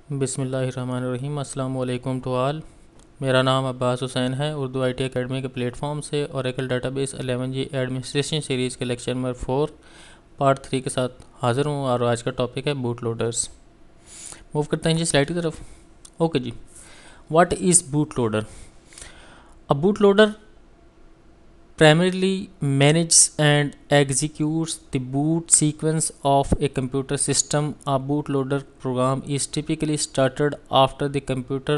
बिस्मिल्लाहिर्रहमानिर्रहीम। अस्सलाम वालेकुम टू ऑल। मेरा नाम अब्बास हुसैन है। उर्दू IT एकेडमी के प्लेटफॉर्म से Oracle database 11G administration series के लेक्चर नंबर 4 पार्ट 3 के साथ हाज़िर हूँ और आज का टॉपिक है बूट लोडर्स। मूव करते हैं जी स्लाइड की तरफ। ओके जी, what is boot loader? A boot loader primarily manages and executes the boot sequence of a computer system. A bootloader program is typically started after the computer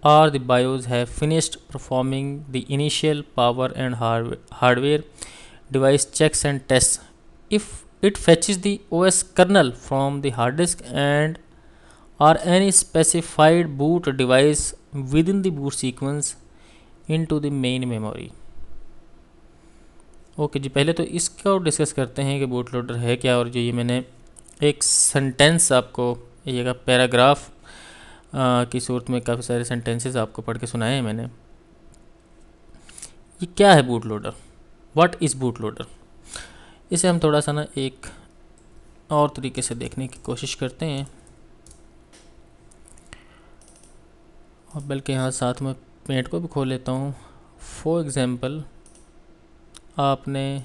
or the BIOS have finished performing the initial power and hardware device checks and tests. If it fetches the OS kernel from the hard disk and or any specified boot device within the boot sequence into the main memory. Okay जी, पहले तो इसको discuss करते हैं कि boot loader है क्या। और जो ये मैंने एक सेंटेंस आपको, ये पैराग्राफ की सूरत में काफ़ी सारे सेंटेंसेस आपको पढ़ के सुनाए हैं मैंने। ये क्या है boot loader? What is boot loader? इसे हम थोड़ा सा ना एक और तरीके से देखने की कोशिश करते हैं, और बल्कि यहाँ साथ में पेंट को भी खोल लेता हूँ। फॉर एग्ज़ाम्पल, आपने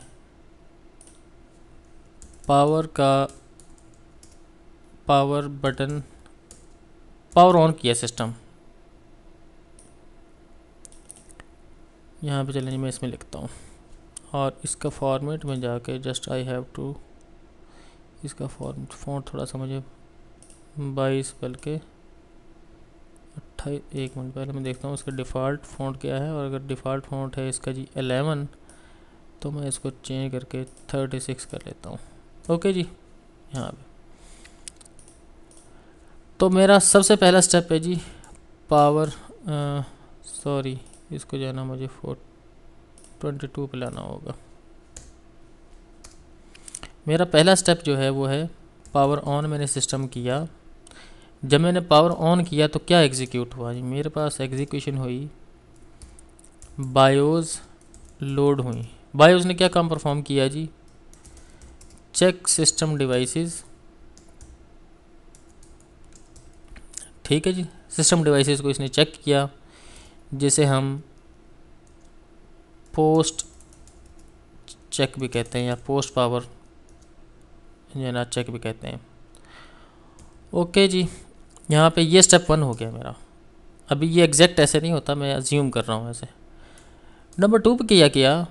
पावर बटन पावर ऑन किया सिस्टम। यहाँ पे चलेंगे, मैं इसमें लिखता हूँ और इसका फॉर्मेट में जाके जस्ट आई हैव टू, इसका फॉन्ट थोड़ा सा मुझे 22 बल्कि 28, एक मिनट पहले मैं देखता हूँ इसका डिफ़ॉल्ट फ़ॉन्ट क्या है। और अगर डिफ़ॉल्ट फ़ॉन्ट है इसका जी 11, तो मैं इसको चेंज करके 36 कर लेता हूँ। ओके जी, यहाँ पे तो मेरा सबसे पहला स्टेप है जी पावर, सॉरी इसको जाना मुझे 422 पे लाना होगा। मेरा पहला स्टेप जो है वो है पावर ऑन मैंने सिस्टम किया। जब मैंने पावर ऑन किया तो क्या एग्जीक्यूट हुआ जी? मेरे पास एग्जीक्यूशन हुई, बायोस लोड हुई। बायोस ने क्या काम परफॉर्म किया जी? Check system devices. ठीक है जी, सिस्टम डिवाइसेस को इसने चेक किया, जिसे हम पोस्ट चेक भी कहते हैं या पोस्ट पावर ना चेक भी कहते हैं। ओके जी, यहाँ पे ये स्टेप 1 हो गया मेरा। अभी ये एग्जैक्ट ऐसे नहीं होता, मैं अज्यूम कर रहा हूँ ऐसे। नंबर 2 पे किया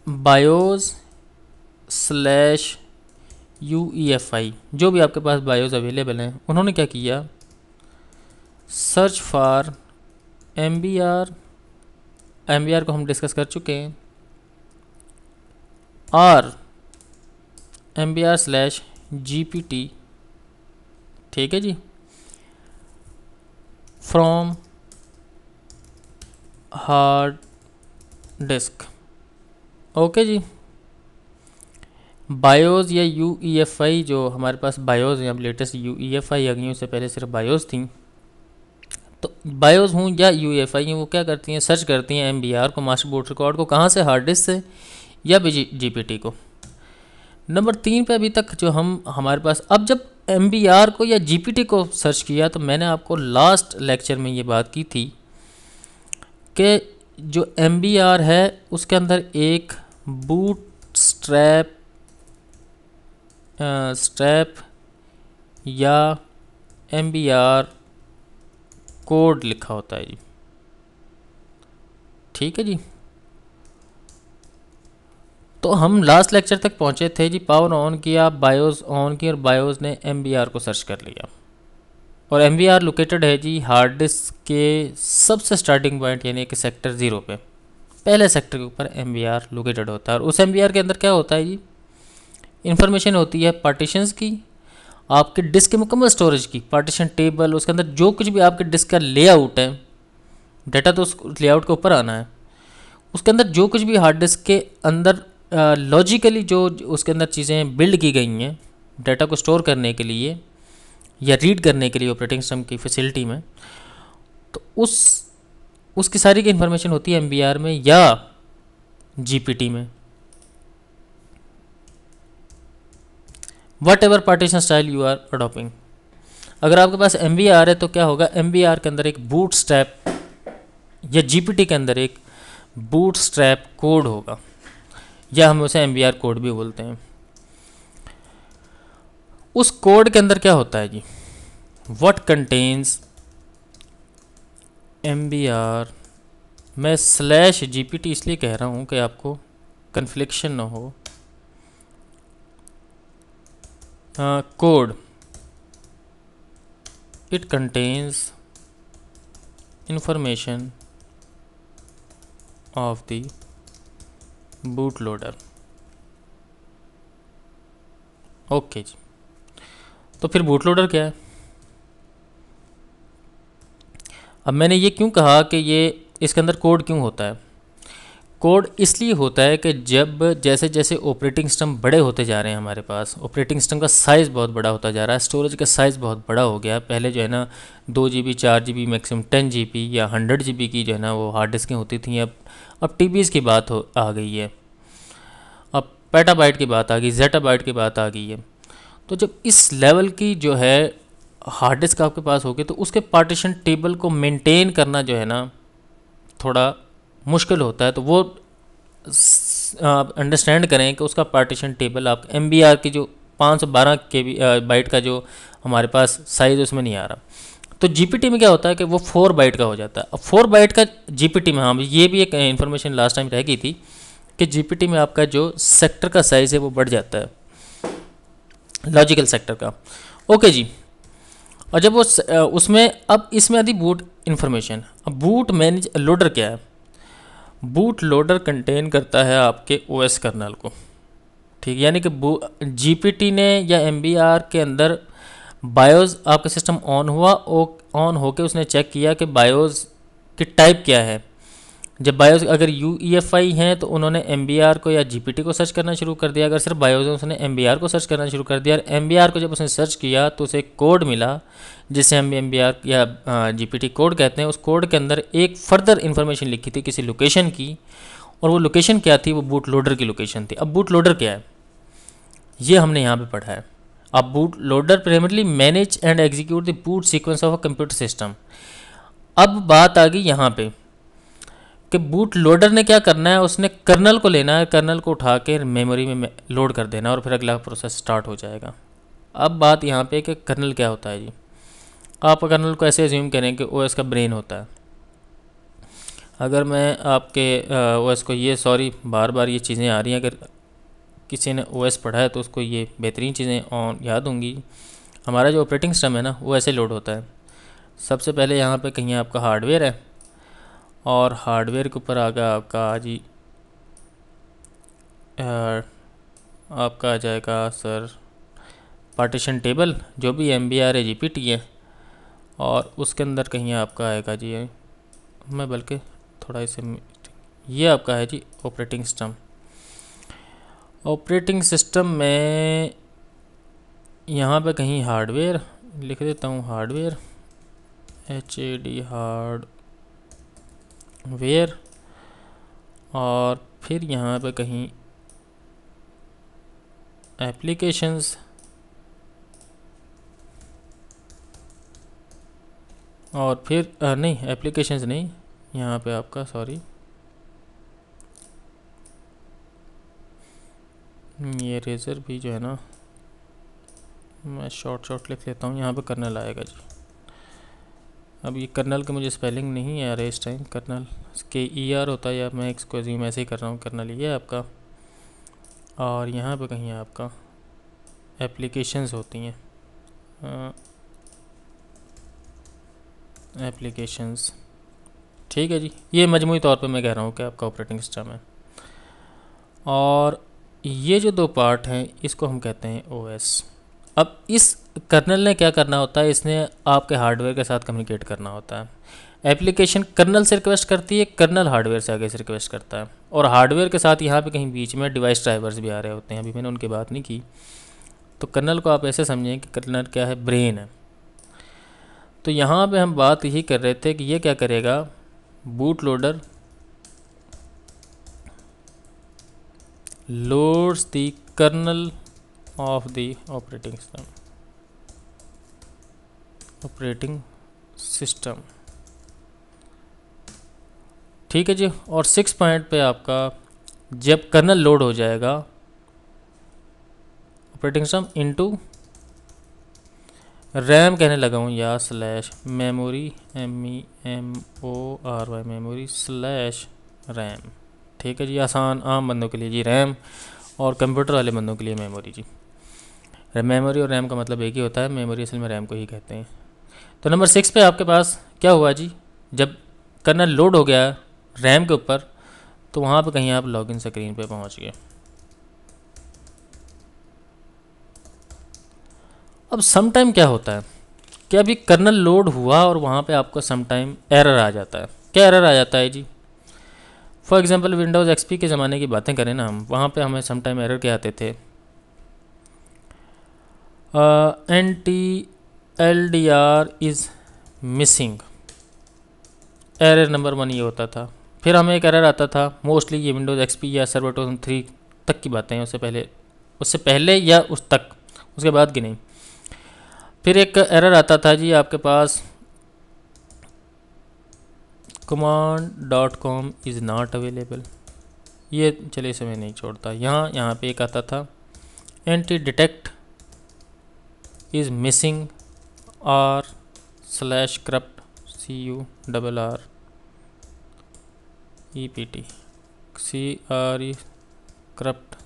बायोस स्लैश UEFI, जो भी आपके पास बायोस अवेलेबल हैं, उन्होंने क्या किया? सर्च फॉर MBR को हम डिस्कस कर चुके हैं, और MBR स्लैश GPT, ठीक है जी, फ्रॉम हार्ड डिस्क। ओके जी, बायोस या UEFI, जो हमारे पास बायोस हैं, अब लेटेस्ट UEFI आ गई, उससे पहले सिर्फ बायोस थी। तो बायोस हूँ या UEFI वो क्या करती हैं? सर्च करती हैं MBR को, मास्टर बूट रिकॉर्ड को। कहाँ से? हार्ड डिस्क से या GPT को। नंबर 3 पे अभी तक जो हमारे पास, अब जब MBR को या GPT को सर्च किया, तो मैंने आपको लास्ट लेक्चर में ये बात की थी कि जो MBR है उसके अंदर एक बूट स्ट्रैप या MBR कोड लिखा होता है जी। ठीक है जी, तो हम लास्ट लेक्चर तक पहुंचे थे जी। पावर ऑन किया, बायोस ऑन किया, और बायोस ने MBR को सर्च कर लिया। और MBR लोकेटेड है जी हार्ड डिस्क के सबसे स्टार्टिंग पॉइंट, यानी कि सेक्टर 0 पे, पहले सेक्टर के ऊपर MBR लोकेटेड होता है। और उस MBR के अंदर क्या होता है जी? इंफॉर्मेशन होती है पार्टीशंस की, आपके डिस्क के मुकम्मल स्टोरेज की, पार्टीशन टेबल, उसके अंदर जो कुछ भी आपके डिस्क का लेआउट है, डाटा तो उस लेआउट के ऊपर आना है। उसके अंदर जो कुछ भी हार्ड डिस्क के अंदर लॉजिकली जो उसके अंदर चीज़ें बिल्ड की गई हैं डाटा को स्टोर करने के लिए या रीड करने के लिए ऑपरेटिंग सिस्टम की फैसिलिटी में, तो उसकी सारी की इंफॉर्मेशन होती है MBR में या GPT में। Whatever partition style you are adopting. अगर आपके पास MBR है तो क्या होगा, MBR के अंदर एक बूटस्ट्रैप या GPT के अंदर एक बूटस्ट्रैप कोड होगा, या हम उसे MBR कोड भी बोलते हैं। उस कोड के अंदर क्या होता है जी, व्हाट कंटेन्स MBR, मैं /GPT इसलिए कह रहा हूँ कि आपको कन्फ्लिक्शन ना हो। Code, it contains information of the boot loader. Okay जी, तो फिर बूट लोडर क्या है? अब मैंने ये क्यों कहा कि ये इसके अंदर कोड क्यों होता है? कोड इसलिए होता है कि जब जैसे जैसे ऑपरेटिंग सिस्टम बड़े होते जा रहे हैं, हमारे पास ऑपरेटिंग सिस्टम का साइज़ बहुत बड़ा होता जा रहा है, स्टोरेज का साइज़ बहुत बड़ा हो गया। पहले जो है ना 2 GB 4 GB मैक्सिमम 10 GB या 100 GB की जो है ना वो हार्ड डिस्कें होती थी। अब TBs की बात आ गई है, अब पेटाबाइट की बात आ गई, जेटाबाइट की बात आ गई है। तो जब इस लेवल की जो है हार्ड डिस्क आपके पास होगी तो उसके पार्टीशन टेबल को मेंटेन करना जो है ना थोड़ा मुश्किल होता है। तो वो आप अंडरस्टैंड करें कि उसका पार्टीशन टेबल आप MBR की जो 512 KB बाइट का जो हमारे पास साइज़ उसमें नहीं आ रहा। तो GPT में क्या होता है कि वो 4 बाइट का हो जाता है। अब 4 बाइट का GPT में, हाँ ये भी एक इन्फॉर्मेशन लास्ट टाइम रह गई थी कि GPT में आपका जो सेक्टर का साइज़ है वो बढ़ जाता है, लॉजिकल सेक्टर का। ओके जी, और जब वो उसमें, अब इसमें आती बूट इन्फॉर्मेशन। अब बूट मैनेज लोडर क्या है? बूट लोडर कंटेन करता है आपके OS कर्नल को, ठीक है। यानी कि GPT ने या MBR के अंदर बायोस आपका सिस्टम ऑन हुआ, ऑन होके उसने चेक किया कि बायोस की टाइप क्या है। जब बायोस अगर UEFI हैं तो उन्होंने MBR को या GPT को सर्च करना शुरू कर दिया। अगर सिर्फ बायोस है उसने MBR को सर्च करना शुरू कर दिया। और MBR को जब उसने सर्च किया तो उसे कोड मिला जिसे हम MBR या GPT कोड कहते हैं। उस कोड के अंदर एक फर्दर इन्फॉर्मेशन लिखी थी किसी लोकेशन की, और वो लोकेशन क्या थी? वो बूट लोडर की लोकेशन थी। अब बूट लोडर क्या है ये हमने यहाँ पे पढ़ा है। अब boot loader primarily manage and execute the boot sequence of a computer system. अब बात आ गई यहाँ पे कि बूट लोडर ने क्या करना है, उसने कर्नल को लेना है, कर्नल को उठा के मेमोरी में लोड कर देना और फिर अगला प्रोसेस स्टार्ट हो जाएगा। अब बात यहाँ पे कि कर्नल क्या होता है जी। आप कर्नल को ऐसे एज्यूम करें कि OS का ब्रेन होता है। अगर मैं आपके OS को ये, सॉरी बार बार ये चीज़ें आ रही हैं, अगर किसी ने OS पढ़ा है तो उसको ये बेहतरीन चीज़ें याद होंगी। हमारा जो ऑपरेटिंग सिस्टम है ना वो ऐसे लोड होता है। सबसे पहले यहाँ पे कहीं आपका हार्डवेयर है, और हार्डवेयर के ऊपर आ गया आपका जी आपका आ जाएगा सर पार्टीशन टेबल, जो भी MBR है GPT है, और उसके अंदर कहीं आपका आएगा जी, मैं बल्कि थोड़ा इसे, ये आपका है जी ऑपरेटिंग सिस्टम। ऑपरेटिंग सिस्टम में यहाँ पे कहीं हार्डवेयर लिख देता हूँ, हार्डवेयर HAD हार्डवेयर, और फिर यहाँ पे कहीं एप्लीकेशंस, और फिर नहीं एप्लीकेशंस नहीं, यहाँ पे आपका सॉरी ये रेजर भी जो है ना मैं शॉर्ट लिख लेता हूँ। यहाँ पे कर्नल आएगा जी। अब ये कर्नल के मुझे स्पेलिंग नहीं आ रहा है इस टाइम, कर्नल KER होता है, या मैं इसको एज्यूम ऐसे ही कर रहा हूँ। कर्नल ये है आपका, और यहाँ पे कहीं आपका एप्लीकेशंस होती हैं, एप्लीकेशंस, ठीक है जी। ये मजमूई तौर पे मैं कह रहा हूँ कि आपका ऑपरेटिंग सिस्टम है, और ये जो 2 पार्ट हैं इसको हम कहते हैं OS। अब इस कर्नल ने क्या करना होता है, इसने आपके हार्डवेयर के साथ कम्युनिकेट करना होता है। एप्लीकेशन कर्नल से रिक्वेस्ट करती है, कर्नल हार्डवेयर से आगे से रिक्वेस्ट करता है, और हार्डवेयर के साथ यहाँ पे कहीं बीच में डिवाइस ड्राइवर्स भी आ रहे होते हैं। अभी मैंने उनकी बात नहीं की। तो कर्नल को आप ऐसे समझें कि कर्नल क्या है, ब्रेन है। तो यहाँ पे हम बात यही कर रहे थे कि ये क्या करेगा, boot loader loads the kernel of the operating system. Operating system, ठीक है जी। और 6 पॉइंट पे आपका जब कर्नल लोड हो जाएगा ऑपरेटिंग सिस्टम इनटू रैम कहने लगा हूँ या slash memory MEMORY memory slash RAM, ठीक है जी। आसान आम बंदों के लिए जी रैम, और कंप्यूटर वाले बंदों के लिए मेमोरी जी। मेमोरी और रैम का मतलब एक ही होता है, मेमोरी असल में रैम को ही कहते हैं। तो नंबर 6 पे आपके पास क्या हुआ जी, जब कर्नल लोड हो गया रैम के ऊपर तो वहाँ पे कहीं आप लॉगिन स्क्रीन पे पहुँच गए। अब सम टाइम क्या होता है कि अभी कर्नल लोड हुआ और वहाँ पे आपको सम टाइम एरर आ जाता है। क्या एरर आ जाता है जी, फॉर एग्जांपल विंडोज़ एक्सपी के ज़माने की बातें करें ना हम, वहाँ पे हमें सम टाइम एरर क्या आते थे, NTLDR is missing, error number 1 ये होता था। फिर हमें एक एरर आता था, मोस्टली ये विंडोज़ एक्सपी या सर्वर 2003 तक की बातें हैं, उससे पहले या उस तक, उसके बाद की नहीं। फिर एक एरर आता था जी आपके पास command.com इज़ नॉट अवेलेबल, ये चलिए इसे मैं नहीं छोड़ता। यहाँ पे एक आता था एंटी डिटेक्ट इज़ मिसिंग और /corrupt corrupt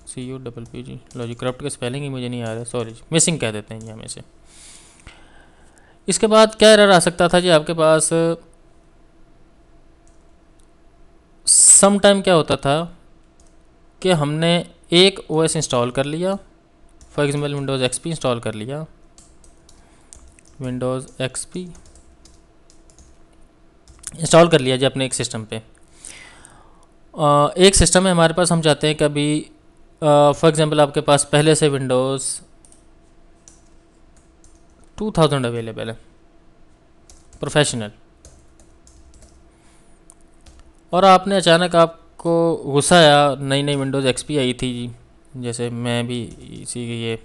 CUPPT, लो जी करप्ट का स्पेलिंग ही मुझे नहीं आ रहा है, सॉरी, मिसिंग कह देते हैं जी हमें से। इसके बाद क्या एरर आ सकता था जी आपके पास, सम टाइम क्या होता था कि हमने एक OS इंस्टॉल कर लिया, for example Windows XP install कर लिया, विंडोज़ एक्सपी इंस्टॉल कर लिया जी अपने एक सिस्टम पे। एक सिस्टम है हमारे पास, हम चाहते हैं कि अभी फॉर एग्जांपल आपके पास पहले से विंडोज़ 2000 अवेलेबल है प्रोफेशनल, और आपने अचानक आपको गुस्सा आया, नई नई विंडोज़ एक्सपी आई थी जी, जैसे मैं भी इसी ये,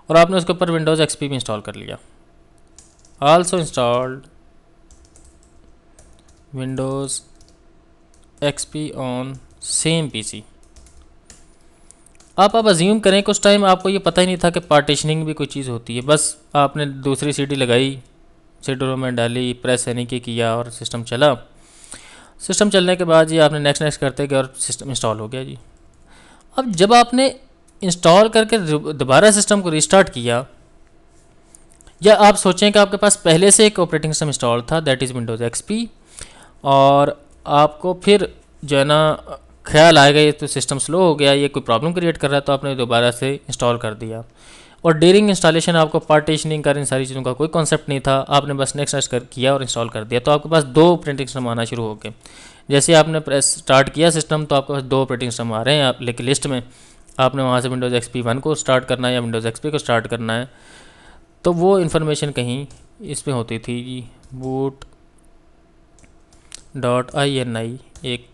और आपने उसके ऊपर विंडोज़ एक्सपी भी इंस्टॉल कर लिया, also installed Windows XP on same PC. आप अज्यूम करें कि उस टाइम आपको ये पता ही नहीं था कि पार्टीशनिंग भी कोई चीज़ होती है, बस आपने दूसरी सीडी लगाई, सीडी में डाली, प्रेस यानी कि किया और सिस्टम चला। सिस्टम चलने के बाद जी आपने नेक्स्ट नेक्स्ट करते गए और सिस्टम इंस्टॉल हो गया जी। अब जब आपने इंस्टॉल करके दोबारा सिस्टम को रिस्टार्ट किया, या आप सोचें कि आपके पास पहले से एक ऑपरेटिंग सिस्टम इंस्टॉल था दैट इज़ विंडोज़ एक्सपी, और आपको फिर जो है ना ख्याल आएगा ये तो सिस्टम स्लो हो गया, ये कोई प्रॉब्लम क्रिएट कर रहा है, तो आपने दोबारा से इंस्टॉल कर दिया, और ड्यूरिंग इंस्टॉलेशन आपको पार्टीशनिंग कर इन सारी चीज़ों का कोई कॉन्सेप्ट नहीं था, आपने बस नेक्स्ट नेक्स्ट कर किया और इंस्टॉल कर दिया, तो आपके पास 2 ऑपरेटिंग सिस्टम आना शुरू हो गए। जैसे आपने प्रेस स्टार्ट किया सिस्टम तो आपके पास 2 ऑपरेटिंग सिस्टम आ रहे हैं, आप लेकिन लिस्ट में आपने वहाँ से विंडोज़ एक्सपी 1 को स्टार्ट करना है या विंडोज़ एक्सपी को स्टार्ट करना है, तो वो इन्फॉर्मेशन कहीं इसमें होती थी जी, boot.ini एक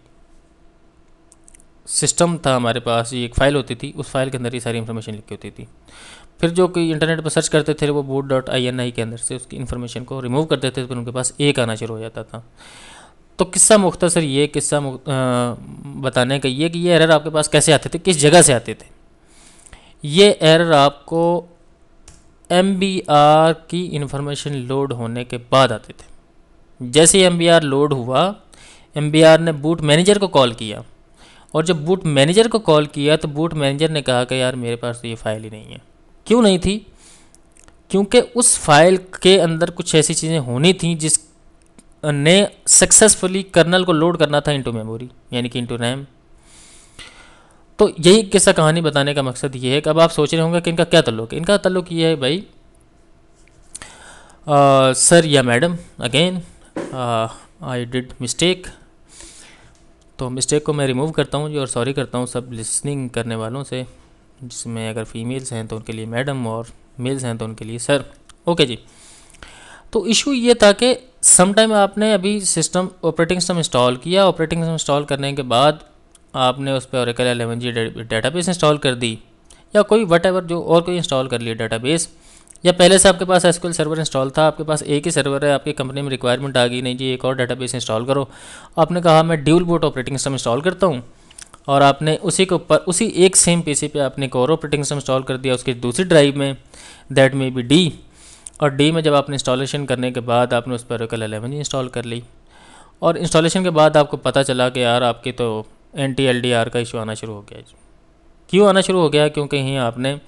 सिस्टम था हमारे पास, ये एक फ़ाइल होती थी, उस फाइल के अंदर ये सारी इन्फॉर्मेशन लिखी होती थी। फिर जो कोई इंटरनेट पर सर्च करते थे वो boot.ini के अंदर से उसकी इन्फॉर्मेशन को रिमूव कर देते थे, फिर उनके पास एक आना शुरू हो जाता था। तो किस्सा मुख्तसर ये किस्सा बताने का ये कि ये एरर आपके पास कैसे आते थे, किस जगह से आते थे। ये एरर आपको MBR की इन्फॉर्मेशन लोड होने के बाद आते थे। जैसे ही MBR लोड हुआ, MBR ने बूट मैनेजर को कॉल किया, और जब बूट मैनेजर को कॉल किया तो बूट मैनेजर ने कहा कि यार मेरे पास तो ये फ़ाइल ही नहीं है। क्यों नहीं थी? क्योंकि उस फाइल के अंदर कुछ ऐसी चीज़ें होनी थी जिस ने सक्सेसफुली कर्नल को लोड करना था इनटू मेमोरी, यानी कि इनटू रैम। तो यही किस्सा कहानी बताने का मकसद ये है कि अब आप सोच रहे होंगे कि इनका क्या ताल्लुक है। इनका ताल्लुक ये है भाई, सर या madam again I did mistake, तो मिस्टेक को मैं रिमूव करता हूँ जी, और सॉरी करता हूँ सब लिसनिंग करने वालों से, जिसमें अगर फीमेल्स हैं तो उनके लिए मैडम और मेल्स हैं तो उनके लिए सर। ओके जी। तो इशू ये था कि सम टाइम आपने अभी सिस्टम ऑपरेटिंग सिस्टम इंस्टॉल किया, ऑपरेटिंग सिस्टम इंस्टॉल करने के बाद आपने उस पर Oracle 11G डेटाबेस इंस्टॉल कर दी, या कोई वट एवर जो और कोई इंस्टॉल कर लिया डेटाबेस, या पहले से आपके पास एसक्यूएल सर्वर इंस्टॉल था, आपके पास एक ही सर्वर है, आपकी कंपनी में रिक्वायरमेंट आ गई नहीं जी एक और डेटाबेस इंस्टॉल करो, आपने कहा मैं dual boot operating system install करता हूँ, और आपने उसी के ऊपर उसी एक सेम पीसी पे आपने एक और ऑपरेटिंग सिस्टम इंस्टॉल कर दिया उसकी दूसरी ड्राइव में, दैट में बी डी, और डी में जब आपने इंस्टॉलेशन करने के बाद आपने उस पर ओरेकल 11 इंस्टॉल कर ली, और इंस्टॉलेशन के बाद आपको पता चला कि यार आपके तो NTLDR का इशू आना शुरू हो गया। क्यों आना शुरू हो गया? क्योंकि यहीं आपने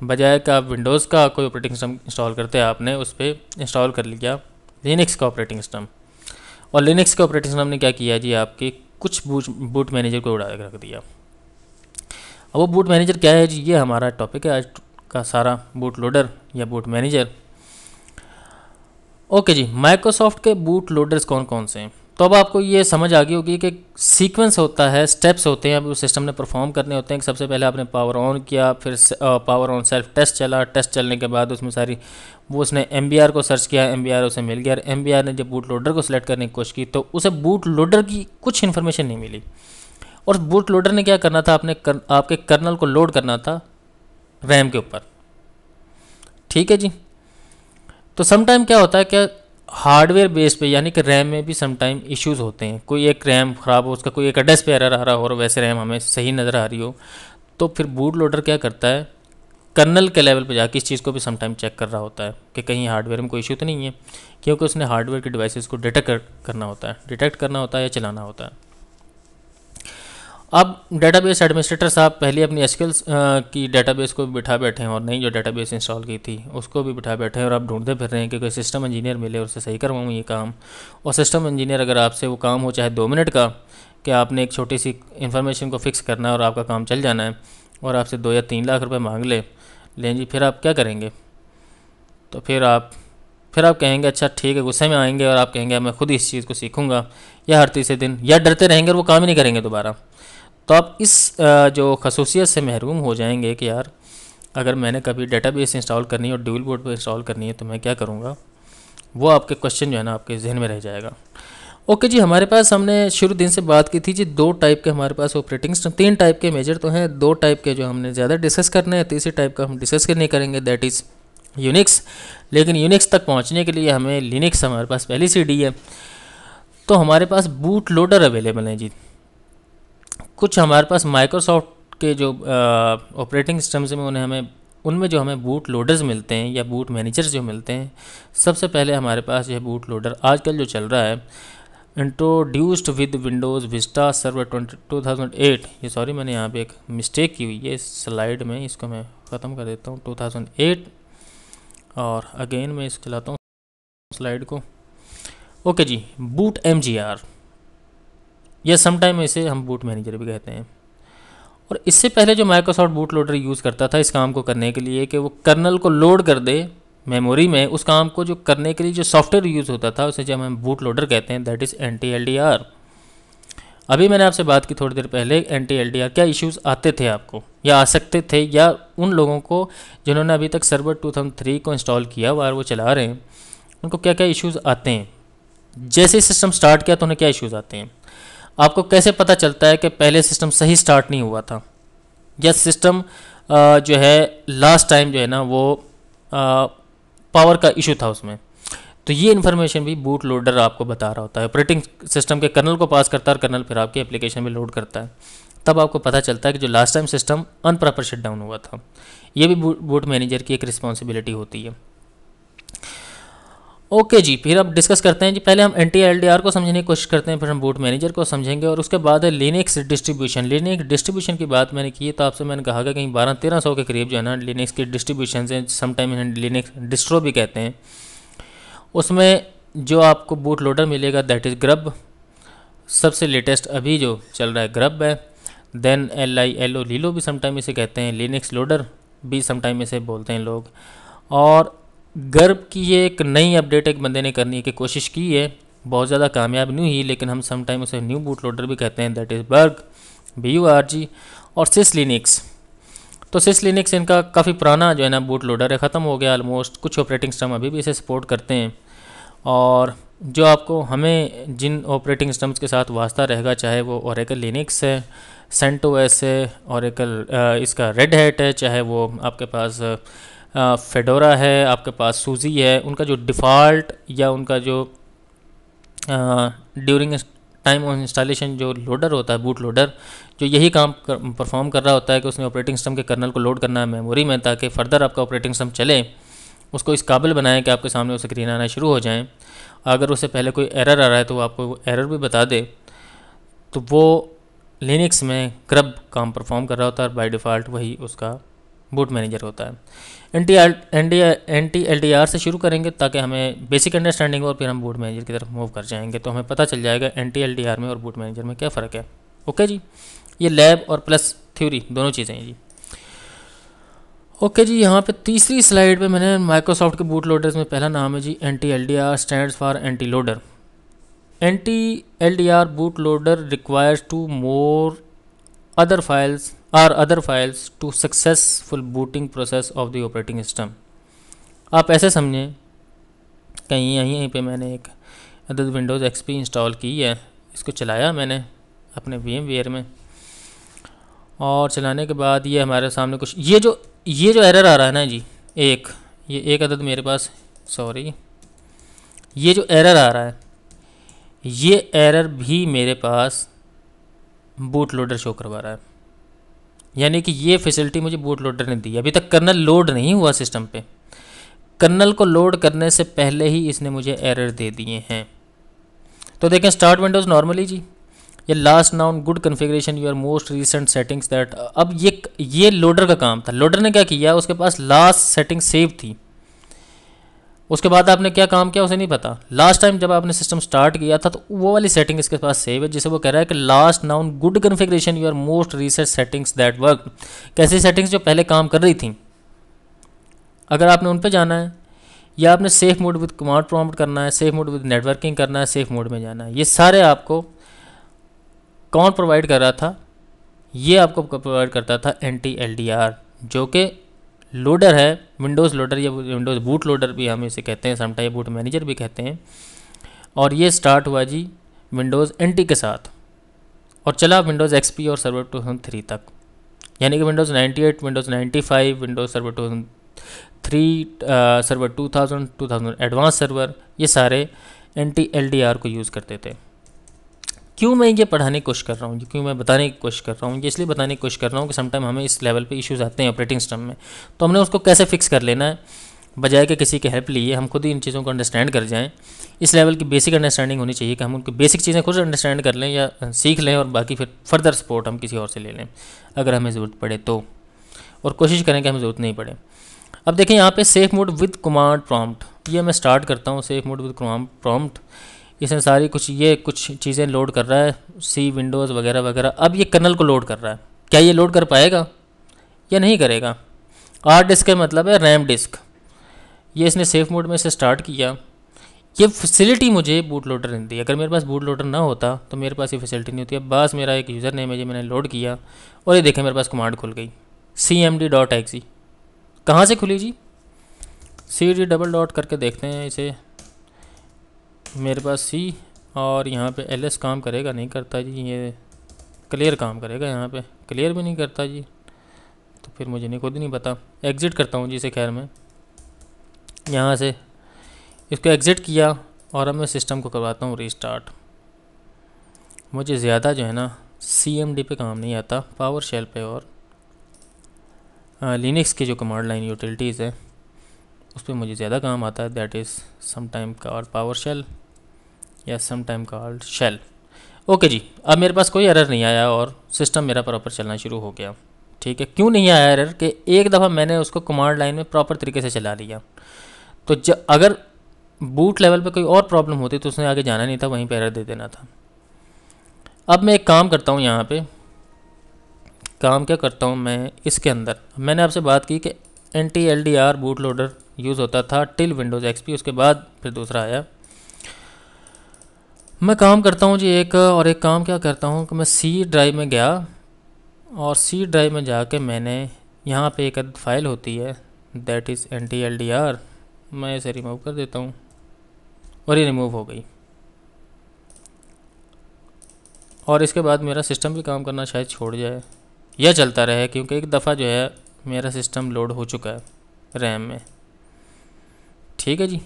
बजाय का आप विंडोज़ का कोई ऑपरेटिंग सिस्टम इंस्टॉल करते हैं, आपने उस पर इंस्टॉल कर लिया लिनक्स का ऑपरेटिंग सिस्टम, और लिनक्स का ऑपरेटिंग सिस्टम ने क्या किया जी, आपके कुछ बूट मैनेजर को उड़ा के रख दिया। अब वो बूट मैनेजर क्या है जी, ये हमारा टॉपिक है आज का सारा, बूट लोडर या बूट मैनेजर। ओके जी, माइक्रोसॉफ्ट के बूट लोडर्स कौन कौन से हैं? तो अब आपको ये समझ आ गई होगी कि सीक्वेंस होता है, स्टेप्स होते हैं, अब उस सिस्टम ने परफॉर्म करने होते हैं कि सबसे पहले आपने पावर ऑन किया, फिर पावर ऑन सेल्फ टेस्ट चला, टेस्ट चलने के बाद उसमें सारी वो उसने MBR को सर्च किया, MBR उसे मिल गया, MBR ने जब बूट लोडर को सिलेक्ट करने की कोशिश की तो उसे बूट लोडर की कुछ इन्फॉर्मेशन नहीं मिली, और बूट लोडर ने क्या करना था, आपके कर्नल को लोड करना था रैम के ऊपर। ठीक है जी, तो समटाइम क्या होता है, क्या हार्डवेयर बेस पे यानी कि रैम में भी समटाइम इश्यूज होते हैं, कोई एक रैम ख़राब हो, उसका कोई एक एड्रेस पे एरर आ रहा हो और वैसे रैम हमें सही नज़र आ रही हो, तो फिर बूट लोडर क्या करता है, कर्नल के लेवल पे जाके इस चीज़ को भी समटाइम चेक कर रहा होता है कि कहीं हार्डवेयर में कोई इशू तो नहीं है, क्योंकि उसने हार्डवेयर के डिवाइसेस को डिटेक्ट करना होता है या चलाना होता है। अब डेटाबेस एडमिनिस्ट्रेटर साहब पहले अपनी एसक्यूएल की डेटाबेस को भी बिठा बैठे हैं, और नई जो डेटाबेस इंस्टॉल की थी उसको भी बिठा बैठे हैं, और आप ढूंढते फिर रहे हैं कि कोई सिस्टम इंजीनियर मिले और उससे सही करवाऊँ ये काम। और सिस्टम इंजीनियर अगर आपसे वो काम हो चाहे 2 मिनट का, कि आपने एक छोटी सी इन्फॉर्मेशन को फिक्स करना है और आपका काम चल जाना है, और आपसे 2 या 3 लाख रुपये मांग लें जी, फिर आप क्या करेंगे? तो फिर आप कहेंगे अच्छा ठीक है, गुस्से में आएंगे और आप कहेंगे मैं खुद इस चीज़ को सीखूंगा, या हर तीसरे दिन, या डरते रहेंगे और वो काम ही नहीं करेंगे दोबारा। तो आप इस जो खसूसियत से महरूम हो जाएंगे कि यार अगर मैंने कभी डेटाबेस इंस्टॉल करनी है और ड्यूल बोर्ड पर इंस्टॉल करनी है तो मैं क्या करूँगा, वो आपके क्वेश्चन जो है ना आपके जहन में रह जाएगा। ओके जी, हमारे पास हमने शुरू दिन से बात की थी जी 2 टाइप के हमारे पास ऑपरेटिंग सिस्टम, 3 टाइप के मेजर तो हैं, 2 टाइप के जो हमने ज़्यादा डिस्कस करने हैं, तीसरी टाइप का हम डिस्कस नहीं करेंगे, दैट इज़ यूनिक्स। लेकिन यूनिक्स तक पहुँचने के लिए हमें लिनक्स हमारे पास पहली CD है, तो हमारे पास बूट लोडर अवेलेबल हैं जी। कुछ हमारे पास माइक्रोसॉफ्ट के जो ऑपरेटिंग सिस्टम्स में उनमें जो हमें बूट लोडर्स मिलते हैं या बूट मैनेजर्स जो मिलते हैं, सबसे पहले हमारे पास ये बूट लोडर आजकल जो चल रहा है, introduced with Windows Vista server 2008, ये सॉरी मैंने यहाँ पे एक मिस्टेक की हुई है इस स्लाइड में, इसको मैं ख़त्म कर देता हूँ, 2008, और अगेन मैं इसको चलाता हूँ स्लाइड को। ओके जी, बूट MGR या समटाइम इसे हम बूट मैनेजर भी कहते हैं। और इससे पहले जो माइक्रोसॉफ्ट बूट लोडर यूज़ करता था इस काम को करने के लिए कि वो कर्नल को लोड कर दे मेमोरी में, उस काम को जो करने के लिए जो सॉफ्टवेयर यूज़ होता था उसे जब हम बूट लोडर कहते हैं, दैट इज़ NTLDR। अभी मैंने आपसे बात की थोड़ी देर पहले, NTLDR क्या इश्यूज़ आते थे आपको या आ सकते थे, या उन लोगों को जिन्होंने अभी तक सर्वर 2003 को इंस्टॉल किया हुआ और वो चला रहे हैं उनको क्या क्या इश्यूज़ आते हैं, जैसे सिस्टम स्टार्ट किया तो उन्हें क्या इश्यूज़ आते हैं, आपको कैसे पता चलता है कि पहले सिस्टम सही स्टार्ट नहीं हुआ था, या सिस्टम जो है लास्ट टाइम जो है ना वो पावर का इशू था उसमें, तो ये इन्फॉर्मेशन भी बूट लोडर आपको बता रहा होता है। ऑपरेटिंग सिस्टम के कर्नल को पास करता है और कर्नल फिर आपकी एप्लीकेशन में लोड करता है, तब आपको पता चलता है कि जो लास्ट टाइम सिस्टम अनप्रॉपर शटडाउन हुआ था। ये भी बूट मैनेजर की एक रिस्पॉन्सिबिलिटी होती है। ओके जी, फिर अब डिस्कस करते हैं जी, पहले हम NTLDR को समझने की कोशिश करते हैं, फिर हम बूट मैनेजर को समझेंगे, और उसके बाद है लिनक्स डिस्ट्रीब्यूशन। लिनक्स डिस्ट्रीब्यूशन की बात मैंने की तो आपसे मैंने कहा कि कहीं 1200-1300 के करीब जो है ना लिनक्स की डिस्ट्रीब्यूशन हैं, समटाइम लिनक्स डिस्ट्रो भी कहते हैं। उसमें जो आपको बूट लोडर मिलेगा दैट इज़ ग्रब, सबसे लेटेस्ट अभी जो चल रहा है ग्रब है। देन LILO लीलो भी समटाइम इसे कहते हैं, लिनक्स लोडर भी समटाइम इसे बोलते हैं लोग। और गर्ब की ये एक नई अपडेट एक बंदे ने करने की कोशिश की है, बहुत ज़्यादा कामयाब नहीं हुई, लेकिन हम समटाइम उसे न्यू बूट लोडर भी कहते हैं, दैट इज़ बर्ग BURG। और सिस लिनक्स, तो सिस लिनक्स इनका काफ़ी पुराना जो है ना बूट लोडर है, ख़त्म हो गया ऑलमोस्ट, कुछ ऑपरेटिंग सिस्टम अभी भी इसे सपोर्ट करते हैं। और जो आपको हमें जिन ऑपरेटिंग सिस्टम्स के साथ वास्ता रहेगा, चाहे वो ओरेकल लिनक्स है, सेंटोस है, ओरेकल इसका रेड हैट है, चाहे वो आपके पास फेडोरा है, आपके पास सूजी है, उनका जो डिफ़ॉल्ट या उनका जो ड्यूरिंग टाइम ऑफ इंस्टॉलेशन जो लोडर होता है, बूट लोडर, जो यही काम परफॉर्म कर रहा होता है कि उसने ऑपरेटिंग सिस्टम के कर्नल को लोड करना है मेमोरी में, ताकि फर्दर आपका ऑपरेटिंग सिस्टम चले, उसको इस काबिल बनाएं कि आपके सामने वो स्क्रीन आना शुरू हो जाएं। अगर उससे पहले कोई एरर आ रहा है तो वो आपको एरर भी बता दे। तो वो लिनक्स में ग्रब काम परफॉर्म कर रहा होता है, बाय डिफ़ॉल्ट वही उसका बूट मैनेजर होता है। NT LDR से शुरू करेंगे ताकि हमें बेसिक अंडरस्टैंडिंग हो, और फिर हम बूट मैनेजर की तरफ मूव कर जाएंगे, तो हमें पता चल जाएगा NT LDR में और बूट मैनेजर में क्या फ़र्क है। ओके जी, ये लैब और प्लस थ्योरी दोनों चीज़ें हैं जी। ओके जी, यहाँ पे तीसरी स्लाइड पे मैंने माइक्रोसॉफ्ट के बूट लोडर्स में पहला नाम है जी NT LDR, stands for anti loader. NT LDR boot loader requires to more other files to successful booting process of the operating system। आप ऐसे समझें, कहीं यहीं पे मैंने एक अदद विंडोज़ XP इंस्टॉल की है, इसको चलाया मैंने अपने VMware में, और चलाने के बाद ये हमारे सामने कुछ ये जो एरर आ रहा है ना जी, ये एक अदद मेरे पास, सॉरी, ये जो एरर आ रहा है, ये एरर भी मेरे पास बूट लोडर शो करवा रहा है। यानी कि ये फैसिलिटी मुझे बूट लोडर ने दी। अभी तक कर्नल लोड नहीं हुआ सिस्टम पे, कर्नल को लोड करने से पहले ही इसने मुझे एरर दे दिए हैं। तो देखें, स्टार्ट विंडोज़ नॉर्मली जी, ये last noun good configuration your most recent settings that. अब ये लोडर का काम था। लोडर ने क्या किया, उसके पास लास्ट सेटिंग सेव थी, उसके बाद आपने क्या काम किया उसे नहीं पता। लास्ट टाइम जब आपने सिस्टम स्टार्ट किया था तो वो वाली सेटिंग इसके पास सेव है, जिसे वो कह रहा है कि last noun good configuration your most recent settings that work. कैसी सेटिंग्स, जो पहले काम कर रही थी। अगर आपने उन पर जाना है, या आपने safe mode with command prompt करना है, सेफ मोड विद नेटवर्किंग करना है, सेफ मोड में जाना है, ये सारे आपको कौन प्रोवाइड कर रहा था, ये आपको प्रोवाइड करता था NT LDR, जो कि लोडर है, विंडोज़ लोडर या विंडोज़ बूट लोडर भी हम इसे कहते हैं, समटाइम बूट मैनेजर भी कहते हैं। और ये स्टार्ट हुआ जी विंडोज़ NT के साथ, और चला विंडोज़ XP और सर्वर 2003 तक, यानी कि Windows 98, Windows 95, Windows server 2003, server 2000 advance server, ये सारे NT LDR को यूज़ करते थे। क्यों मैं ये पढ़ाने की कोशिश कर रहा हूँ, क्यों मैं बताने की कोशिश कर रहा हूँ, ये इसलिए बताने की कोशिश कर रहा हूँ कि समटाइम हमें इस लेवल पे इश्यूज़ आते हैं ऑपरेटिंग सिस्टम में, तो हमने उसको कैसे फिक्स कर लेना है, बजाय कि किसी की हेल्प लिए हम खुद ही इन चीज़ों को अंडरस्टैंड कर जाएँ। इस लेवल की बेसिक अंडरस्टैंडिंग होनी चाहिए कि हम उनकी बेसिक चीज़ें खुद अंडरस्टैंड कर लें या सीख लें, और बाकी फिर फर्दर सपोर्ट हम किसी और से ले लें अगर हमें ज़रूरत पड़े तो, और कोशिश करें कि हमें ज़रूरत नहीं पड़े। अब देखें यहाँ पे safe mode with command prompt, ये मैं स्टार्ट करता हूँ। Safe mode with command prompt, इसमें सारी कुछ चीज़ें लोड कर रहा है, सी विंडोज़ वगैरह वगैरह। अब ये कर्नल को लोड कर रहा है, क्या ये लोड कर पाएगा या नहीं करेगा। हार्ड डिस्क का मतलब है रैम डिस्क। ये इसने सेफ मोड में से स्टार्ट किया, ये फैसिलिटी मुझे बूट लोडर ने दी। अगर मेरे पास बूट लोडर ना होता तो मेरे पास ये फैसिलिटी नहीं होती। अब बस मेरा एक यूज़र नेम है जो मैंने लोड किया, और ये देखें मेरे पास कमांड खुल गई cmd.exe। कहाँ से खुली जी, cd डबल डॉट करके देखते हैं इसे। मेरे पास सी, और यहाँ पे ls काम करेगा, नहीं करता जी। ये क्लियर काम करेगा, यहाँ पे क्लियर भी नहीं करता जी, तो फिर मुझे नहीं, खुद नहीं पता। एग्ज़िट करता हूँ जी इसे, खैर मैं यहाँ से इसको एग्ज़िट किया, और अब मैं सिस्टम को करवाता हूँ रीस्टार्ट। मुझे ज़्यादा जो है ना CMD पे काम नहीं आता, पावर शेल पे और लिनक्स की जो कमांड लाइन यूटिलिटीज़ है उस पर मुझे ज़्यादा काम आता है। That is some time called power shell या some time called shell. Okay जी, अब मेरे पास कोई एरर नहीं आया और सिस्टम मेरा प्रॉपर चलना शुरू हो गया। ठीक है, क्यों नहीं आया एरर, कि एक दफ़ा मैंने उसको कमांड लाइन में प्रॉपर तरीके से चला लिया। तो अगर बूट लेवल पे कोई और प्रॉब्लम होती तो उसने आगे जाना नहीं था, वहीं पे एरर दे देना था। अब मैं एक काम करता हूँ, यहाँ पे काम क्या करता हूँ मैं, इसके अंदर मैंने आपसे बात की कि NT LDR boot loader use होता था टिल विंडोज़ XP, उसके बाद फिर दूसरा आया। मैं काम करता हूँ जी एक काम क्या करता हूँ कि मैं C ड्राइव में गया, और C ड्राइव में जाके मैंने यहाँ पे एक फाइल होती है दैट इज़ NT LDR, मैं इसे रिमूव कर देता हूँ, और ये रिमूव हो गई। और इसके बाद मेरा सिस्टम भी काम करना शायद छोड़ जाए या चलता रहे, क्योंकि एक दफ़ा जो है मेरा सिस्टम लोड हो चुका है। रैम में। ठीक है जी।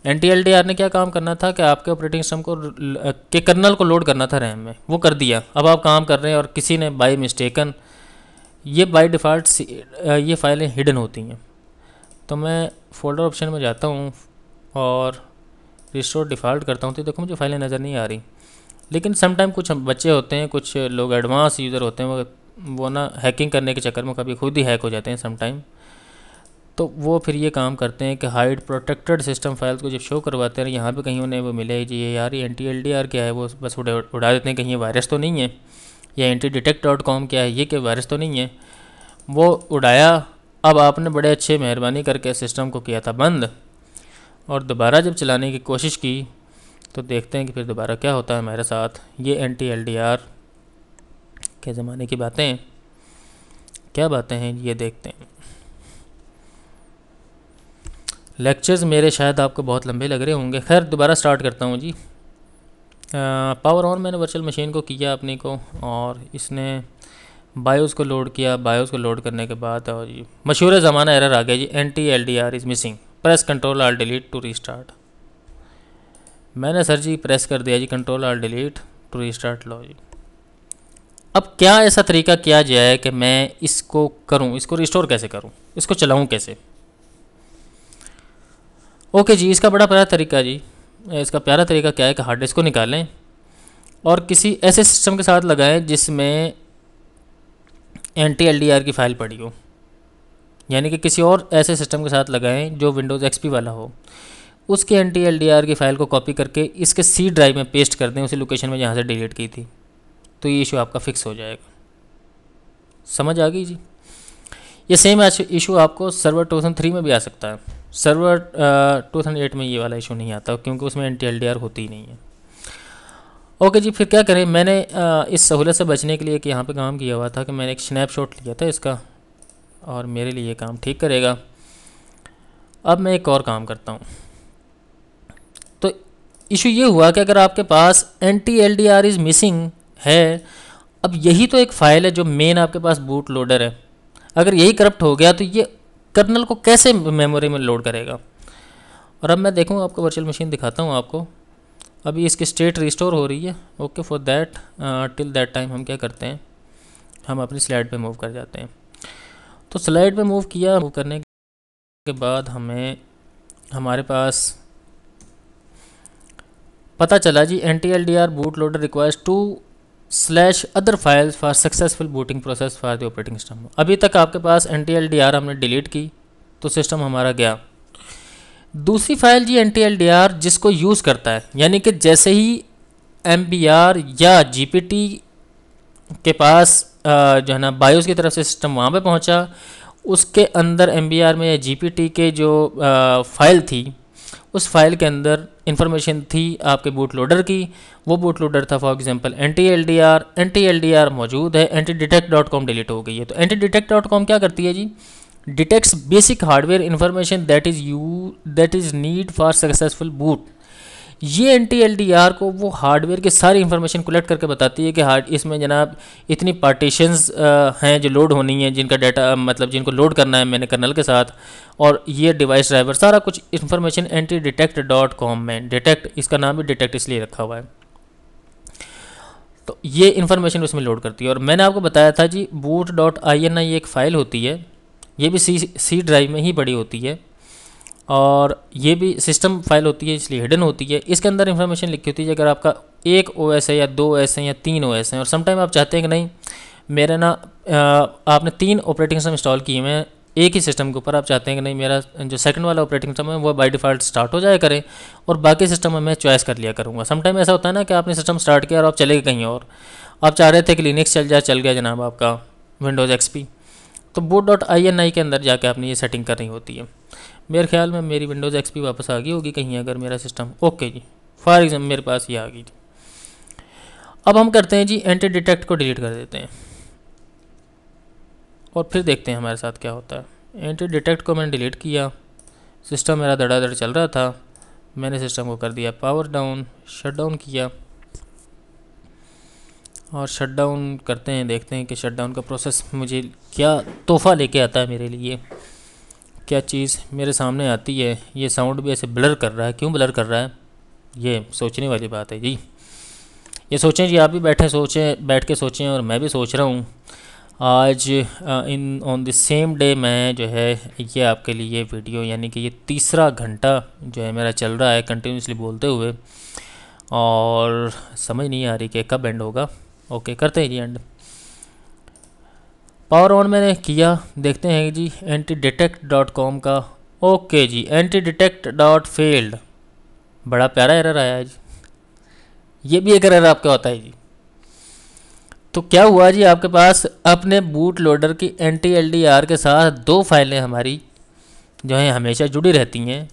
NTLDR ने क्या काम करना था कि आपके ऑपरेटिंग सिस्टम को के कर्नल को लोड करना था रैम में, वो कर दिया। अब आप काम कर रहे हैं और किसी ने बाय मिस्टेकन, ये बाय डिफ़ॉल्ट ये फाइलें हिडन होती हैं, तो मैं फ़ोल्डर ऑप्शन में जाता हूँ और रिस्टोर डिफ़ॉल्ट करता हूँ, तो देखो मुझे फाइलें नज़र नहीं आ रही। लेकिन समटाइम कुछ बच्चे होते हैं, कुछ लोग एडवांस यूज़र होते हैं, वो ना हैकिंग करने के चक्कर में कभी खुद ही हैक हो जाते हैं समटाइम। तो वो फिर ये काम करते हैं कि हाइड प्रोटेक्टेड सिस्टम फाइल्स को जब शो करवाते हैं, यहाँ पे कहीं उन्हें वो मिले जी ये यार ये NTLDR क्या है, वो बस उड़ा देते हैं, कहीं ये वायरस तो नहीं है, या antidetect.com क्या है, ये क्या वायरस तो नहीं है, वो उड़ाया। अब आपने बड़े अच्छे मेहरबानी करके सिस्टम को किया था बंद, और दोबारा जब चलाने की कोशिश की तो देखते हैं कि फिर दोबारा क्या होता है हमारे साथ। ये NTLDR के ज़माने की बातें, क्या बातें हैं ये देखते हैं। लेक्चर्स मेरे शायद आपको बहुत लंबे लग रहे होंगे, खैर दोबारा स्टार्ट करता हूँ जी। पावर ऑन मैंने वर्चुअल मशीन को किया अपनी को, और इसने बायोस को लोड किया। बायोस को लोड करने के बाद और जी मशहूर ज़माना एरर आ गया जी, NTLDR is missing, press control alt delete to restart. मैंने सर जी प्रेस कर दिया जी control alt delete to restart, लो जी। अब क्या ऐसा तरीका किया जाए कि मैं इसको करूं, इसको रिस्टोर कैसे करूं, इसको चलाऊं कैसे। ओके जी, इसका बड़ा प्यारा तरीका जी, इसका प्यारा तरीका क्या है कि हार्ड डिस्क को निकालें और किसी ऐसे सिस्टम के साथ लगाएं जिसमें NTLDR की फ़ाइल पड़ी हो, यानी कि किसी और ऐसे सिस्टम के साथ लगाएं जो विंडोज़ XP वाला हो। उसके NTLDR की फ़ाइल को कॉपी करके इसके C ड्राइव में पेस्ट कर दें, उसी लोकेशन में जहाँ से डिलीट की थी, तो ये इशू आपका फिक्स हो जाएगा। समझ आ गई जी। ये सेम इशू आपको सर्वर 2003 में भी आ सकता है, सर्वर 2008 में ये वाला इशू नहीं आता क्योंकि उसमें NTLDR होती ही नहीं है। ओके जी, फिर क्या करें। मैंने इस सहूलत से बचने के लिए कि यहाँ पे काम किया हुआ था कि मैंने एक स्नैपशॉट लिया था इसका, और मेरे लिए ये काम ठीक करेगा। अब मैं एक और काम करता हूँ। तो इशू ये हुआ कि अगर आपके पास NTLDR इज़ मिसिंग है, अब यही तो एक फ़ाइल है जो मेन आपके पास बूट लोडर है, अगर यही करप्ट हो गया तो ये कर्नल को कैसे मेमोरी में लोड करेगा। और अब मैं देखूँ, आपको वर्चुअल मशीन दिखाता हूँ आपको। अभी इसकी स्टेट रिस्टोर हो रही है। Okay, for that till that time हम क्या करते हैं, हम अपनी स्लाइड पे मूव कर जाते हैं। तो स्लाइड पे मूव किया, मूव करने के बाद हमें हमारे पास पता चला जी NTLDR boot loader requires /other files for successful booting process for the operating system. अभी तक आपके पास NTLDR हमने डिलीट की तो सिस्टम हमारा गया। दूसरी फाइल जी NTLDR जिसको यूज़ करता है, यानी कि जैसे ही MBR या GPT के पास जो है ना बायोस की तरफ से सिस्टम वहाँ पे पहुँचा, उसके अंदर MBR में या GPT के जो फाइल थी, उस फाइल के अंदर इंफॉर्मेशन थी आपके बूट लोडर की। वो बूट लोडर था फॉर एग्जांपल NTLDR मौजूद है, antidetect.com डिलीट हो गई है। तो antidetect.com क्या करती है जी, detects basic hardware information that is need for successful boot. ये NTLDR को वो हार्डवेयर की सारी इंफॉर्मेशन कलेक्ट करके बताती है कि इसमें जनाब इतनी पार्टीशंस हैं जो लोड होनी है, जिनका डाटा मतलब जिनको लोड करना है मैंने कर्नल के साथ, और ये डिवाइस ड्राइवर सारा कुछ इंफॉर्मेशन antidetect.com में, डिटेक्ट इसका नाम भी डिटेक्ट इसलिए रखा हुआ है, तो ये इन्फॉर्मेशन उसमें लोड करती है। और मैंने आपको बताया था जी boot.ini एक फ़ाइल होती है, ये भी सी ड्राइव में ही पड़ी होती है, और ये भी सिस्टम फाइल होती है इसलिए हिडन होती है। इसके अंदर इंफॉर्मेशन लिखी होती है अगर आपका एक OS है या 2 OS है या 3 OS हैं, और समटाइम आप चाहते हैं कि नहीं मेरा ना आपने 3 ऑपरेटिंग सिस्टम इंस्टॉल किए हैं एक ही सिस्टम के ऊपर, आप चाहते हैं कि नहीं मेरा जो सेकंड वाला ऑपरेटिंग सिस्टम है वो बाय डिफ़ॉल्ट स्टार्ट हो जाए करें और बाकी सिस्टम में मैं चॉइस कर लिया करूँगा। समटाइम ऐसा होता है ना कि आपने सिस्टम स्टार्ट किया और आप चले गए कहीं और, आप चाह रहे थे कि लिनक्स चल गया जनाब आपका विंडोज़ XP, तो boot.ini के अंदर जाके आपने ये सेटिंग करनी होती है। मेरे ख्याल में मेरी विंडोज़ XP वापस आ गई होगी कहीं अगर मेरा सिस्टम, ओके जी फॉर एग्जाम्पल मेरे पास ये आ गई थी। अब हम करते हैं जी एंटी-डिटेक्ट को डिलीट कर देते हैं और फिर देखते हैं हमारे साथ क्या होता है। एंटी-डिटेक्ट को मैंने डिलीट किया, सिस्टम मेरा धड़ाधड़ चल रहा था, मैंने सिस्टम को कर दिया पावर डाउन, शट डाउन किया, और शट डाउन करते हैं, देखते हैं कि शट डाउन का प्रोसेस मुझे क्या तोहफ़ा लेके आता है मेरे लिए। क्या चीज़ मेरे सामने आती है। ये साउंड भी ऐसे ब्लर कर रहा है, क्यों ब्लर कर रहा है, ये सोचने वाली बात है जी। ये सोचें जी, आप भी बैठ के सोचें, और मैं भी सोच रहा हूँ। आज in on the same day मैं जो है ये आपके लिए वीडियो, यानी कि ये तीसरा घंटा जो है मेरा चल रहा है कंटिन्यूसली बोलते हुए, और समझ नहीं आ रही कि कब एंड होगा। ओके, करते हैं जी एंड। पावर ऑन मैंने किया, देखते हैं जी antidetect.com का। ओके जी, antidetect डॉट फेल्ड, बड़ा प्यारा एरर आया है जी। ये भी एक एरर आपका होता है जी। तो क्या हुआ जी, आपके पास अपने बूट लोडर की NTLDR के साथ दो फाइलें हमारी जो हैं हमेशा जुड़ी रहती हैं,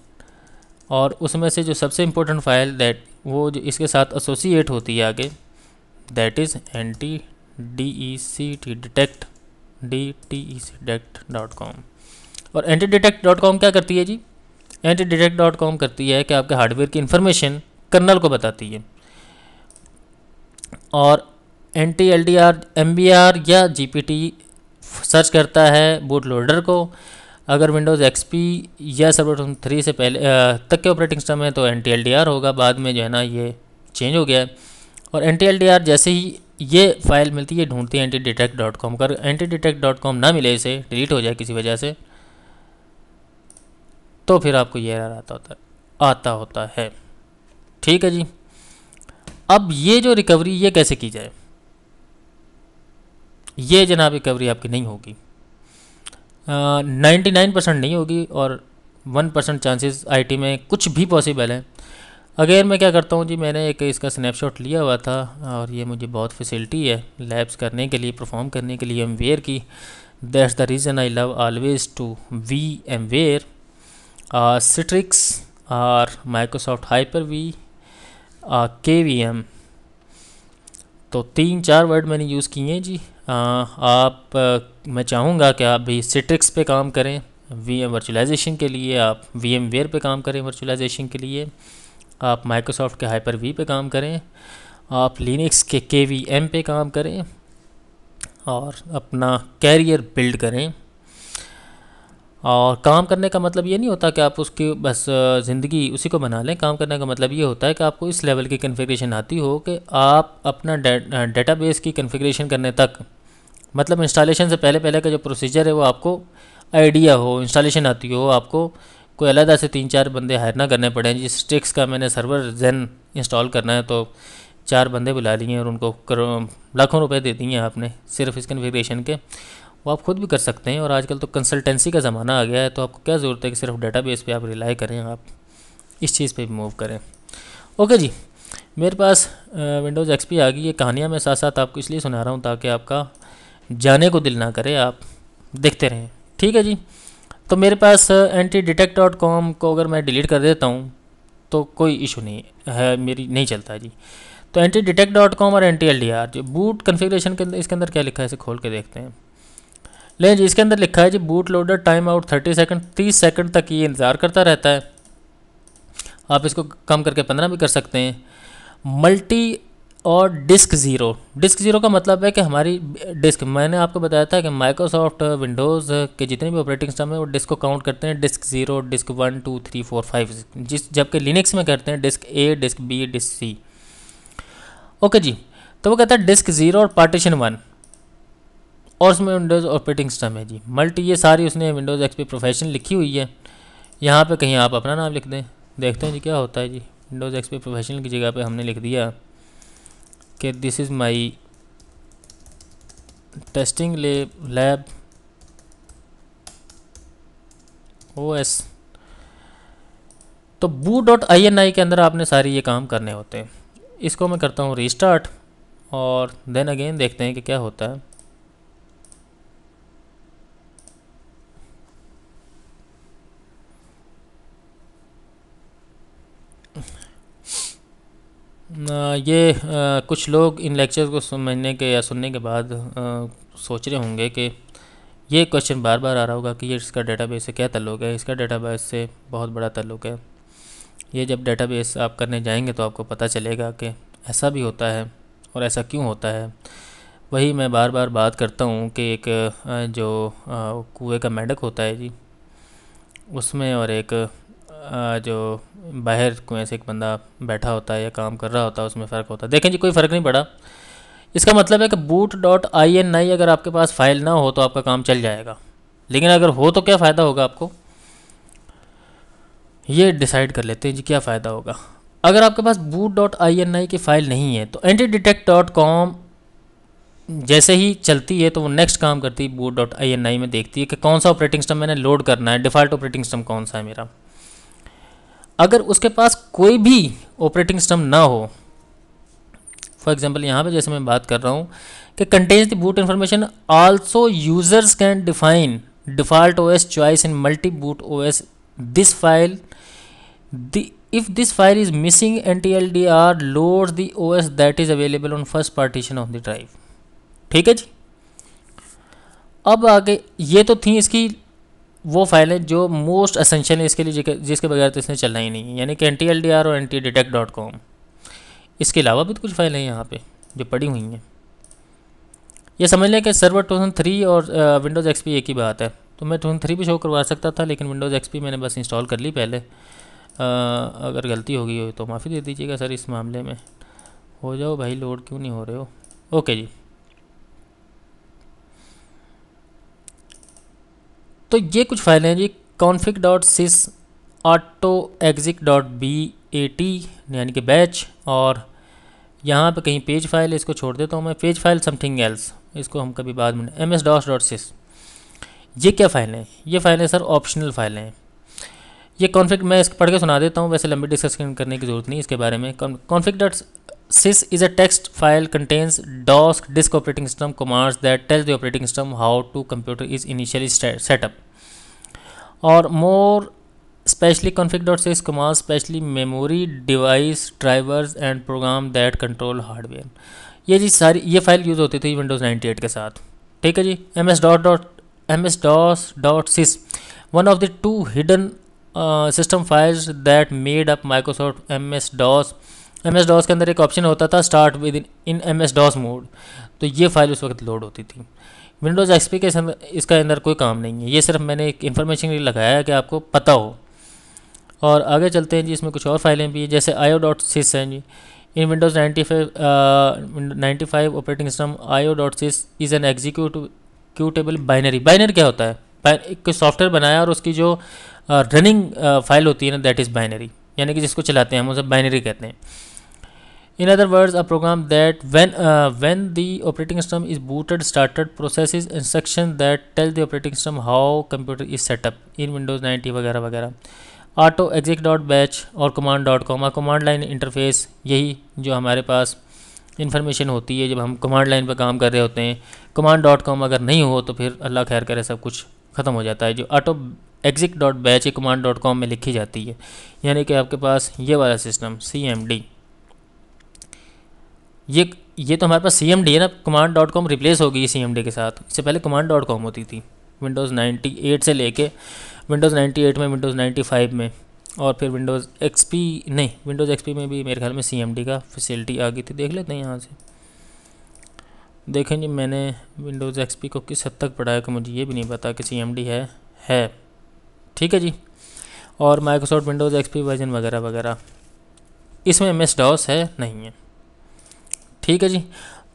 और उसमें से जो सबसे इम्पोर्टेंट फाइल दैट वो जो इसके साथ एसोसिएट होती है आगे, दैट इज़ antidetect.com। और antidetect.com क्या करती है जी, antidetect.com करती है कि आपके हार्डवेयर की इन्फॉर्मेशन कर्नल को बताती है, और NTLDR MBR या GPT सर्च करता है बूट लोडर को। अगर विंडोज़ XP या सर्वर 3 से पहले तक के ऑपरेटिंग सिस्टम है तो NTLDR होगा, बाद में जो है ना ये चेंज हो गया है। और NTLDR जैसे ही ये फाइल मिलती है ढूंढती है antidetect.com। अगर antidetect.com ना मिले, इसे डिलीट हो जाए किसी वजह से, तो फिर आपको ये एरर आता होता है। ठीक है जी। अब ये जो रिकवरी ये कैसे की जाए, ये जनाब रिकवरी आपकी नहीं होगी, 99% नहीं होगी, और 1% चांसेस IT में कुछ भी पॉसिबल है। अगेन मैं क्या करता हूँ जी, मैंने एक इसका स्नैपशॉट लिया हुआ था, और ये मुझे बहुत फैसिलिटी है लैब्स करने के लिए, परफॉर्म करने के लिए VMware की। That's the reason I love always to VMware, Citrix और Microsoft Hyper-V, KVM। तो 3-4 वर्ड मैंने यूज़ किए हैं जी। मैं चाहूँगा कि आप भी Citrix पे काम करें VM वर्चुअलाइजेशन के लिए, आप VMware पे काम करें वर्चुअलाइजेशन के लिए, आप Microsoft के Hyper-V पे काम करें, आप Linux के KVM पे काम करें, और अपना कैरियर बिल्ड करें। और काम करने का मतलब ये नहीं होता कि आप उसकी बस ज़िंदगी उसी को बना लें। काम करने का मतलब ये होता है कि आपको इस लेवल की कॉन्फ़िगरेशन आती हो कि आप अपना डेटाबेस की कॉन्फ़िगरेशन करने तक, मतलब इंस्टॉलेशन से पहले पहले का जो प्रोसीजर है वो आपको आइडिया हो, इंस्टॉलेशन आती हो, आपको कोई अलग से 3-4 बंदे हायर ना करने पड़े। जिस स्टिक्स का मैंने सर्वर जेन इंस्टॉल करना है तो 4 बंदे बुला लिए और उनको लाखों रुपए दे दिए आपने सिर्फ इस कॉन्फ़िगरेशन के। वो आप खुद भी कर सकते हैं, और आजकल तो कंसल्टेंसी का ज़माना आ गया है, तो आपको क्या ज़रूरत है कि सिर्फ डेटाबेस पे आप रिलाई करें, आप इस चीज़ पे भी मूव करें। ओके जी, मेरे पास विंडोज़ XP आ गई। ये कहानियाँ मैं साथ साथ आपको इसलिए सुना रहा हूँ ताकि आपका जाने को दिल ना करे, आप देखते रहें। ठीक है जी। तो मेरे पास antidetect.com को अगर मैं डिलीट कर देता हूँ तो कोई इशू नहीं है, मेरी नहीं चलता जी। तो antidetect.com और NTLDR जो बूट कन्फिग्रेशन के अंदर, इसके अंदर क्या लिखा है इसे खोल के देखते हैं। लेकिन जी इसके अंदर लिखा है जी boot loader time out 30 second, 30 second तक ये इंतज़ार करता रहता है। आप इसको कम करके 15 भी कर सकते हैं। मल्टी और डिस्क ज़ीरो का मतलब है कि हमारी डिस्क, मैंने आपको बताया था कि माइक्रोसॉफ्ट विंडोज़ के जितने भी ऑपरेटिंग सिस्टम है वो डिस्क को काउंट करते हैं, डिस्क 0, डिस्क 1, 2, 3, 4, 5, जबकि लिनक्स में करते हैं disk A, disk B, disk C। Okay जी। तो वो कहता है डिस्क 0 और पार्टीशन 1, और उसमें विंडोज़ ऑपरेटिंग सिस्टम है जी मल्टी। ये सारी उसने विंडोज़ XP प्रोफेशनल लिखी हुई है। यहाँ पे कहीं आप अपना नाम लिख दें, देखते हैं जी क्या होता है जी। विंडोज़ XP प्रोफेशनल की जगह पे हमने लिख दिया कि this is my testing lab OS। तो boot.ini के अंदर आपने सारी ये काम करने होते हैं। इसको मैं करता हूँ रीस्टार्ट, और देन अगेन देखते हैं कि क्या होता है। ये कुछ लोग इन लेक्चर को समझने के या सुनने के बाद सोच रहे होंगे कि ये क्वेश्चन बार बार आ रहा होगा कि ये इसका डेटाबेस से क्या ताल्लुक़ है। इसका डेटाबेस से बहुत बड़ा ताल्लुक़ है। ये जब डेटाबेस आप करने जाएंगे तो आपको पता चलेगा कि ऐसा भी होता है और ऐसा क्यों होता है। वही मैं बार बार बात करता हूँ कि एक जो कुएं का मेंढक होता है जी, उसमें और एक जो बाहर कोई ऐसे एक बंदा बैठा होता है या काम कर रहा होता है, उसमें फ़र्क होता है। देखें जी, कोई फ़र्क नहीं पड़ा। इसका मतलब है कि boot.ini अगर आपके पास फाइल ना हो तो आपका काम चल जाएगा, लेकिन अगर हो तो क्या फ़ायदा होगा आपको, ये डिसाइड कर लेते हैं जी क्या फ़ायदा होगा। अगर आपके पास boot.ini की फ़ाइल नहीं है तो antidetect.com जैसे ही चलती है तो वो नेक्स्ट काम करती है boot.ini में, देखती है कि कौन सा ऑपरेटिंग सिस्टम मैंने लोड करना है, डिफ़ॉल्ट ऑपरेटिंग सिस्टम कौन सा है मेरा। अगर उसके पास कोई भी ऑपरेटिंग सिस्टम ना हो, फॉर एग्जांपल यहाँ पे जैसे मैं बात कर रहा हूँ कि contains the boot information, also users can define default OS choice in multi boot OS, this file if this file is missing ntldr loads the os that is available on first partition of the drive। ठीक है जी। अब आगे ये तो थी इसकी वो file है जो मोस्ट असेंशियल है इसके लिए, जिसके बगैर तो इसने चलना ही नहीं है, यानी कि ntldr और antidetect.com। इसके अलावा भी तो कुछ फाइलें हैं यहाँ पे जो पड़ी हुई हैं। ये समझ लें कि सर्वर 2003 और विंडोज़ एक्सपी एक ही बात है। तो मैं 2003 भी शो करवा सकता था, लेकिन विंडोज़ एक्सपी मैंने बस इंस्टॉल कर ली पहले। अगर गलती हो गई हो तो माफ़ी दे दीजिएगा सर, इस मामले में हो जाओ भाई, लोड क्यों नहीं हो रहे हो। ओके जी, तो ये कुछ फाइलें हैं जी, config.sys, autoexec.bat यानी कि बैच, और यहाँ पे कहीं पेज फाइल है, इसको छोड़ देता हूँ मैं, पेज फाइल समथिंग एल्स, इसको हम कभी बाद में, ms-dos.sys। ये क्या फाइल है? ये फाइलें सर ऑप्शनल फाइलें हैं। ये कॉन्फ़िग मैं इसको पढ़ के सुना देता हूँ, वैसे लंबी डिस्कशन करने की ज़रूरत नहीं इसके बारे में। config.sys is a text file contains DOS disk operating system commands that tells the operating system how to computer is initially set up, or more specially config.sys commands specially memory device drivers and program that control hardware। ये जी सारी ये file use होती थी Windows 98 के साथ। ठीक है जी। ms-dos.sys one of the two hidden system files that made up Microsoft MS-DOS। MS-DOS के अंदर एक ऑप्शन होता था start with in MS-DOS mode, तो ये फाइल उस वक्त लोड होती थी। विंडोज़ एक्सपी के इसका अंदर कोई काम नहीं है, ये सिर्फ मैंने एक इन्फॉर्मेशन के लिए लगाया है कि आपको पता हो। और आगे चलते हैं जी, इसमें कुछ और फाइलें भी हैं, जैसे io.sys हैं जी। In Windows 95 operating system io.sys is an executable binary. Binary क्या होता है? एक सॉफ्टवेयर बनाया और उसकी जो रनिंग फाइल होती है ना, दैट इज़ बाइनरी, यानी कि जिसको चलाते हैं हम उसे बाइनरी कहते हैं। In other words a program that when the operating system is booted started processes instruction that tell the operating system how computer is setup in Windows 90 वगैरह वगैरह। autoexec.batch और command.com कमांड लाइन इंटरफेस, यही जो हमारे पास information होती है जब हम कमांड लाइन पर काम कर रहे होते हैं। command.com अगर नहीं हो तो फिर अल्लाह खैर करे, सब कुछ ख़त्म हो जाता है। जो autoexec.batch command.com में लिखी जाती है, यानी कि आपके पास ये वाला सिस्टम CMD, ये तो हमारे पास CMD है ना। command.com रिप्लेस हो गई CMD के साथ, इससे पहले command.com होती थी विंडोज़ 98 से लेके विंडोज़ 98 में, विंडोज़ 95 में, और फिर विंडोज़ एक्सपी में भी मेरे ख्याल में CMD का फैसिलिटी आ गई थी। देख लेते हैं यहाँ से। देखें जी, मैंने विंडोज़ एक्सपी को किस हद तक पढ़ा है कि मुझे ये भी नहीं पता कि CMD है। ठीक है जी। और माइक्रोसॉफ्ट विंडोज़ एक्सपी वर्जन वगैरह वगैरह, इसमें MS-DOS है नहीं है। ठीक है जी।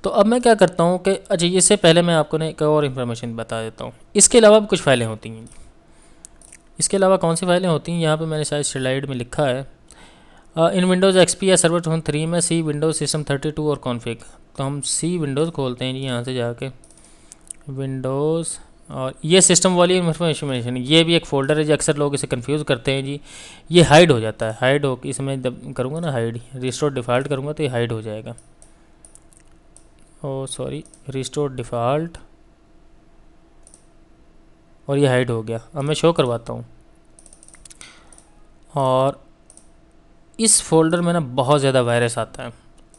तो अब मैं क्या करता हूँ कि अच्छा, इससे पहले मैं आपको एक और इन्फॉर्मेशन बता देता हूँ। इसके अलावा भी कुछ फाइलें होती हैं। इसके अलावा कौन सी फाइलें होती हैं, यहाँ पे मैंने शायद स्लाइड में लिखा है। इन विंडोज़ एक्सपी या सर्वर 2003 में सी विंडोज़ सिस्टम 32 और कॉन्फ़िग। तो हम सी विंडोज़ खोलते हैं जी, यहाँ से जाके विंडोज़, और ये सिस्टम वाली इन्फॉर्मेशन, ये भी एक फ़ोल्डर है जो अक्सर लोग इसे कंफ्यूज करते हैं जी। ये हाइड हो जाता है, हाइड हो, इसमें जब करूँगा ना हाइड, रिस्टोर डिफ़ॉल्ट करूँगा तो ये हाइड हो जाएगा। ओ सॉरी, रिस्टोर डिफ़ॉल्ट, और ये हाइड हो गया। अब मैं शो करवाता हूँ। और इस फोल्डर में ना बहुत ज़्यादा वायरस आता है।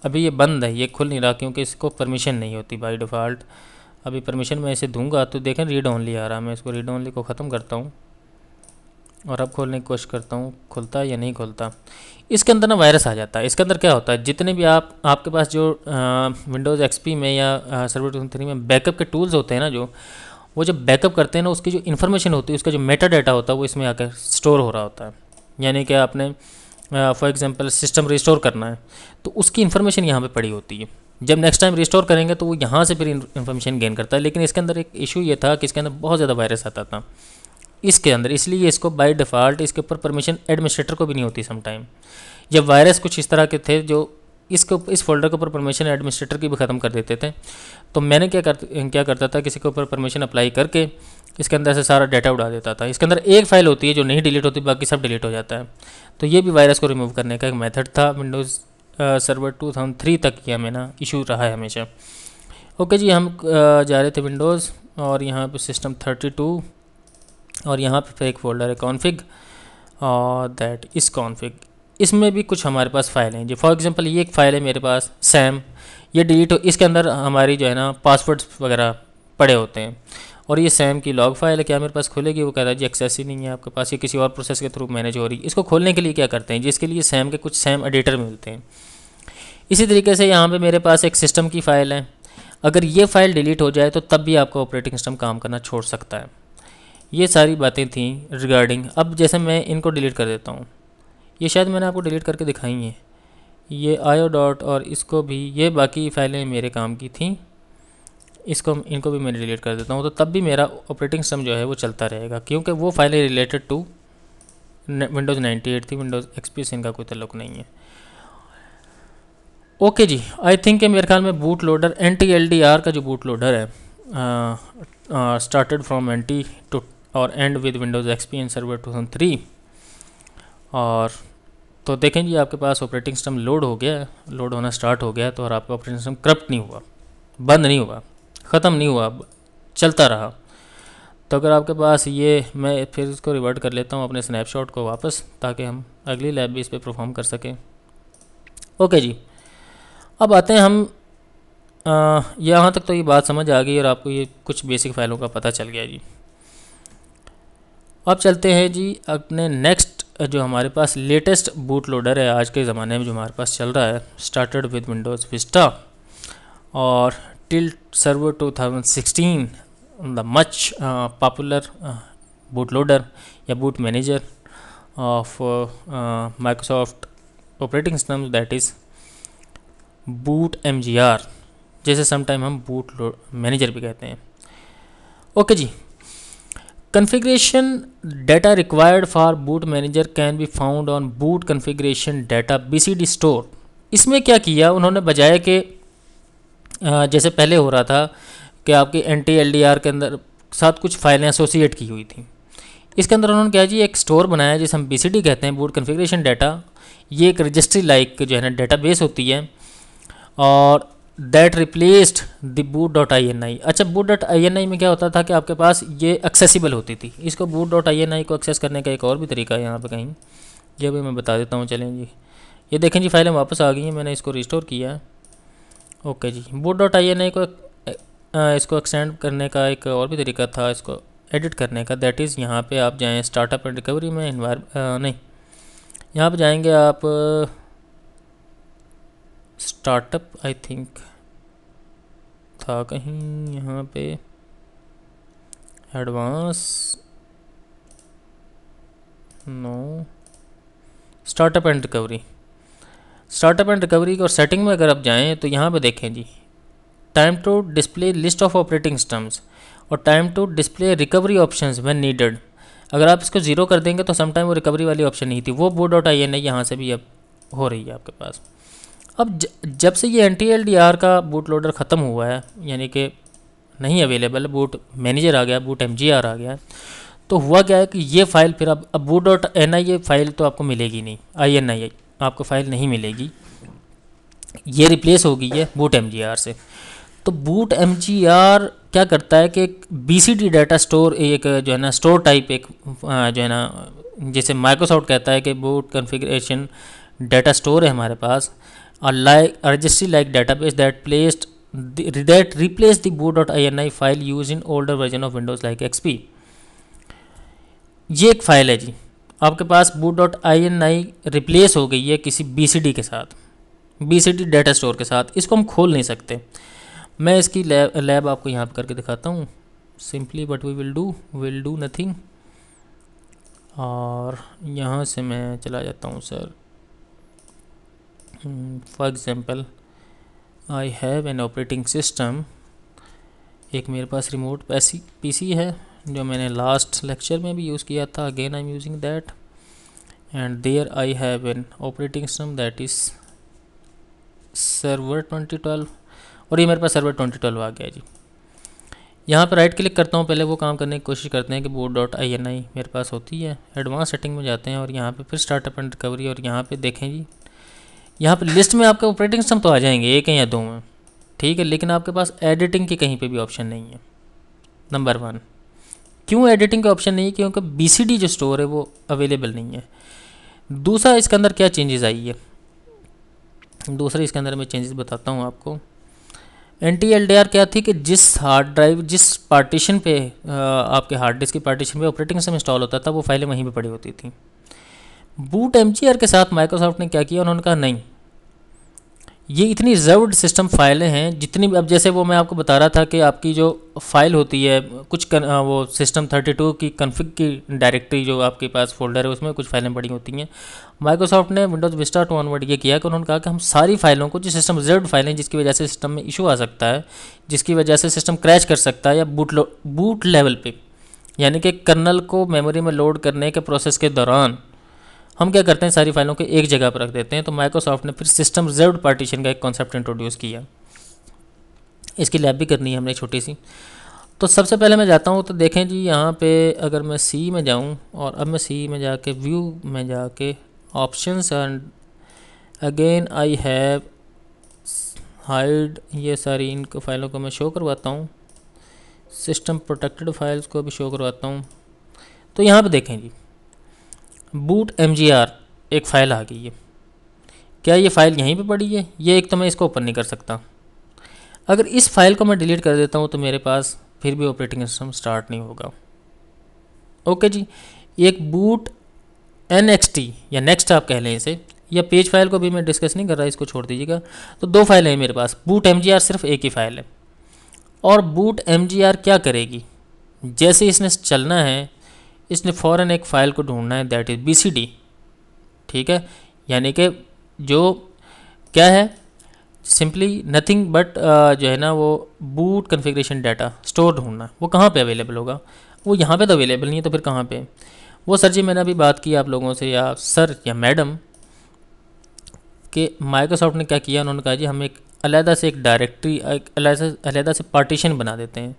अभी ये बंद है, ये खुल नहीं रहा क्योंकि इसको परमिशन नहीं होती बाय डिफ़ॉल्ट। अभी परमिशन मैं इसे दूंगा तो देखें रीड ओनली आ रहा है। मैं इसको रीड ओनली को ख़त्म करता हूँ और अब खोलने की कोशिश करता हूँ, खुलता है या नहीं खुलता। इसके अंदर ना वायरस आ जाता है। इसके अंदर क्या होता है, जितने भी आपके पास जो विंडोज़ एक्सपी में या सर्वर 2003 में बैकअप के टूल्स होते हैं ना, जो वो जब बैकअप करते हैं ना, उसकी जो इन्फॉर्मेशन होती है, उसका जो मेटा डाटा होता है वो इसमें आकर स्टोर हो रहा होता है। यानी कि आपने फॉर एग्जांपल सिस्टम रिस्टोर करना है तो उसकी इन्फॉर्मेशन यहाँ पे पड़ी होती है। जब नेक्स्ट टाइम रिस्टोर करेंगे तो वो यहाँ से फिर इन्फॉर्मेशन गेन करता है। लेकिन इसके अंदर एक इशू ये था कि इसके अंदर बहुत ज़्यादा वायरस आता था इसके अंदर, इसलिए इसको बाय डिफ़ॉल्ट इसके ऊपर परमिशन एडमिनिस्ट्रेटर को भी नहीं होती समटाइम। जब वायरस कुछ इस तरह के थे जो इस फोल्डर के ऊपर परमिशन एडमिनिस्ट्रेटर की भी ख़त्म कर देते थे, तो मैंने क्या करता था, किसी के ऊपर परमिशन अप्लाई करके इसके अंदर से सारा डाटा उड़ा देता था। इसके अंदर एक फ़ाइल होती है जो नहीं डिलीट होती, बाकी सब डिलीट हो जाता है। तो ये भी वायरस को रिमूव करने का एक मेथड था। विंडोज़ सर्वर 2003 तक किया मैंने, इशू रहा है हमेशा। ओके जी, हम जा रहे थे विंडोज़ और यहाँ पे सिस्टम 32 और यहाँ पे एक फ़ोल्डर है कॉन्फ़िग और दैट इस कॉन्फ़िग। इसमें भी कुछ हमारे पास फ़ाइल हैं जी। फॉर एग्जांपल ये एक फ़ाइल है मेरे पास सैम, ये डिलीट हो, इसके अंदर हमारी जो है ना पासवर्ड्स वगैरह पड़े होते हैं। और ये सैम की लॉग फाइल है, क्या मेरे पास खुलेगी? वो कहता है जी एक्सेस ही नहीं है आपके पास, ये किसी और प्रोसेस के थ्रू मैनेज हो रही है। इसको खोलने के लिए क्या करते हैं, जिसके लिए सैम के कुछ सैम एडिटर मिलते हैं। इसी तरीके से यहाँ पे मेरे पास एक सिस्टम की फ़ाइल है, अगर ये फ़ाइल डिलीट हो जाए तो तब भी आपका ऑपरेटिंग सिस्टम काम करना छोड़ सकता है। ये सारी बातें थी रिगार्डिंग। अब जैसे मैं इनको डिलीट कर देता हूँ, ये शायद मैंने आपको डिलीट करके दिखाई है, ये आयो डॉट और इसको भी, ये बाकी फ़ाइलें मेरे काम की थी, इनको भी मैंने डिलीट कर देता हूँ। तो तब भी मेरा ऑपरेटिंग सिस्टम जो है वो चलता रहेगा, क्योंकि वो फाइलें रिलेटेड टू विंडोज़ 98 थी, विंडोज़ एक्सपी से इनका कोई ताल्लुक नहीं है। ओके जी, आई थिंक मेरे ख्याल में बूट लोडर NTLDR का जो बूट लोडर है स्टार्टेड फ्रॉम NT टू और and with Windows XP and server 2003। और तो देखें जी, आपके पास ऑपरेटिंग सिस्टम लोड हो गया, लोड होना स्टार्ट हो गया। तो और आपका ऑपरेटिंग सिस्टम करप्ट नहीं हुआ, बंद नहीं हुआ, ख़त्म नहीं हुआ, चलता रहा। तो अगर आपके पास ये, मैं फिर इसको रिवर्ट कर लेता हूँ अपने स्नैपशॉट को वापस, ताकि हम अगली लैब भी इस पर परफॉर्म कर सकें। ओके जी, अब आते हैं हम यहाँ तक तो ये बात समझ आ गई और आपको ये कुछ बेसिक फ़ाइलों का पता चल गया जी। अब चलते हैं जी अपने नेक्स्ट, जो हमारे पास लेटेस्ट बूट लोडर है आज के ज़माने में जो हमारे पास चल रहा है, स्टार्टेड विद विंडोज़ विस्टा और till server 2016, the much popular boot loader या boot manager of Microsoft operating system, that is boot MGR, जैसे समटाइम हम बूट मैनेजर भी कहते हैं। ओके जी, configuration data required for boot manager can be found on boot configuration data BCD store. इसमें क्या किया उन्होंने, बजाय के जैसे पहले हो रहा था कि आपकी NTLDR के अंदर साथ कुछ फाइलें एसोसिएट की हुई थी, इसके अंदर उन्होंने क्या जी एक स्टोर बनाया जिसे हम BCD कहते हैं, बूट कॉन्फ़िगरेशन डाटा। ये एक रजिस्ट्री लाइक जो है ना डेटाबेस होती है और दैट रिप्लेस्ड द boot.ini। अच्छा, boot.ini में क्या होता था कि आपके पास ये एक्सेसिबल होती थी। इसको boot.ini को एक्सेस करने का एक और भी तरीका है यहाँ पे कहीं, ये भी मैं बता देता हूँ। चलें जी, ये देखें जी फाइलें वापस आ गई हैं, मैंने इसको रिस्टोर किया है। ओके जी, boot.ini को इसको एक्सटेंड करने का एक और भी तरीका था, इसको एडिट करने का। दैट इज़ यहाँ पे आप जाएँ स्टार्टअप एंड रिकवरी में, नहीं, यहाँ पे जाएंगे आप स्टार्टअप, आई थिंक था कहीं यहाँ पे, advance, no, startup and recovery. Startup and recovery और सेटिंग में अगर आप जाएँ तो यहाँ पे देखें जी, time to display list of operating systems और time to display recovery options when needed. अगर आप इसको ज़ीरो कर देंगे तो समटाइम वो रिकवरी वाली ऑप्शन नहीं थी, वो boot.ini यहाँ से भी अब हो रही है आपके पास। अब जब से ये NTLDR का बूट लोडर ख़त्म हुआ है, यानी कि नहीं अवेलेबल, बूट मैनेजर आ गया, बूट MGR आ गया, तो हुआ क्या है कि ये फ़ाइल फिर अब boot.ini ये फ़ाइल तो आपको मिलेगी नहीं, INI आपको फ़ाइल नहीं मिलेगी, ये रिप्लेस हो गई है बूट MGR से। तो बूट MGR क्या करता है कि एक BCD डाटा स्टोर, एक जो है ना स्टोर टाइप, एक जो है ना जैसे माइक्रोसॉफ्ट कहता है कि बूट कॉन्फ़िगरेशन डाटा स्टोर है हमारे पास, a registry like database that replaced the boot.ini file used in older version of Windows like XP। ये एक फ़ाइल है जी आपके पास, boot.ini रिप्लेस हो गई है किसी BCD के साथ, BCD डाटा स्टोर के साथ। इसको हम खोल नहीं सकते। मैं इसकी लैब आपको यहाँ पर करके दिखाता हूँ। Simply but we will do nothing. और यहाँ से मैं चला जाता हूँ sir. For example I have an operating system. एक मेरे पास रिमोट पीसी है जो मैंने लास्ट लेक्चर में भी यूज़ किया था। Again I am using that and there I have an operating system that is server 2012 और ये मेरे पास सर्वर 2012 आ गया जी। यहाँ पर राइट क्लिक करता हूँ, पहले वो काम करने की कोशिश करते हैं कि boot.ini मेरे पास होती है। एडवांस सेटिंग में जाते हैं और यहाँ पे फिर स्टार्टअप एंड रिकवरी और यहाँ पे देखें जी, यहाँ पे लिस्ट में आपके ऑपरेटिंग सिस्टम तो आ जाएंगे एक है या दो में, ठीक है, लेकिन आपके पास एडिटिंग की कहीं पे भी ऑप्शन नहीं है। नंबर 1, क्यों एडिटिंग का ऑप्शन नहीं है? क्योंकि BCD जो स्टोर है वो अवेलेबल नहीं है। दूसरा, इसके अंदर क्या चेंजेस आई है, दूसरे इसके अंदर मैं चेंजेस बताता हूँ आपको। NTLDR क्या थी कि जिस हार्ड ड्राइव, जिस पार्टीशन पे आपके हार्ड डिस्क की पार्टीशन पे ऑपरेटिंग सिस्टम इंस्टॉल होता था वो फाइलें वहीं पे पड़ी होती थी। बूट MGR के साथ माइक्रोसॉफ्ट ने क्या किया, उन्होंने कहा नहीं, ये इतनी रिजर्व्ड सिस्टम फाइलें हैं जितनी, अब जैसे वो मैं आपको बता रहा था कि आपकी जो फाइल होती है कुछ वो सिस्टम 32 की कन्फिग की डायरेक्टरी जो आपके पास फोल्डर है उसमें कुछ फाइलें पड़ी होती हैं। माइक्रोसॉफ्ट ने विंडोज़ विस्टा 2 ऑनवर्ड ये किया कि उन्होंने कहा कि हम सारी फाइलों को, जो सिस्टम रिजर्व्ड फाइलें जिसकी वजह से सिस्टम में इशू आ सकता है, जिसकी वजह से सिस्टम क्रैश कर सकता है, या बूट लेवल पे, यानी कि कर्नल को मेमोरी में लोड करने के प्रोसेस के दौरान हम क्या करते हैं, सारी फाइलों को एक जगह पर रख देते हैं। तो माइक्रोसॉफ्ट ने फिर सिस्टम रिजर्व्ड पार्टीशन का एक कॉन्सेप्ट इंट्रोड्यूस किया। इसकी लैब भी करनी है हमने छोटी सी। तो सबसे पहले मैं जाता हूँ, तो देखें जी यहाँ पे अगर मैं सी में जाऊँ और अब मैं सी में जाके व्यू में जाके options and again I have hide, ये सारी इनको फाइलों को मैं शो करवाता हूँ। सिस्टम प्रोटेक्टेड फाइल्स को भी शो करवाता हूँ। तो यहाँ पे देखें जी, बूट MGR एक फ़ाइल आ गई है। क्या ये फ़ाइल यहीं पे पड़ी है? ये एक तो मैं इसको ओपन नहीं कर सकता। अगर इस फाइल को मैं डिलीट कर देता हूँ तो मेरे पास फिर भी ऑपरेटिंग सिस्टम स्टार्ट नहीं होगा। ओके जी, एक बूट NXT या नेक्स्ट आप कह लें इसे, या पेज फाइल को भी मैं डिस्कस नहीं कर रहा, इसको छोड़ दीजिएगा। तो दो फाइलें हैं मेरे पास। बूट MGR सिर्फ एक ही फाइल है। और बूट MGR क्या करेगी, जैसे इसने चलना है, इसने फ़ौरन एक फ़ाइल को ढूंढना है, दैट इज़ BCD, ठीक है। यानी कि जो क्या है, सिंपली नथिंग बट जो है ना वो बूट कॉन्फ़िगरेशन डाटा स्टोर ढूंढना। वो कहाँ पे अवेलेबल होगा? वो यहाँ पे तो अवेलेबल नहीं है, तो फिर कहाँ पे? वो सर जी मैंने अभी बात की आप लोगों से, या सर या मैडम, कि माइक्रोसॉफ्ट ने क्या किया, उन्होंने कहा जी हम एक अलहदा से एक डायरेक्टरी, एक अलहदा से पार्टीशन बना देते हैं,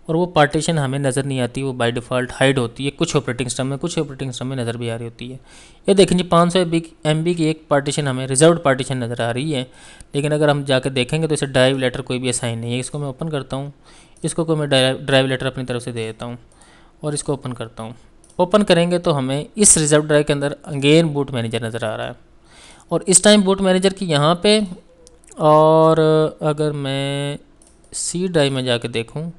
और वो पार्टीशन हमें नज़र नहीं आती, वो बाय डिफ़ॉल्ट हाइड होती है कुछ ऑपरेटिंग सिस्टम में, कुछ ऑपरेटिंग सिस्टम में नज़र भी आ रही होती है। ये देखें जी 500 MB की एक पार्टीशन हमें रिजर्व्ड पार्टीशन नज़र आ रही है, लेकिन अगर हम जाकर देखेंगे तो इसे ड्राइव लेटर कोई भी असाइन नहीं है। इसको मैं ओपन करता हूँ, इसको कोई मैं ड्राइव लेटर अपनी तरफ से दे देता हूँ और इसको ओपन करता हूँ। ओपन करेंगे तो हमें इस रिजर्व ड्राइव के अंदर अगेन बूट मैनेजर नज़र आ रहा है, और इस टाइम बूट मैनेजर की यहाँ पे, और अगर मैं सी ड्राइव में जाके देखूँ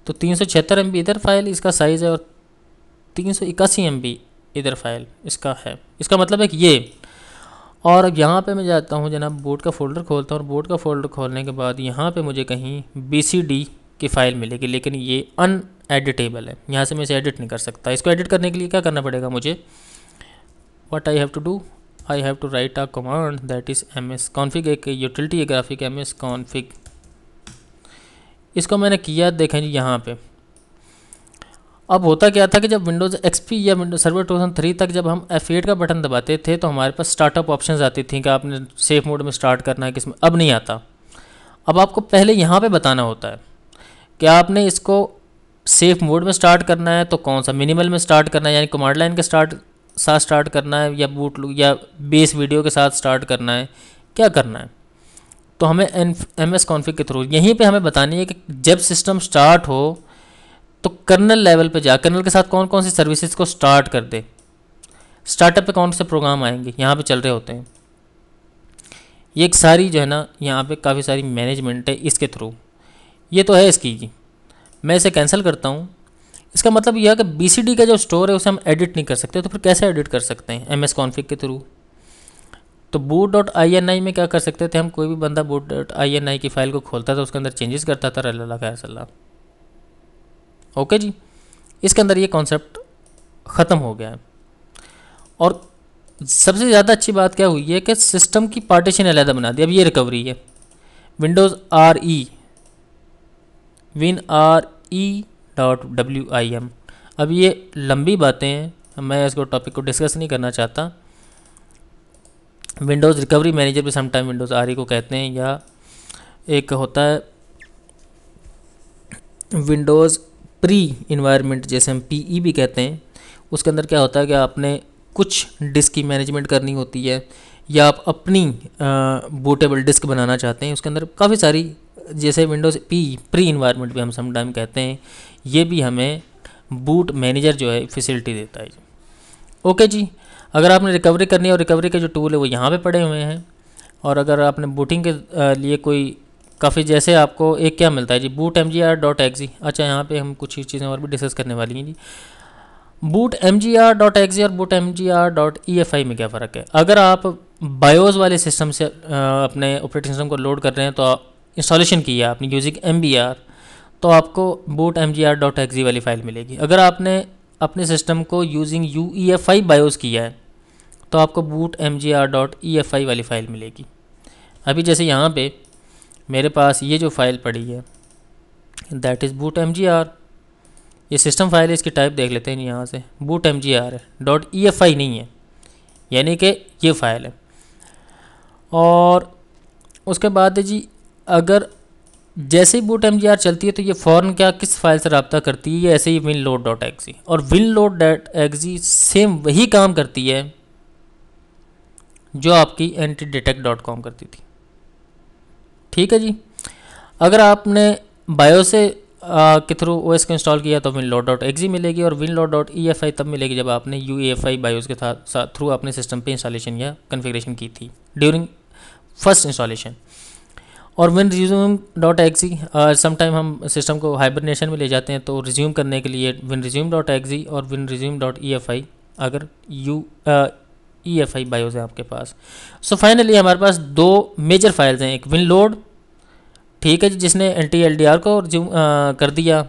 तो 376 MB इधर फाइल इसका साइज़ है, और 381 MB इधर फाइल इसका है। इसका मतलब है कि ये, और अब यहाँ पे मैं जाता हूँ जनाब, बोट का फ़ोल्डर खोलता हूँ, और बोट का फ़ोल्डर खोलने के बाद यहाँ पे मुझे कहीं BCD की फ़ाइल मिलेगी, लेकिन ये अनएडिटेबल है, यहाँ से मैं इसे एडिट नहीं कर सकता। इसको एडिट करने के लिए क्या करना पड़ेगा मुझे? What I have to do, I have to write a command that is MS config, एक यूटिलिटी है ग्राफिक MS config। इसको मैंने किया, देखें जी यहाँ पे। अब होता क्या था कि जब विंडोज़ XP या विंडोज सर्वर 2003 तक जब हम F8 का बटन दबाते थे तो हमारे पास स्टार्टअप ऑप्शंस आती थी कि आपने सेफ मोड में स्टार्ट करना है, किसमें। अब नहीं आता। अब आपको पहले यहाँ पे बताना होता है कि आपने इसको सेफ मोड में स्टार्ट करना है तो कौन सा, मिनिमल में स्टार्ट करना है यानी कमांड लाइन के साथ स्टार्ट करना है, या बूट या बेस वीडियो के साथ स्टार्ट करना है, क्या करना है। तो हमें MS config के थ्रू यहीं पे हमें बतानी है कि जब सिस्टम स्टार्ट हो तो कर्नल लेवल पे जा, कर्नल के साथ कौन कौन सी सर्विसेज को स्टार्ट कर दे, स्टार्टअप पे कौन से प्रोग्राम आएंगे यहाँ पे चल रहे होते हैं। ये एक सारी जो है ना यहाँ पे काफ़ी सारी मैनेजमेंट है इसके थ्रू। ये तो है इसकी जी, मैं इसे कैंसिल करता हूँ। इसका मतलब यह है कि BCD का जो स्टोर है उसे हम एडिट नहीं कर सकते, तो फिर कैसे एडिट कर सकते हैं? MS config के थ्रू। तो boot.ini में क्या कर सकते थे हम, कोई भी बंदा boot.ini की फ़ाइल को खोलता था, उसके अंदर चेंजेस करता था, रल्ला खैर सल्ला। ओके जी, इसके अंदर ये कॉन्सेप्ट ख़त्म हो गया है। और सबसे ज़्यादा अच्छी बात क्या हुई है कि सिस्टम की पार्टीशन अलग बना दी। अब ये रिकवरी है विंडोज़ WIM। अब ये लंबी बातें हैं, मैं इसको टॉपिक को डिस्कस नहीं करना चाहता। विंडोज़ रिकवरी मैनेजर भी समटाइम विंडोज़ RE को कहते हैं, या एक होता है विंडोज़ प्री इन्वायरमेंट, जैसे हम PE भी कहते हैं। उसके अंदर क्या होता है कि आपने कुछ डिस्क की मैनेजमेंट करनी होती है, या आप अपनी बूटेबल डिस्क बनाना चाहते हैं। उसके अंदर काफ़ी सारी, जैसे विंडोज़ प्री इन्वायरमेंट भी हम समटाइम कहते हैं, ये भी हमें बूट मैनेजर जो है फैसिलिटी देता है। ओके जी, अगर आपने रिकवरी करनी है और रिकवरी के जो टूल है वो यहाँ पे पड़े हुए हैं। और अगर आपने बूटिंग के लिए कोई काफ़ी, जैसे आपको एक क्या मिलता है जी, bootmgr.exe। अच्छा, यहाँ पे हम कुछ चीज़ें और भी डिस्कस करने वाली हैं जी। bootmgr.exe और bootmgr.efi में क्या फ़र्क है? अगर आप बायोस वाले सिस्टम से अपने ऑपरेटिंग सिस्टम को लोड कर रहे हैं, तो इंस्टॉलेशन की है आपने यूजिंग MBR, तो आपको bootmgr.exe वाली फ़ाइल मिलेगी। अगर आपने अपने सिस्टम को यूजिंग UEFI बायोस किया है, तो आपको bootmgr.efi वाली फ़ाइल मिलेगी। अभी जैसे यहाँ पे मेरे पास ये जो फ़ाइल पड़ी है, दैट इज़ bootmgr। ये सिस्टम फाइल है, इसकी टाइप देख लेते हैं यहाँ से, bootmgr है, .efi नहीं है, यानी कि ये फ़ाइल है। और उसके बाद है जी, अगर जैसे ही bootmgr चलती है तो ये फ़ौरन क्या किस फाइल से रब्ता करती है, ये ऐसे ही winload.exe। और winload.exe सेम वही काम करती है जो आपकी antidetect.com करती थी। ठीक है जी, अगर आपने बायोस से के थ्रू OS को इंस्टॉल किया तो winload.exe मिलेगी, और winload.efi तब मिलेगी जब आपने UEFI बायोस के साथ थ्रू अपने सिस्टम पे इंस्टॉलेशन या कन्फिग्रेशन की थी ड्यूरिंग फर्स्ट इंस्टॉलेशन। और winresume.exe समटाइम हम सिस्टम को हाइबरनेशन में ले जाते हैं, तो रिज्यूम करने के लिए winresume.exe और winresume.efi, अगर EFI बायोस है आपके पास। सो फाइनली हमारे पास दो मेजर फाइल्स हैं, एक winload, ठीक है जी, जिसने NTLDR को रिज्यूम कर दिया,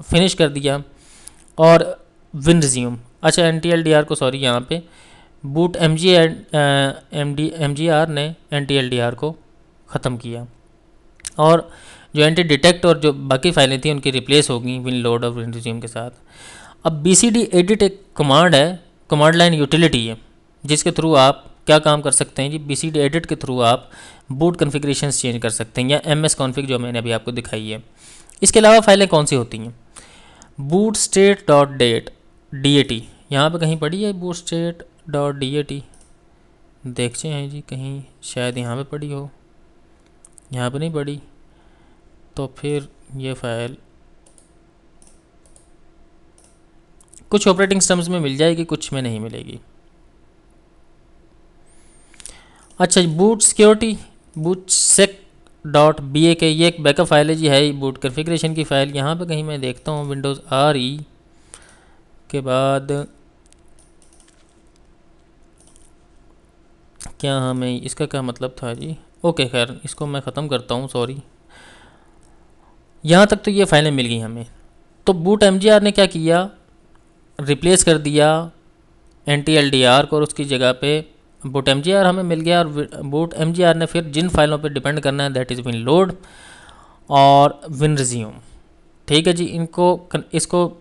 फिनिश कर दिया, और winresume, अच्छा NTLDR को, सॉरी, यहाँ पे bootmgr ने NTLDR को ख़त्म किया, और जो एंटी-डिटेक्ट और जो बाकी फाइलें थी उनकी रिप्लेस होगी winload और winresume के साथ। अब BCD एडिट एक कमांड है, कमांड लाइन यूटिलिटी है, जिसके थ्रू आप क्या काम कर सकते हैं जी, BCD एडिट के थ्रू आप बूट कन्फिग्रेशंस चेंज कर सकते हैं, या MS config जो मैंने अभी आपको दिखाई है। इसके अलावा फाइलें कौन सी होती हैं? bootstate.dat, यहाँ पे कहीं पड़ी है bootstate.dat, देखते हैं जी, कहीं शायद यहाँ पे पड़ी हो, यहाँ पे नहीं पड़ी, तो फिर ये फाइल कुछ ऑपरेटिंग सिस्टम्स में मिल जाएगी, कुछ में नहीं मिलेगी। अच्छा, बूट सिक्योरिटी bootsec.bak, ये एक बैकअप फाइल है जी, है बूट कन्फिग्रेशन की फ़ाइल। यहाँ पे कहीं मैं देखता हूँ विंडोज़ RE के बाद क्या हमें इसका क्या मतलब था जी, ओके खैर इसको मैं ख़त्म करता हूँ, सॉरी। यहाँ तक तो ये फाइलें मिल गई हमें। तो bootmgr ने क्या किया, रिप्लेस कर दिया NTLDR को, और उसकी जगह पे bootmgr हमें मिल गया। और bootmgr ने फिर जिन फाइलों पे डिपेंड करना है, दैट इज़ winload और winresume, ठीक है जी, इसको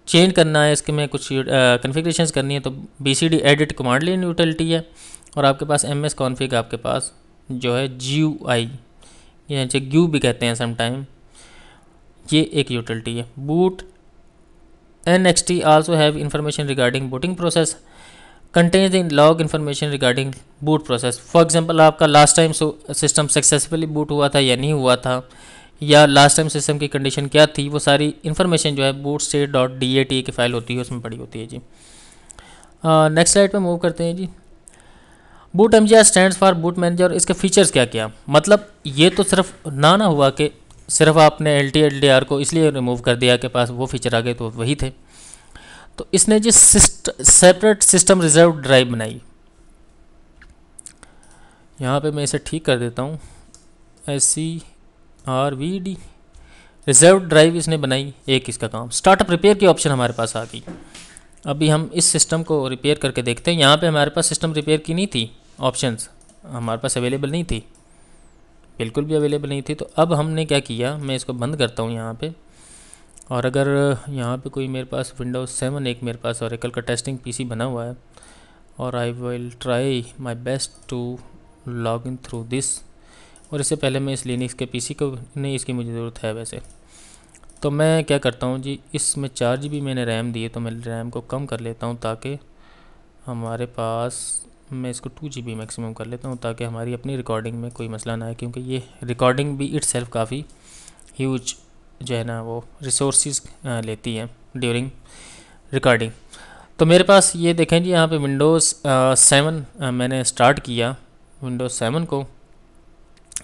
चेंज करना है, इसके में कुछ कन्फिग्रेशंस करनी है, तो BCD edit command line utility है, और आपके पास MS config आपके पास जो है GUI, या GUI भी कहते हैं समटाइम, ये एक यूटिलिटी है। boot NXT also have information regarding booting process, contains the log information regarding boot process। For example आपका last time system successfully boot हुआ था या नहीं हुआ था, या लास्ट टाइम सिस्टम की कंडीशन क्या थी, वो सारी इन्फॉर्मेशन जो है bootstate.dat की फ़ाइल होती है, उसमें पड़ी होती है जी। नेक्स्ट स्लाइड पे मूव करते हैं जी। bootmgr stands for boot manager, इसके फीचर्स क्या क्या, मतलब ये तो सिर्फ ना हुआ कि सिर्फ आपने LTLDR को इसलिए रिमूव कर दिया के पास वो फीचर आ गए तो वही थे, तो इसने जी सेपरेट सिस्टम रिजर्व ड्राइव बनाई। यहाँ पे मैं इसे ठीक कर देता हूँ, SCRVD रिजर्व ड्राइव इसने बनाई, एक इसका काम। स्टार्टअप रिपेयर की ऑप्शन हमारे पास आ गई। अभी हम इस सिस्टम को रिपेयर करके देखते हैं। यहाँ पे हमारे पास सिस्टम रिपेयर की नहीं थी, ऑप्शंस हमारे पास अवेलेबल नहीं थी, बिल्कुल भी अवेलेबल नहीं थी। तो अब हमने क्या किया, मैं इसको बंद करता हूँ यहाँ पे। और अगर यहाँ पे कोई मेरे पास विंडोज़ 7 एक मेरे पास ओरेकल का टेस्टिंग पीसी बना हुआ है, और I will try my best to log in through this. और इससे पहले मैं इस लिनक्स के पीसी को नहीं, इसकी मुझे ज़रूरत है वैसे। तो मैं क्या करता हूँ जी, इसमें 4 GB मैंने रैम दी है, तो मैं रैम को कम कर लेता हूँ ताकि हमारे पास, मैं इसको 2 GB मैक्सिमम कर लेता हूँ ताकि हमारी अपनी रिकॉर्डिंग में कोई मसला ना आए, क्योंकि ये रिकॉर्डिंग भी इट्सेल्फ काफ़ी ह्यूज जो है ना वो रिसोर्सिस लेती है ड्यूरिंग रिकॉर्डिंग। तो मेरे पास ये देखें जी, यहाँ पे विंडोज़ 7 मैंने स्टार्ट किया विंडोज़ 7 को।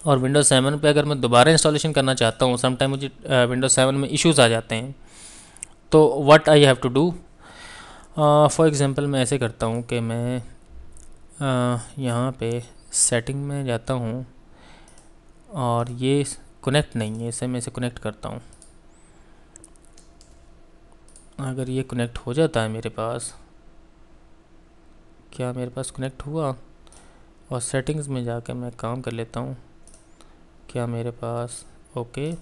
और विंडोज़ 7 पे अगर मैं दोबारा इंस्टॉलेशन करना चाहता हूँ, समटाइम मुझे विंडोज़ 7 में इश्यूज़ आ जाते हैं, तो what I have to do, for example मैं ऐसे करता हूँ कि मैं यहाँ पे सेटिंग में जाता हूँ, और ये कनेक्ट नहीं है, इसे मैं इसे कनेक्ट करता हूँ। अगर ये कनेक्ट हो जाता है मेरे पास, क्या मेरे पास कनेक्ट हुआ, और सेटिंग्स में जाकर मैं काम कर लेता हूँ, क्या मेरे पास ओके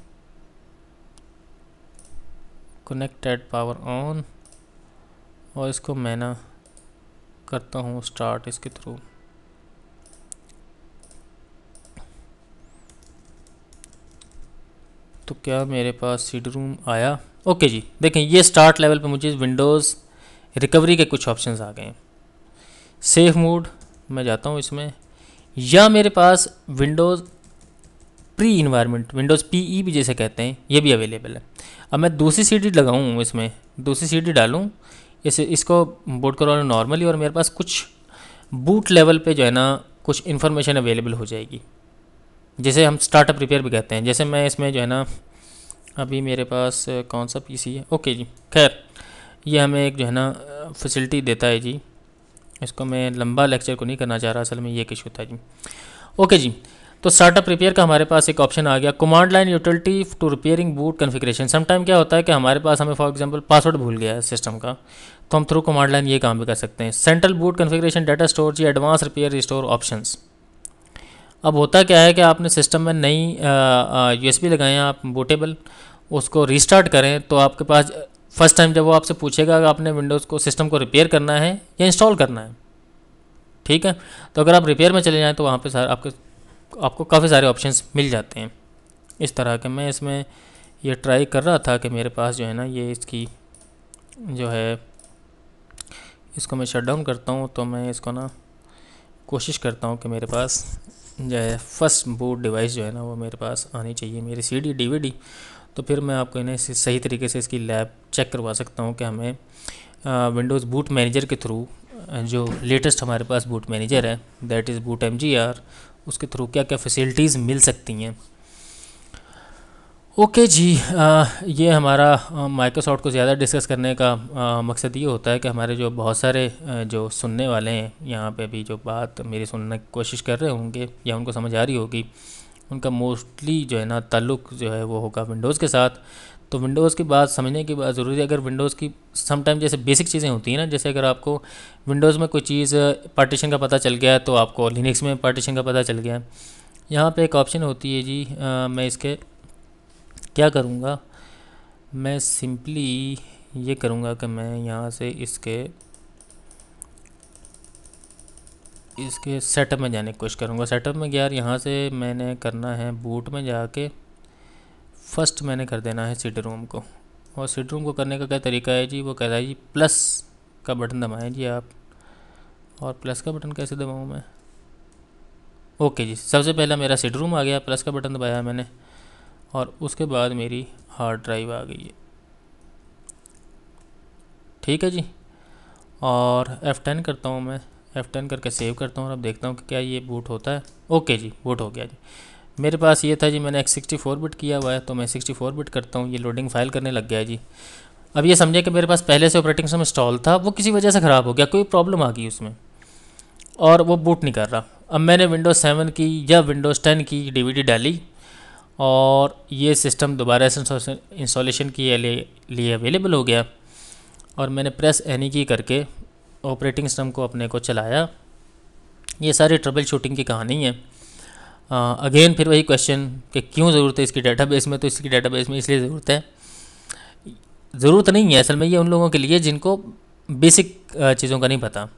कनेक्टेड पावर ऑन, और इसको मैं ना करता हूँ स्टार्ट इसके थ्रू। तो क्या मेरे पास सीडी रूम आया, ओके जी। देखें ये स्टार्ट लेवल पे मुझे विंडोज़ रिकवरी के कुछ ऑप्शंस आ गए हैं। सेफ मोड मैं जाता हूँ इसमें, या मेरे पास Windows pre environment, Windows PE भी जैसे कहते हैं, ये भी अवेलेबल है। अब मैं दूसरी सीडी लगाऊँ, इसमें दूसरी सीडी डालूँ, इसको बूट करवाऊँ नॉर्मली, और मेरे पास कुछ बूट लेवल पे जो है ना कुछ इन्फॉर्मेशन अवेलेबल हो जाएगी, जैसे हम स्टार्टअप रिपेयर भी कहते हैं। जैसे मैं इसमें जो है ना, अभी मेरे पास कौन सा पीसी है, ओके जी, खैर ये हमें एक जो है ना फैसिलिटी देता है जी। इसको मैं लंबा लेक्चर को नहीं करना चाह रहा, असल में ये इशू था जी। ओके जी, तो स्टार्टअप रिपेयर का हमारे पास एक ऑप्शन आ गया, command line utility to repairing boot configuration. Sometime क्या होता है कि हमारे पास, हमें फॉर एग्जांपल पासवर्ड भूल गया है सिस्टम का, तो हम थ्रू कमांड लाइन ये काम भी कर सकते हैं। Central boot configuration, data store जी, एडवांस रिपेयर रिस्टोर ऑप्शंस। अब होता क्या है कि आपने सिस्टम में नई USB लगाए हैं आप बूटेबल, उसको रीस्टार्ट करें तो आपके पास फर्स्ट टाइम जब वो आपसे पूछेगा कि आपने विंडोज़ को, सिस्टम को रिपेयर करना है या इंस्टॉल करना है, ठीक है। तो अगर आप रिपेयर में चले जाएँ तो वहाँ पे सारे आपको काफ़ी सारे ऑप्शंस मिल जाते हैं इस तरह के। मैं इसमें ये ट्राई कर रहा था कि मेरे पास जो है ना, ये इसकी जो है, इसको मैं शट डाउन करता हूँ, तो मैं इसको ना कोशिश करता हूँ कि मेरे पास जो है फर्स्ट बूट डिवाइस जो है ना वो मेरे पास आनी चाहिए, मेरी CD DVD। तो फिर मैं आपको इन्हें सही तरीके से इसकी लैब चेक करवा सकता हूँ कि हमें विंडोज़ बूट मैनेजर के थ्रू, जो लेटेस्ट हमारे पास बूट मैनेजर है दैट इज़ बूट MGR, उसके थ्रू क्या क्या फैसिलिटीज़ मिल सकती हैं। ओके जी, ये हमारा माइक्रोसॉफ्ट को ज़्यादा डिस्कस करने का मकसद ये होता है कि हमारे जो बहुत सारे जो सुनने वाले हैं यहाँ पे भी जो बात मेरी सुनने की कोशिश कर रहे होंगे या उनको समझ आ रही होगी, उनका मोस्टली जो है ना ताल्लुक़ जो है वो होगा विंडोज़ के साथ। तो विंडोज़ की बात समझने की बात ज़रूरी है। अगर विंडोज़ की समटाइम जैसे बेसिक चीज़ें होती हैं ना, जैसे अगर आपको विंडोज़ में कोई चीज़ पार्टीशन का पता चल गया तो आपको लिनक्स में पार्टीशन का पता चल गया। यहाँ पे एक ऑप्शन होती है जी, मैं इसके क्या करूँगा, मैं सिंपली ये करूँगा कि मैं यहाँ से इसके सेटअप में जाने की कोशिश करूँगा। सेटअप में यार यहाँ से मैंने करना है बूट में जाके फर्स्ट मैंने कर देना है CD रोम को। और CD रोम को करने का क्या तरीका है जी, वो कहता है जी प्लस का बटन दबाएं जी आप। और प्लस का बटन कैसे दबाऊँ मैं, ओके जी, सबसे पहला मेरा CD रोम आ गया, प्लस का बटन दबाया मैंने, और उसके बाद मेरी हार्ड ड्राइव आ गई है, ठीक है जी। और F10 करता हूँ मैं, F10 करके सेव करता हूँ और अब देखता हूँ कि क्या ये बूट होता है। ओके जी, बूट हो गया जी। मेरे पास ये था जी, मैंने एक 64 बिट किया हुआ है, तो मैं 64 बिट करता हूँ, ये लोडिंग फाइल करने लग गया है जी। अब ये समझे कि मेरे पास पहले से ऑपरेटिंग सिस्टम इंस्टॉल था, वो किसी वजह से ख़राब हो गया, कोई प्रॉब्लम आ गई उसमें और वो बूट नहीं कर रहा। अब मैंने विंडोज़ 7 की या विंडोज़ 10 की DVD डाली और ये सिस्टम दोबारा से इंस्टॉलेशन के लिए अवेलेबल हो गया और मैंने प्रेस एनी की करके ऑपरेटिंग सिस्टम को अपने को चलाया। ये सारी ट्रबल शूटिंग की कहानी है। अगेन फिर वही क्वेश्चन कि क्यों ज़रूरत है इसकी डेटाबेस में, तो इसकी डेटाबेस में इसलिए ज़रूरत है, ज़रूरत नहीं है असल में, ये उन लोगों के लिए जिनको बेसिक चीज़ों का नहीं पता।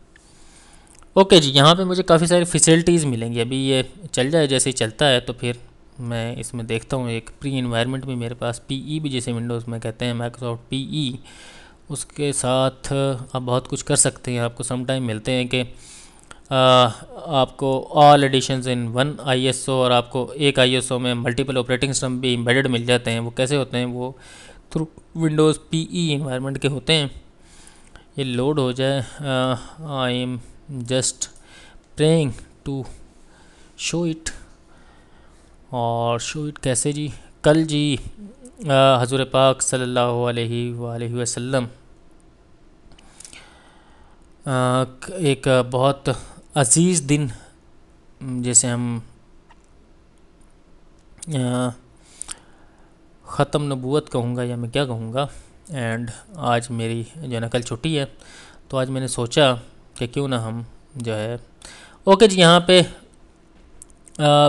ओके जी, यहाँ पे मुझे काफ़ी सारी फैसिलिटीज़ मिलेंगी। अभी ये चल जाए, जैसे ही चलता है तो फिर मैं इसमें देखता हूँ। एक प्री इन्वायरमेंट भी मेरे पास, पीई भी जैसे विंडोज़ में कहते हैं, माइक्रोसॉफ्ट पीई, उसके साथ आप बहुत कुछ कर सकते हैं। आपको सम टाइम मिलते हैं कि आपको all editions in one ISO, और आपको एक आईएसओ में मल्टीपल ऑपरेटिंग सिस्टम भी एम्बेडेड मिल जाते हैं। वो कैसे होते हैं? वो थ्रू विंडोज़ पीई इन्वायरमेंट के होते हैं। ये लोड हो जाए। I am just praying to show it. और शो इट कैसे जी? कल जी हज़ूर पाक सल्लल्लाहु अलैहि वसल्लम एक बहुत अज़ीज़ दिन, जैसे हम ख़त्म नबूवत कहूँगा या मैं क्या कहूँगा, एंड आज मेरी जो है कल छुट्टी है, तो आज मैंने सोचा कि क्यों ना हम जो है, ओके जी, यहाँ पे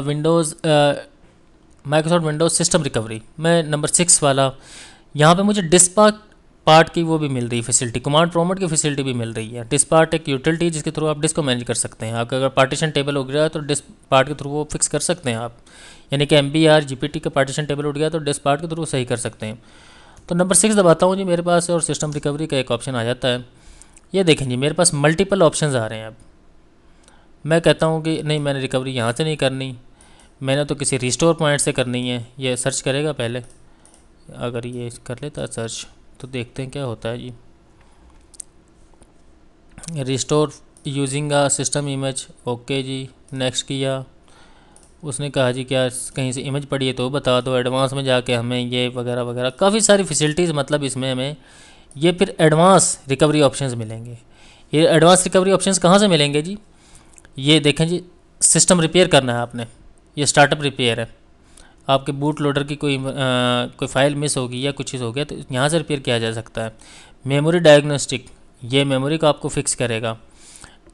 Windows Microsoft Windows system recovery मैं नंबर 6 वाला, यहाँ पे मुझे डिस्क पार्ट की वो भी मिल रही है फैसिलिटी, कमांड प्रॉम्प्ट की फैसिलिटी भी मिल रही है। डिस्क पार्ट एक यूटिलिटी जिसके थ्रू आप डिस्क को मैनेज कर सकते हैं। आपका अगर पार्टीशन टेबल हो गया तो डिस्क पार्ट के थ्रू वो फिक्स कर सकते हैं आप, यानी कि MBR GPT का पार्टीशन टेबल उठ गया तो डिस्क पार्ट के थ्रू सही कर सकते हैं। तो नंबर 6 दबाता हूँ जी मेरे पास, और सिस्टम रिकवरी का एक ऑप्शन आ जाता है। ये देखें जी, मेरे पास मल्टीपल ऑप्शन आ रहे हैं। अब मैं कहता हूँ कि नहीं, मैंने रिकवरी यहाँ से नहीं करनी, मैंने तो किसी रिस्टोर पॉइंट से करनी है। ये सर्च करेगा पहले, अगर ये कर लेता सर्च तो देखते हैं क्या होता है जी। Restore using a system image, okay जी, नेक्स्ट किया। उसने कहा जी क्या कहीं से इमेज पड़ी है तो बता दो, एडवांस में जाके हमें ये वगैरह वगैरह काफ़ी सारी फैसिलिटीज़, मतलब इसमें हमें ये फिर एडवांस रिकवरी ऑप्शंस मिलेंगे। ये एडवांस रिकवरी ऑप्शंस कहाँ से मिलेंगे जी? ये देखें जी, सिस्टम रिपेयर करना है आपने, ये स्टार्टअप रिपेयर है। आपके बूट लोडर की कोई फ़ाइल मिस होगी या कुछ चीज़ हो गया तो यहाँ से रिपेयर किया जा सकता है। मेमोरी डायग्नोस्टिक, ये मेमोरी को आपको फिक्स करेगा।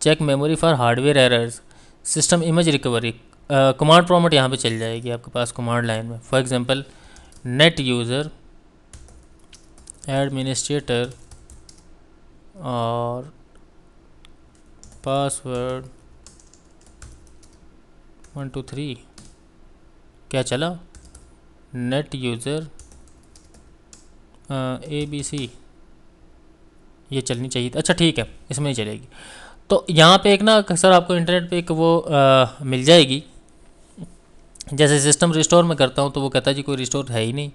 Check memory for hardware errors. System image recovery, command prompt यहाँ पे चल जाएगी आपके पास कमांड लाइन में। For example net user administrator और पासवर्ड 1 2 3, क्या चला? नेट यूज़र ABC, ये चलनी चाहिए। अच्छा ठीक है, इसमें ही चलेगी। तो यहाँ पे एक ना सर आपको इंटरनेट पे एक वो मिल जाएगी। जैसे सिस्टम रिस्टोर में करता हूँ तो वो कहता है जी कोई रिस्टोर है ही नहीं।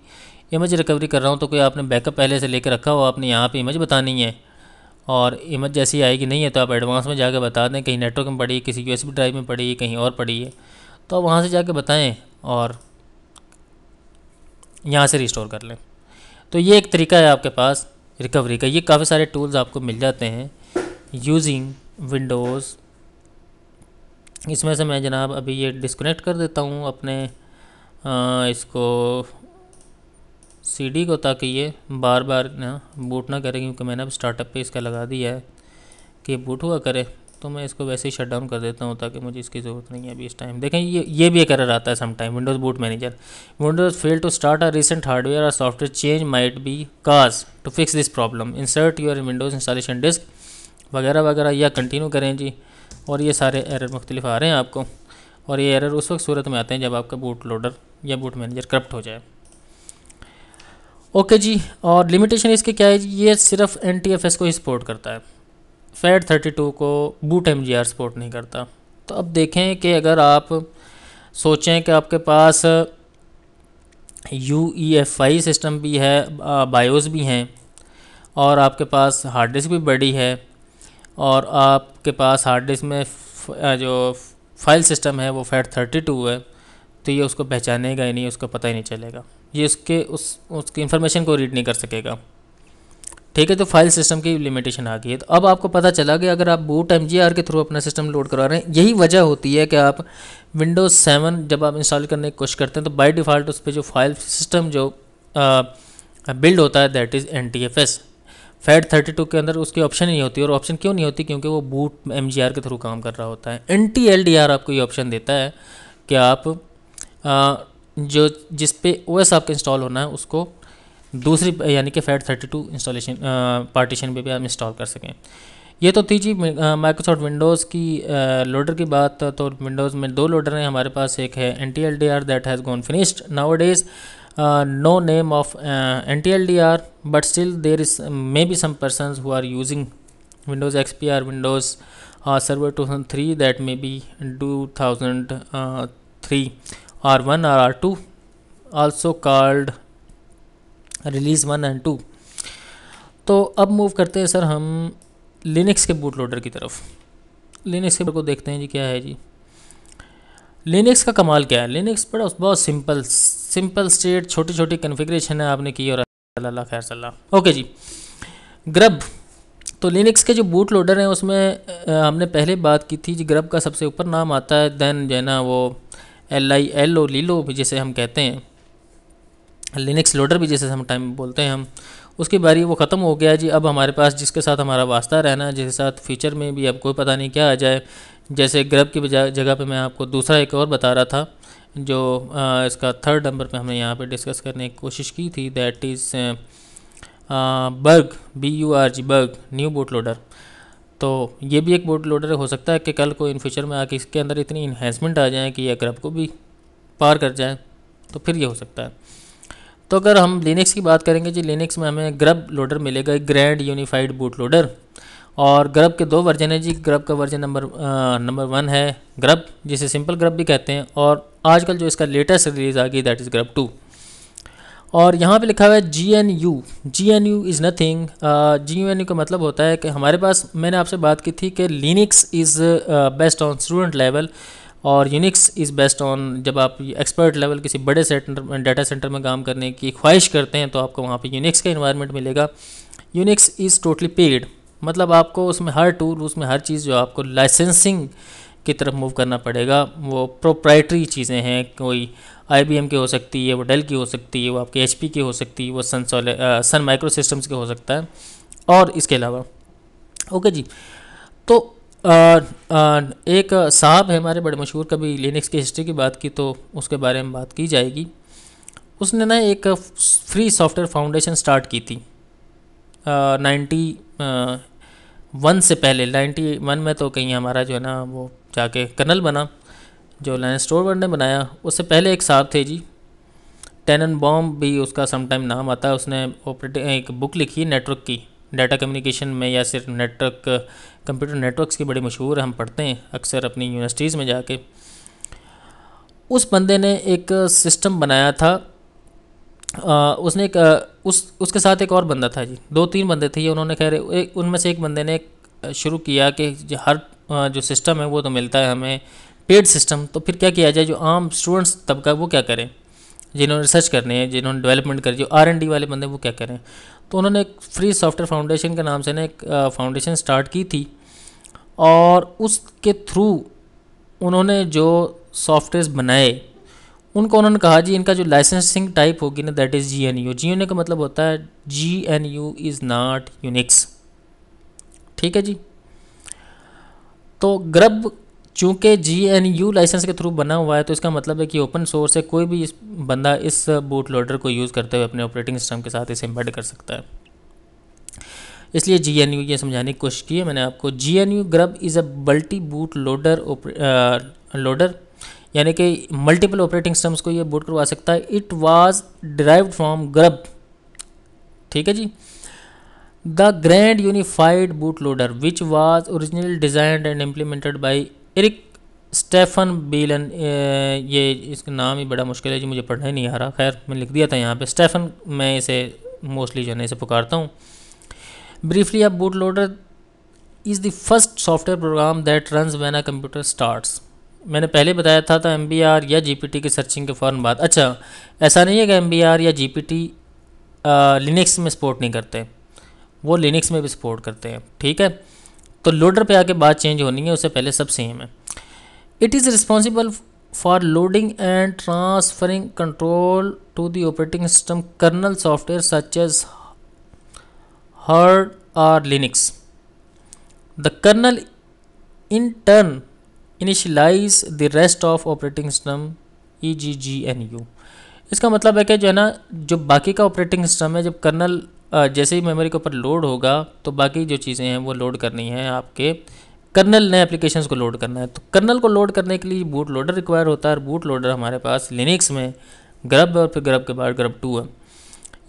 इमेज रिकवरी कर रहा हूँ तो कोई आपने बैकअप पहले से लेकर रखा हो, आपने यहाँ पे इमेज बतानी है, और इमेज जैसी आएगी नहीं है तो आप एडवांस में जाकर बता दें कहीं नेटवर्क में पड़ी, किसी USB ड्राइव में पड़ी, कहीं और पड़ी है, तो आप वहाँ से जाके बताएं और यहाँ से रिस्टोर कर लें। तो ये एक तरीका है आपके पास रिकवरी का। ये काफ़ी सारे टूल्स आपको मिल जाते हैं यूजिंग विंडोज़। इसमें से मैं जनाब अभी ये डिस्कनेक्ट कर देता हूँ अपने इसको CD को, ताकि ये बार बार ना बूट ना करे, क्योंकि मैंने अब स्टार्टअप पे इसका लगा दिया है कि बूट हुआ करे। तो मैं इसको वैसे ही शट डाउन कर देता हूँ ताकि मुझे इसकी ज़रूरत नहीं है अभी इस टाइम। देखें ये भी एक एरर आता है some time, Windows boot manager, Windows fail to start a recent hardware और software change might be cause to fix this problem, insert your Windows installation disk वगैरह वगैरह, या कंटिन्यू करें जी। और ये सारे एरर मुख्तलिफ आ रहे हैं आपको, और ये एरर उस वक्त सूरत में आते हैं जब आपका बूट लोडर या बूट मैनेजर करप्ट हो जाए। ओके जी, और लिमिटेशन इसके क्या है जी? ये सिर्फ NTFS को ही सपोर्ट करता है, FAT32 को बूट MGR सपोर्ट नहीं करता। तो अब देखें कि अगर आप सोचें कि आपके पास UEFI सिस्टम भी है, बायोस भी हैं, और आपके पास हार्ड डिस्क भी बड़ी है, और आपके पास हार्ड डिस्क में जो फाइल सिस्टम है वो FAT32 है, तो ये उसको पहचानेगा ही नहीं, उसको पता ही नहीं चलेगा, ये उसकी इन्फॉर्मेशन को रीड नहीं कर सकेगा। ठीक है, तो फाइल सिस्टम की लिमिटेशन आ गई है। तो अब आपको पता चला कि अगर आप बूट MGR के थ्रू अपना सिस्टम लोड करा रहे हैं, यही वजह होती है कि आप विंडोज़ 7 जब आप इंस्टॉल करने की कोशिश करते हैं तो बाय डिफ़ॉल्ट उस पर जो फाइल सिस्टम जो बिल्ड होता है दैट इज़ NTFS। FAT32 के अंदर उसकी ऑप्शन नहीं होती, और ऑप्शन क्यों नहीं होती? क्योंकि वो बूट MGR के थ्रू काम कर रहा होता है। NTLDR आपको ये ऑप्शन देता है कि आप जो जिस पे OS आपका इंस्टॉल होना है उसको दूसरी यानी कि FAT32 इंस्टॉलेशन पार्टीशन पे भी आप इंस्टॉल कर सकें। ये तो थी जी माइक्रोसॉफ्ट विंडोज़ की लोडर की बात। तो विंडोज़ में 2 लोडर हैं हमारे पास। एक है NTLDR that has gone finished now days, no name of NTLDR, but still there is maybe some persons who are using Windows XP or Windows Server 2003, that may be 2003 R1 or R2, also called release 1 and 2। तो अब move करते हैं sir हम Linux के boot loader की तरफ। Linux के को देखते हैं जी क्या है जी। लिनक्स का कमाल क्या है? लिनक्स बड़ा बहुत सिंपल स्टेट, छोटी छोटी कन्फिग्रेशन है आपने की और अल्लाह खैर सल्लाह। ओके जी, ग्रब। तो लिनक्स के जो बूट लोडर हैं उसमें हमने पहले बात की थी जी, ग्रब का सबसे ऊपर नाम आता है, देन जो है ना वो LILO लीलो भी जैसे हम कहते हैं, लिनक्स लोडर भी जैसे हम टाइम बोलते हैं हम, उसकी बारी वो ख़त्म हो गया जी। अब हमारे पास जिसके साथ हमारा वास्ता रहना है, जिसके साथ फ्यूचर में भी अब कोई पता नहीं क्या आ जाए, जैसे ग्रब की जगह पे मैं आपको दूसरा एक और बता रहा था जो इसका 3rd नंबर पे हमने यहाँ पे डिस्कस करने की कोशिश की थी, that is burg, BURG, burg new boot loader. तो ये भी एक बूट लोडर हो सकता है कि कल को इन फ्यूचर में आके इसके अंदर इतनी इन्हेंसमेंट आ जाए कि यह ग्रब को भी पार कर जाए, तो फिर ये हो सकता है। तो अगर हम लिनक्स की बात करेंगे जी, लिनक्स में हमें ग्रब लोडर मिलेगा, ग्रैंड यूनिफाइड बूट लोडर। और ग्रब के 2 वर्जन है जी। ग्रब का वर्जन नंबर 1 है ग्रब, जिसे सिंपल ग्रब भी कहते हैं, और आजकल जो इसका लेटेस्ट रिलीज़ आ गई दैट इज़ ग्रब 2। और यहाँ पे लिखा हुआ है GNU। GNU is nothing, GNU का मतलब होता है कि हमारे पास, मैंने आपसे बात की थी कि Linux is best on student level और यूनिक्स इज़ बेस्ट ऑन, जब आप एक्सपर्ट लेवल किसी बड़े डाटा सेंटर में काम करने की ख्वाहिश करते हैं तो आपको वहाँ पे यूनिक्स का इन्वायरमेंट मिलेगा। यूनिक्स इज़ टोटली पेड, मतलब आपको उसमें हर टूल, उसमें हर चीज़ जो आपको लाइसेंसिंग की तरफ मूव करना पड़ेगा, वो प्रोप्राइटरी चीज़ें हैं। कोई IBM की हो सकती है, वो डेल की हो सकती है, वो आपकी HP की हो सकती है, वो सन माइक्रो सिस्टम्स के हो सकता है, और इसके अलावा। ओके जी, तो एक साहब है हमारे बड़े मशहूर, कभी लिनक्स की हिस्ट्री की बात की तो उसके बारे में बात की जाएगी। उसने ना एक फ्री सॉफ्टवेयर फाउंडेशन स्टार्ट की थी 91 से पहले। 91 में तो कहीं हमारा जो है ना वो जाके कर्नल बना, जो लाइनस टोरवर्ड ने बनाया। उससे पहले एक साहब थे जी, टेननबॉम भी उसका समटाइम नाम आता है। उसने एक बुक लिखी नेटवर्क की, डाटा कम्युनिकेशन में, या सिर्फ नेटवर्क, कंप्यूटर नेटवर्क्स की, बड़ी मशहूर है, हम पढ़ते हैं अक्सर अपनी यूनिवर्सिटीज़ में जाके। उस बंदे ने एक सिस्टम बनाया था। उसने एक उसके साथ एक और बंदा था जी, 2-3 बंदे थे ये। उन्होंने खैर उनमें से एक बंदे ने शुरू किया कि हर जो सिस्टम है वो तो मिलता है हमें पेड सिस्टम, तो फिर क्या किया जाए, जो आम स्टूडेंट्स तबका वो क्या करें, जिन्होंने रिसर्च करने हैं, जिन्होंने डेवलपमेंट करी, जो R&D वाले बंदे वो क्या करें। तो उन्होंने एक फ्री सॉफ्टवेयर फाउंडेशन के नाम से ना एक फाउंडेशन स्टार्ट की थी, और उसके थ्रू उन्होंने जो सॉफ्टवेयर्स बनाए उनको उन्होंने कहा जी इनका जो लाइसेंसिंग टाइप होगी ना दैट इज़ GNU। GNU का मतलब होता है GNU इज़ नॉट यूनिक्स, ठीक है जी। तो ग्रब चूँकि GNU लाइसेंस के थ्रू बना हुआ है तो इसका मतलब है कि ओपन सोर्स है, कोई भी बंदा इस बूट लोडर को यूज़ करते हुए अपने ऑपरेटिंग सिस्टम के साथ इसे एम्बेड कर सकता है। इसलिए GNU ये समझाने की कोशिश की है मैंने आपको। GNU grub is a multi boot loader, यानी कि मल्टीपल ऑपरेटिंग सिस्टम्स को ये बूट करवा सकता है। It was derived from GRUB, ठीक है जी। The grand unified boot loader which was originally designed and implemented by Erich Stefan Boleyn. ये इसका नाम ही बड़ा मुश्किल है जी, मुझे पढ़ना ही नहीं आ रहा, खैर मैंने लिख दिया था यहाँ पे स्टेफन, मैं इसे मोस्टली जो है इसे पुकारता हूँ। Briefly, a boot loader is the first software program that runs when a computer starts. मैंने पहले बताया था MBR या GPT की सर्चिंग के फ़ौरन बाद। अच्छा, ऐसा नहीं है कि MBR या GPT लिनक्स में सपोर्ट नहीं करते, वो लिनक्स में भी सपोर्ट करते हैं, ठीक है। तो लोडर पे आके बात चेंज होनी है, उससे पहले सब सेम है। It is responsible for loading and transferring control to the operating system kernel software such as Hurd और Linux. The kernel in turn initialize the rest of operating system EGGNU। इसका मतलब है कि जो है ना, जो बाकी का ऑपरेटिंग सिस्टम है, जब कर्नल जैसे ही मेमोरी के ऊपर लोड होगा तो बाकी जो चीज़ें हैं वो लोड करनी है, आपके कर्नल ने एप्लीकेशंस को लोड करना है। तो कर्नल को लोड करने के लिए बूट लोडर रिक्वायर होता है, और बूट लोडर हमारे पास लिनक्स में ग्रब और फिर ग्रब के बाद ग्रब 2 है।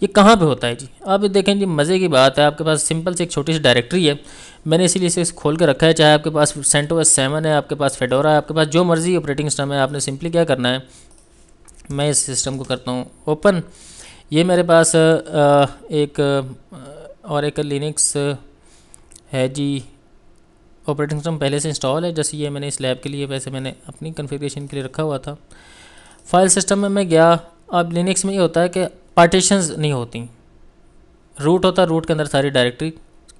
ये कहाँ पे होता है जी? आप देखें जी, मज़े की बात है, आपके पास सिंपल से एक छोटी सी डायरेक्टरी है, मैंने इसीलिए इसे खोल के रखा है। चाहे आपके पास CentOS 7 है, आपके पास फेडोरा है, आपके पास जो मर्जी ऑपरेटिंग सिस्टम है, आपने सिंपली क्या करना है, मैं इस सिस्टम को करता हूँ ओपन। ये मेरे पास एक ओरेकल लिनक्स है जी, ऑपरेटिंग सिस्टम पहले से इंस्टॉल है। जैसे ये मैंने इस लैब के लिए, वैसे मैंने अपनी कन्फिग्रेशन के लिए रखा हुआ था। फाइल सिस्टम में मैं गया। अब लिनक्स में ये होता है कि पार्टीशंस नहीं होती, रूट होता है, रूट के अंदर सारी डायरेक्टरी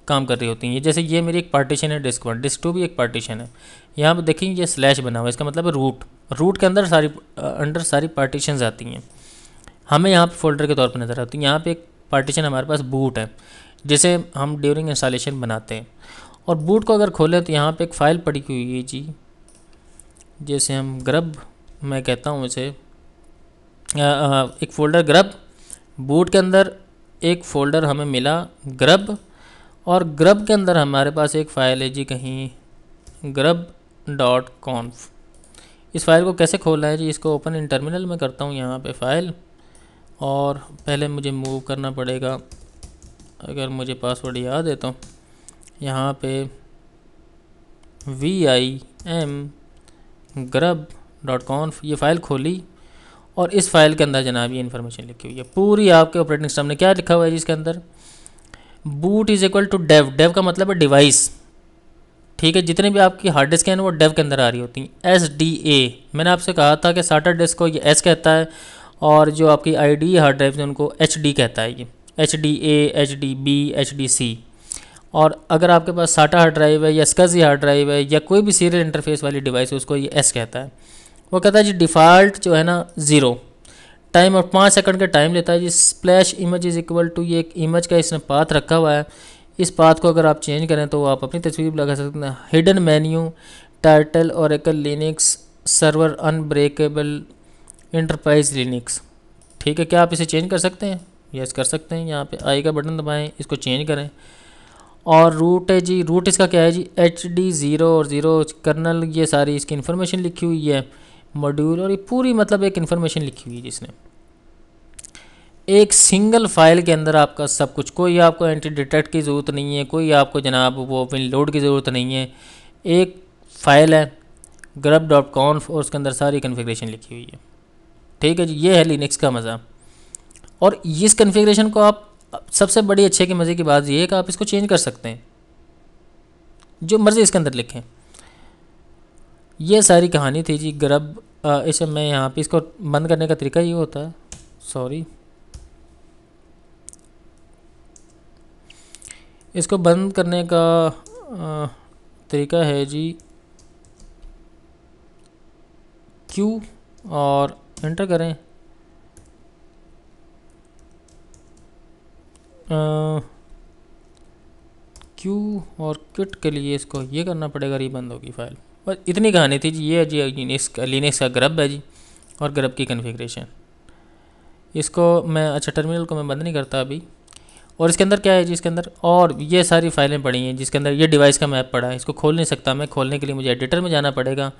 काम कर रही होती हैं। जैसे ये मेरी एक पार्टीशन है डिस्क 1, डिस्क 2 भी एक पार्टीशन है। यहाँ पर देखेंगे ये स्लैश बना हुआ है, इसका मतलब है रूट, रूट के अंदर अंडर सारी पार्टीशंस आती हैं, हमें यहाँ पे फोल्डर के तौर पर नज़र आती है। यहाँ पे एक पार्टीशन हमारे पास बूट है, जिसे हम ड्यूरिंग इंस्टॉलेशन बनाते हैं। और बूट को अगर खोलें तो यहाँ पे एक फ़ाइल पड़ी हुई है जी, जैसे हम ग्रब, मैं कहता हूँ इसे एक फ़ोल्डर ग्रब, बूट के अंदर एक फ़ोल्डर हमें मिला ग्रब, और ग्रब के अंदर हमारे पास एक फ़ाइल है जी कहीं grub.conf। इस फाइल को कैसे खोलना है जी? इसको ओपन इन टर्मिनल में करता हूँ यहाँ पे फ़ाइल, और पहले मुझे मूव करना पड़ेगा, अगर मुझे पासवर्ड याद है तो यहाँ पे vim grub.conf ये फ़ाइल खोली, और इस फाइल के अंदर जनाब ये इन्फॉर्मेशन लिखी हुई है पूरी। आपके ऑपरेटिंग सिस्टम ने क्या लिखा हुआ है जी इसके अंदर? Boot is equal to dev, dev का मतलब है डिवाइस, ठीक है। जितने भी आपकी हार्ड डिस्क हैं वो डेव के अंदर आ रही होती हैं। SDA, मैंने आपसे कहा था कि साटा डिस्क को ये S कहता है, और जो आपकी ID हार्ड ड्राइव है उनको HD कहता है, ये HDA, HDB, HDC। और अगर आपके पास साटा हार्ड ड्राइव है या SCSI हार्ड ड्राइव है या कोई भी सीरियल इंटरफेस वाली डिवाइस है, उसको ये S कहता है। वो कहता है जी डिफ़ॉल्ट जो है ना 0 टाइम, और 5 सेकंड का टाइम लेता है जी। Splash image is equal to, ये एक इमेज का इसने पाथ रखा हुआ है, इस पाथ को अगर आप चेंज करें तो आप अपनी तस्वीर भी लगा सकते हैं। Hidden menu, title Oracle Linux server unbreakable enterprise Linux, ठीक है। क्या आप इसे चेंज कर सकते हैं? यस कर सकते हैं। यहाँ पे आई का बटन दबाएं, इसको चेंज करें। और रूट है जी, रूट इसका क्या है जी? HD 0 और 0 कर्नल, ये सारी इसकी इन्फॉर्मेशन लिखी हुई है, मॉड्यूल, और ये पूरी मतलब एक इन्फॉर्मेशन लिखी हुई है जिसने एक सिंगल फाइल के अंदर आपका सब कुछ। कोई आपको एंटी डिटेक्ट की ज़रूरत नहीं है, कोई आपको जनाब वो विन लोड की ज़रूरत नहीं है। एक फ़ाइल है grub.conf और उसके अंदर सारी कन्फिग्रेशन लिखी हुई है, ठीक है जी। ये है लिनक्स का मज़ा। और इस कन्फिग्रेशन को आप, सबसे बड़ी अच्छे की मज़े की बात ये है कि आप इसको चेंज कर सकते हैं, जो मर्ज़ी इसके अंदर लिखें। ये सारी कहानी थी जी ग्रब। इसे मैं यहाँ पे इसको बंद करने का तरीका ये होता है, सॉरी, इसको बंद करने का तरीका है जी Q और एंटर करें। Q और किट के लिए इसको ये करना पड़ेगा, ये बंद होगी फाइल। बस इतनी कहानी थी जी। ये है जी लिनक्स का ग्रब है जी, और ग्रब की कन्फिग्रेशन। इसको मैं, अच्छा टर्मिनल को मैं बंद नहीं करता अभी। और इसके अंदर क्या है जी? इसके अंदर और ये सारी फाइलें पड़ी हैं जिसके अंदर ये डिवाइस का मैप पड़ा है। इसको खोल नहीं सकता मैं, खोलने के लिए मुझे एडिटर में जाना पड़ेगा।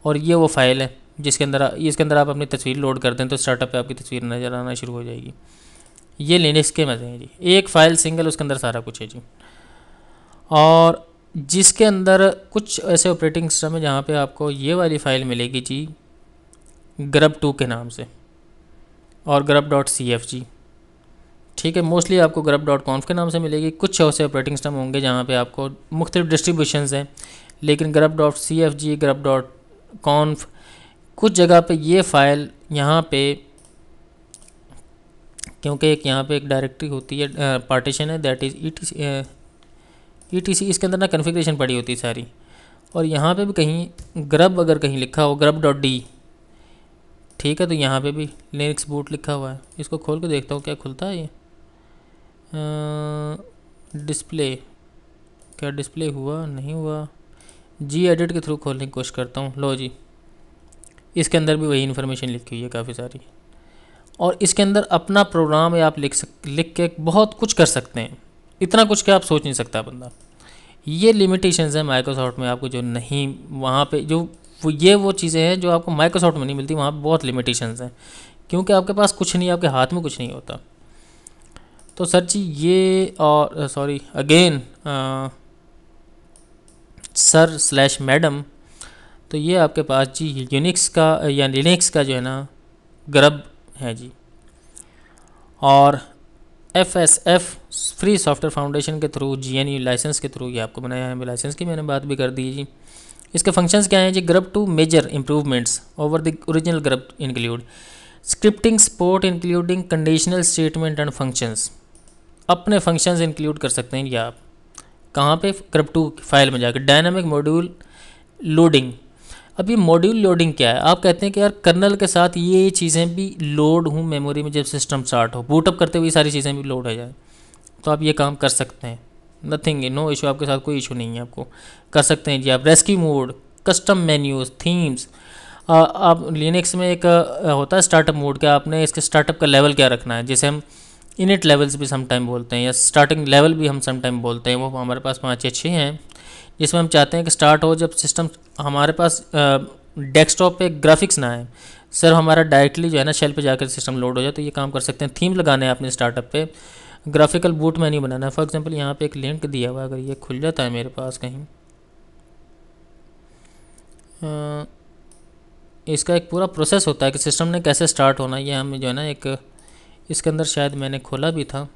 और ये वो फाइल है जिसके अंदर इसके अंदर आप अपनी तस्वीर लोड कर दें तो स्टार्टअप पे आपकी तस्वीर नज़र आना शुरू हो जाएगी। ये लिनक्स के मज़े हैं जी, एक फ़ाइल सिंगल, उसके अंदर सारा कुछ है जी। और जिसके अंदर कुछ ऐसे ऑपरेटिंग सिस्टम है जहाँ पे आपको ये वाली फ़ाइल मिलेगी जी grub2 के नाम से, और grub.cfg, ठीक है। मोस्टली आपको grub.conf के नाम से मिलेगी। कुछ ऐसे ऑपरेटिंग सिस्टम होंगे जहाँ पे आपको मुख्तलिफ डिस्ट्रीब्यूशंस हैं, लेकिन grub.cfg, grub.conf, कुछ जगह पे ये फ़ाइल यहाँ पे, क्योंकि एक यहाँ पे एक डायरेक्टरी होती है, पार्टीशन है, दैट इज़ etc, इसके अंदर ना कन्फिग्रेशन पड़ी होती है सारी। और यहाँ पे भी कहीं ग्रब अगर कहीं लिखा हो grub.d, ठीक है, तो यहाँ पे भी लिनक्स बूट लिखा हुआ है। इसको खोल के देखता हूँ क्या खुलता है ये। डिस्प्ले, क्या डिस्प्ले हुआ नहीं हुआ। जी एडिट के थ्रू खोलने की कोशिश करता हूँ। लो जी, इसके अंदर भी वही इन्फॉर्मेशन लिखी हुई है काफ़ी सारी, और इसके अंदर अपना प्रोग्राम या आप लिख के बहुत कुछ कर सकते हैं। इतना कुछ क्या आप सोच नहीं सकता बंदा। ये लिमिटेशंस है माइक्रोसॉफ्ट में आपको जो नहीं, वहाँ पे जो वो चीज़ें हैं जो आपको माइक्रोसॉफ्ट में नहीं मिलती, वहाँ पे बहुत लिमिटेशंस हैं, क्योंकि आपके पास कुछ नहीं, आपके हाथ में कुछ नहीं होता। तो सर जी ये, और sorry again sir slash madam, तो ये आपके पास जी यूनिक्स का या लिनक्स का जो है ना ग्रब है जी, और FSF फ्री सॉफ्टवेयर फाउंडेशन के थ्रू GNU लाइसेंस के थ्रू ये आपको बनाया है। लाइसेंस की मैंने बात भी कर दी जी। इसके फंक्शंस क्या हैं जी। GRUB two major improvements over the original GRUB include scripting support including conditional statement and functions. अपने फंक्शंस इंक्लूड कर सकते हैं ये आप कहाँ पे, ग्रब टू फाइल में जाकर। Dynamic module loading. अब ये मॉड्यूल लोडिंग क्या है, आप कहते हैं कि यार कर्नल के साथ ये चीज़ें भी लोड हूँ मेमोरी में, जब सिस्टम स्टार्ट हो बूटअप करते हुए सारी चीज़ें भी लोड हो जाए, तो आप ये काम कर सकते हैं। नथिंग, नो इशू, आपके साथ कोई इशू नहीं है, आपको कर सकते हैं जी आप। Rescue mode, custom menus, themes. आप लिनक्स में एक होता है स्टार्टअप मोड, क्या आपने इसके स्टार्टअप का लेवल क्या रखना है, जैसे हम इनिट लेवल्स भी समटाइम बोलते हैं, या स्टार्टिंग लेवल भी हम समटाइम बोलते हैं। वो हमारे पास 5 या 6 हैं, जिसमें हम चाहते हैं कि स्टार्ट हो जब सिस्टम हमारे पास डेस्कटॉप पे ग्राफिक्स ना आए, सिर्फ हमारा डायरेक्टली जो है ना शेल पे जाकर सिस्टम लोड हो जाए, तो ये काम कर सकते हैं। थीम लगाने हैं आपने स्टार्टअप पे, ग्राफिकल बूट मेन्यू बनाना है। फॉर एग्जांपल यहाँ पे एक लिंक दिया हुआ है, अगर ये खुल जाता है मेरे पास कहीं, इसका एक पूरा प्रोसेस होता है कि सिस्टम ने कैसे स्टार्ट होना। ये हमें जो है ना एक, इसके अंदर शायद मैंने खोला भी था,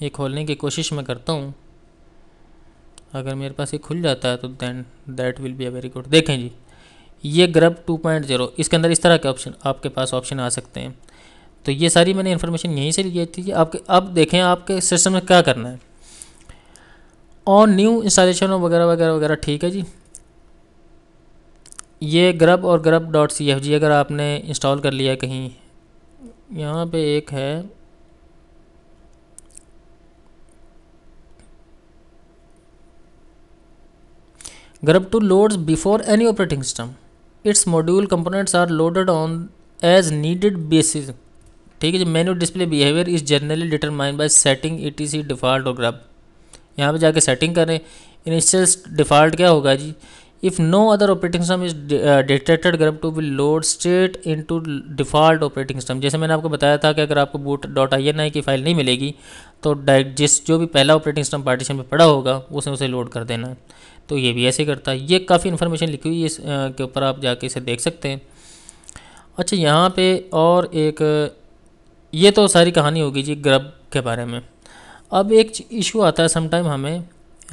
ये खोलने की कोशिश मैं करता हूँ। अगर मेरे पास ये खुल जाता है तो then that will be a very good. देखें जी, ये ग्रब 2.0, इसके अंदर इस तरह के ऑप्शन आपके पास ऑप्शन आ सकते हैं। तो ये सारी मैंने इन्फॉर्मेशन यहीं से ली थी आपके। अब देखें आपके सिस्टम में क्या करना है, और न्यू इंस्टॉलेशन वगैरह वगैरह वगैरह, ठीक है जी। ये ग्रब और grub.cfg अगर आपने इंस्टॉल कर लिया कहीं, यहाँ पे एक है grub to loads before any operating system. Its module components are loaded on as needed basis. ठीक है जी। Menu display behaviour is generally determined by setting etc default और ग्रब। यहाँ पे जाके सेटिंग करें। इनिशियल डिफ़ॉल्ट क्या होगा जी, if no other operating system is detected GRUB two will load straight into default operating system. जैसे मैंने आपको बताया था कि अगर आपको boot.ini की फाइल नहीं मिलेगी तो डायरेक्ट जो भी पहला ऑपरेटिंग सिस्टम पार्टीशन पे पड़ा होगा उसे लोड कर देना है। तो ये भी ऐसे करता है। ये काफ़ी इन्फॉर्मेशन लिखी हुई है इस के ऊपर, आप जाके इसे देख सकते हैं। अच्छा, यहाँ पे और एक, ये तो सारी कहानी होगी जी ग्रब के बारे में। अब एक इशू आता है समटाइम हमें,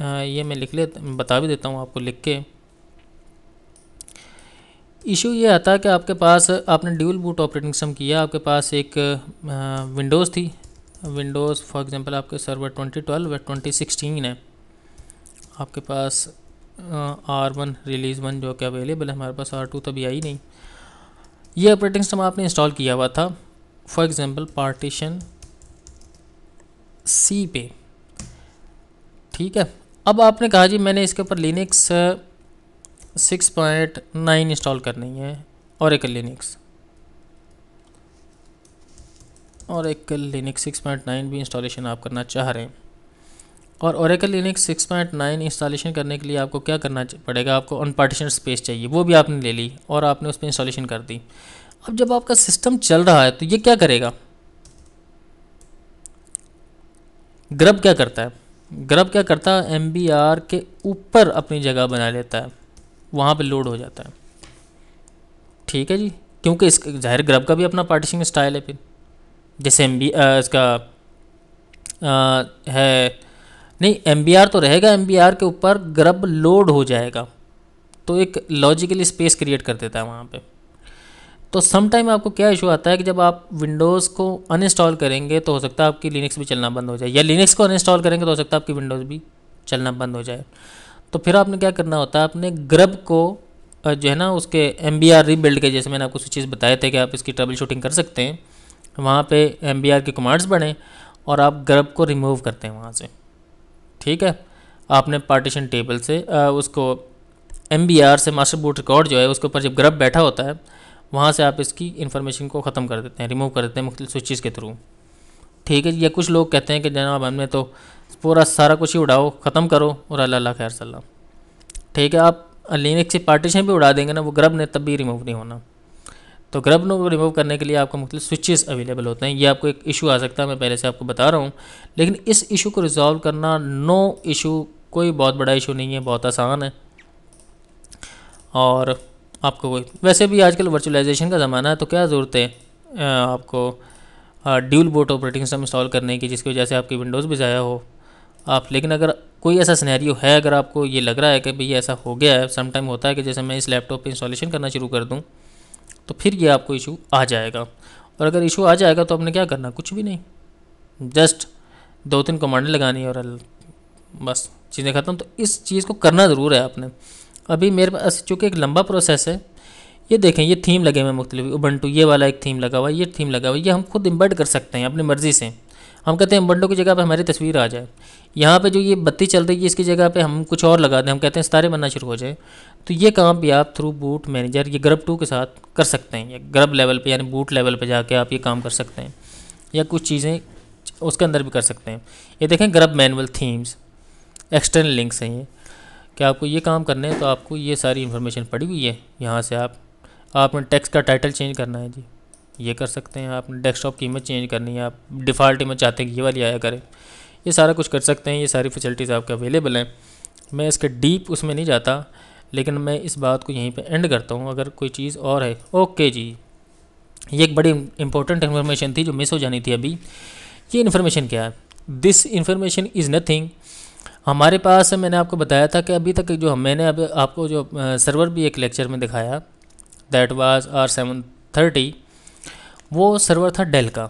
ये मैं बता भी देता हूँ आपको लिख के। इशू ये आता है कि आपके पास, आपने ड्यूल बूट ऑपरेटिंग सिस्टम किया, आपके पास एक विंडोज़ थी, विंडोज़ फॉर एग्जांपल आपके सर्वर 2012 या 2016 है, आपके पास R1 रिलीज़ 1 जो कि अवेलेबल है, हमारे पास R2 तो अभी आई नहीं। ये ऑपरेटिंग सिस्टम आपने इंस्टॉल किया हुआ था फॉर एग्जांपल पार्टीशन C पे, ठीक है। अब आपने कहा जी मैंने इसके ऊपर लिनक्स 6.9 इंस्टॉल करनी है, ओरेकल लिनक्स, ओरेकल लिनक्स 6.9 भी इंस्टॉलेशन आप करना चाह रहे हैं। और ओरेकल लिनक्स 6.9 इंस्टॉलेशन करने के लिए आपको क्या करना पड़ेगा, आपको अनपार्टीशन स्पेस चाहिए, वो भी आपने ले ली और आपने उस पर इंस्टॉलेशन कर दी। अब जब आपका सिस्टम चल रहा है तो ये क्या करेगा, ग्रब क्या करता है, ग्रब क्या करता है, MBR के ऊपर अपनी जगह बना लेता है, वहाँ पे लोड हो जाता है, ठीक है जी। क्योंकि इस जाहिर ग्रब का भी अपना पार्टीशनिंग स्टाइल है, फिर जैसे इसका है नहीं, MBR तो रहेगा, MBR के ऊपर ग्रब लोड हो जाएगा, तो एक लॉजिकली स्पेस क्रिएट कर देता है वहाँ पे। तो सम टाइम आपको क्या इशू आता है कि जब आप विंडोज़ को अनइंस्टॉल करेंगे तो हो सकता है आपकी लिनक्स भी चलना बंद हो जाए, या लिनक्स को अनइंस्टॉल करेंगे तो हो सकता है आपकी विंडोज़ भी चलना बंद हो जाए। तो फिर आपने क्या करना होता है, अपने ग्रब को जो है ना उसके MBR रीबिल्ड के, जैसे मैंने आपको स्विचेस बताए थे कि आप इसकी ट्रबल शूटिंग कर सकते हैं, वहाँ पे MBR के कमांड्स बने और आप ग्रब को रिमूव करते हैं वहाँ से। ठीक है, आपने पार्टीशन टेबल से उसको MBR से मास्टर बूट रिकॉर्ड जो है उसके ऊपर जब ग्रब बैठा होता है वहाँ से आप इसकी इन्फॉर्मेशन को ख़त्म कर देते हैं, रिमूव कर देते हैं मुख्तलिफ स्विचेस के थ्रू। ठीक है, या कुछ लोग कहते हैं कि जनाब हमने तो पूरा सारा कुछ ही उड़ाओ, ख़त्म करो और अल्लाह खैर सल्ला। ठीक है, आप लिनक्स से पार्टीशन भी उड़ा देंगे ना, वो ग्रब ने तब भी रिमूव नहीं होना। तो ग्रब को रिमूव करने के लिए आपको मुख्तलिफ स्विचेस अवेलेबल होते हैं। ये आपको एक इशू आ सकता है, मैं पहले से आपको बता रहा हूँ, लेकिन इस इशू को रिजॉल्व करना नो इशू, कोई बहुत बड़ा इशू नहीं है, बहुत आसान है। और आपको वैसे भी आजकल वर्चुअलाइजेशन का ज़माना है, तो क्या ज़रूरत है आपको dual boat operating system install करने की, जिसकी वजह से आपकी विंडोज़ भी ज़ाया हो आप। लेकिन अगर कोई ऐसा सिनेरियो है, अगर आपको ये लग रहा है कि भाई ऐसा हो गया है, सम टाइम होता है कि जैसे मैं इस लैपटॉप पे इंस्टॉलेशन करना शुरू कर दूं तो फिर ये आपको इशू आ जाएगा। और अगर इशू आ जाएगा तो आपने क्या करना, कुछ भी नहीं, जस्ट 2-3 कमांडें लगानी है और बस चीज़ें ख़त्म। तो इस चीज़ को करना ज़रूर है आपने। अभी मेरे पास चूँकि एक लंबा प्रोसेस है, ये देखें ये थीम लगे हुए हैं मुख्तलिफ, उबंटू ये वाला एक थीम लगा हुआ है, ये थीम लगा हुआ है, ये हम खुद इम्बेड कर सकते हैं अपनी मर्ज़ी से। हम कहते हैं उबंटू की जगह पे हमारी तस्वीर आ जाए, यहाँ पे जो ये बत्ती चल रही है इसकी जगह पे हम कुछ और लगा दें, हम कहते हैं सितारे बनना शुरू हो जाए। तो ये काम भी आप थ्रू बूट मैनेजर ये ग्रब 2 के साथ कर सकते हैं, या ग्रब लेवल पे यानी बूट लेवल पे जाके आप ये काम कर सकते हैं, या कुछ चीज़ें उसके अंदर भी कर सकते हैं। ये देखें grub manual themes external links हैं ये, कि आपको ये काम करने हैं तो आपको ये सारी इन्फॉर्मेशन पड़ी हुई है। यहाँ से आपने टेक्स्ट का टाइटल चेंज करना है जी, ये कर सकते हैं। आपने डेस्कटॉप की इमेज चेंज करनी है, आप डिफ़ॉल्ट इमेज चाहते हैं कि ये वाली आया करे, ये सारा कुछ कर सकते हैं। ये सारी फैसिलिटीज़ आपके अवेलेबल हैं। मैं इसके डीप उसमें नहीं जाता, लेकिन मैं इस बात को यहीं पे एंड करता हूँ। अगर कोई चीज़ और है, ओके जी, ये एक बड़ी इंपॉर्टेंट इन्फॉर्मेशन थी जो मिस हो जानी थी अभी। ये इन्फॉर्मेशन क्या है? This information is nothing. हमारे पास मैंने आपको बताया था कि अभी तक जो मैंने अभी आपको जो सर्वर भी एक लेक्चर में दिखाया, दैट वाज R730, वो सर्वर था डेल का।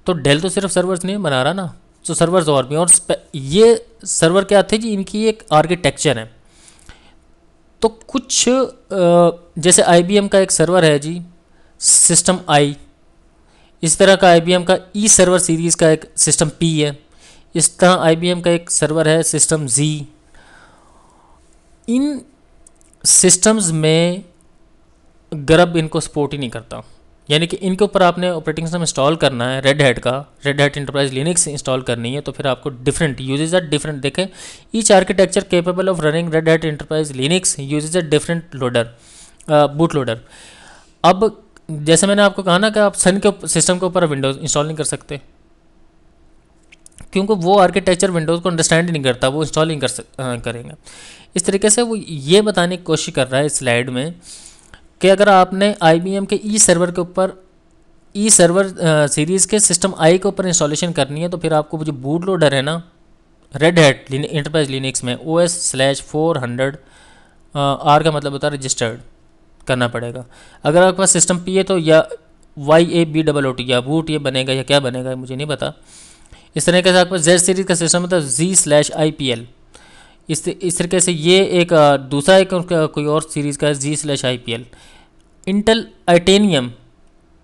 तो डेल तो सिर्फ सर्वर्स नहीं बना रहा ना, तो सर्वर्स और भी, और ये सर्वर क्या थे जी, इनकी एक आर्किटेक्चर है। तो कुछ जैसे IBM का एक सर्वर है जी सिस्टम I, इस तरह का IBM का ई सर्वर सीरीज़ का एक सिस्टम P है, इस तरह IBM का एक सर्वर है सिस्टम Z। इन सिस्टम्स में ग्रब इनको सपोर्ट ही नहीं करता, यानी कि इनके ऊपर आपने ऑपरेटिंग सिस्टम इंस्टॉल करना है रेड हैट का, red hat enterprise Linux install करनी है, तो फिर आपको डिफरेंट यूजेज आर डिफरेंट। देखें, each architecture capable of running red hat enterprise Linux usage a different loader, boot loader. अब जैसे मैंने आपको कहा ना कि आप सन के सिस्टम के ऊपर विंडोज़ इंस्टॉल नहीं कर सकते, क्योंकि वो आर्किटेक्चर विंडोज़ को अंडरस्टैंड ही नहीं करता, वो इंस्टॉल नहीं करेंगे। इस तरीके से वो ये बताने की कोशिश कर रहा है इस स्लाइड में कि अगर आपने IBM के ई सर्वर के ऊपर ई सर्वर सीरीज़ के सिस्टम I के ऊपर इंस्टॉलेशन करनी है, तो फिर आपको जो बूट लोडर है ना रेड हैट एंटरप्राइज लिनक्स में OS/400 R का मतलब होता है रजिस्टर्ड करना पड़ेगा। अगर आपके पास सिस्टम P है तो या YABOOT या बूट ये बनेगा या क्या बनेगा मुझे नहीं पता। इस तरह से आपके पास Z सीरीज़ का सिस्टम होता है Z/IPL। इस तरीके से ये एक दूसरा एक कोई और सीरीज़ का है Z/IPL। इंटेल टाइटेनियम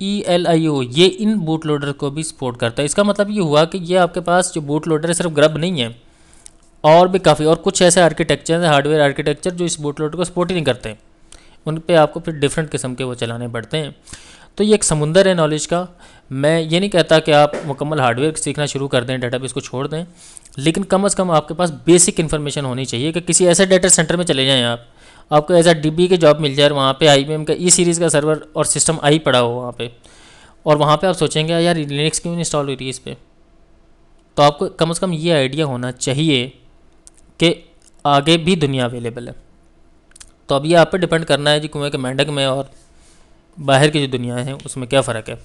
ELIO ये इन बूट लोडर को भी सपोर्ट करता है। इसका मतलब ये हुआ कि ये आपके पास जो बूट लोडर है सिर्फ ग्रब नहीं है, और भी काफ़ी और कुछ ऐसे आर्किटेक्चर है, हार्डवेयर आर्किटेक्चर जो इस बूट लोडर को सपोर्ट ही नहीं करते, उन पे आपको फिर डिफरेंट किस्म के वो चलाने पड़ते हैं। तो ये एक समुंदर है नॉलेज का। मैं ये नहीं कहता कि आप मुकम्मल हार्डवेयर सीखना शुरू कर दें, डेटाबेस को छोड़ दें, लेकिन कम से कम आपके पास बेसिक इन्फॉर्मेशन होनी चाहिए कि किसी ऐसे डेटा सेंटर में चले जाएँ आपको एज DB की जॉब मिल जाए, वहाँ पे IBM का ई सीरीज़ का सर्वर और सिस्टम I पड़ा हो वहाँ पे, और वहाँ पे आप सोचेंगे यार लिनक्स क्यों नहीं इंस्टॉल हो रही है इस पर। तो आपको कम से कम ये आइडिया होना चाहिए कि आगे भी दुनिया अवेलेबल है। तो अब ये आप पे डिपेंड करना है जी, कुएं के मेंढक में और बाहर की जो दुनिया है उसमें क्या फ़र्क है।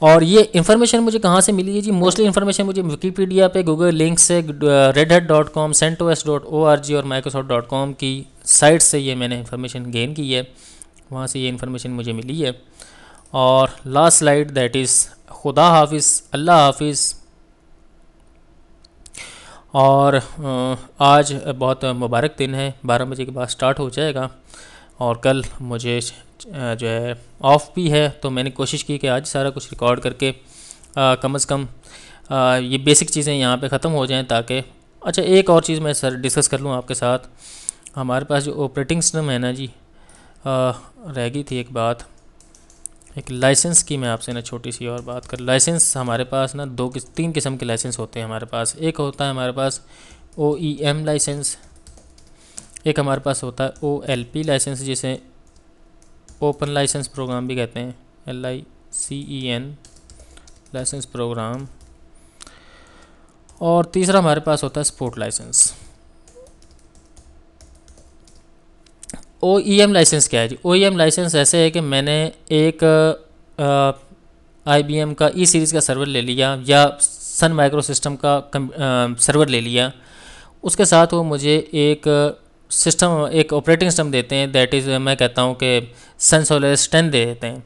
और ये इन्फॉर्मेशन मुझे कहाँ से मिली है जी? मोस्टली इन्फॉर्मेशन मुझे विकीपीडिया पे, गूगल लिंक से, redhat.com, CentOS.org और Microsoft.com की साइट से ये मैंने इन्फॉर्मेशन गेन की है, वहाँ से ये इन्फॉर्मेशन मुझे मिली है। और लास्ट स्लाइड दैट इज़ खुदा हाफिज़, अल्लाह हाफिज़। और आज बहुत मुबारक दिन है, 12 बजे के बाद स्टार्ट हो जाएगा और कल मुझे जो है ऑफ भी है, तो मैंने कोशिश की कि आज सारा कुछ रिकॉर्ड करके कम से कम ये बेसिक चीज़ें यहाँ पे ख़त्म हो जाएं, ताकि अच्छा एक और चीज़ मैं सर डिस्कस कर लूँ आपके साथ। हमारे पास जो ऑपरेटिंग सिस्टम है ना जी, रह गई थी एक बात, एक लाइसेंस की मैं आपसे ना छोटी सी और बात कर। लाइसेंस हमारे पास ना तीन किस्म के लाइसेंस होते हैं हमारे पास। एक होता है हमारे पास OEM लाइसेंस, एक हमारे पास होता है OLP लाइसेंस, जिसे ओपन लाइसेंस प्रोग्राम भी कहते हैं, LICEN लाइसेंस प्रोग्राम, और तीसरा हमारे पास होता है स्पोर्ट लाइसेंस। OEM लाइसेंस क्या है जी? OEM लाइसेंस ऐसे है कि मैंने एक IBM का ई सीरीज़ का सर्वर ले लिया या सन माइक्रो सिस्टम का सर्वर ले लिया, उसके साथ वो मुझे एक सिस्टम, एक ऑपरेटिंग सिस्टम देते हैं, दैट इज़ मैं कहता हूँ कि सन सोलारिस 10 दे देते हैं।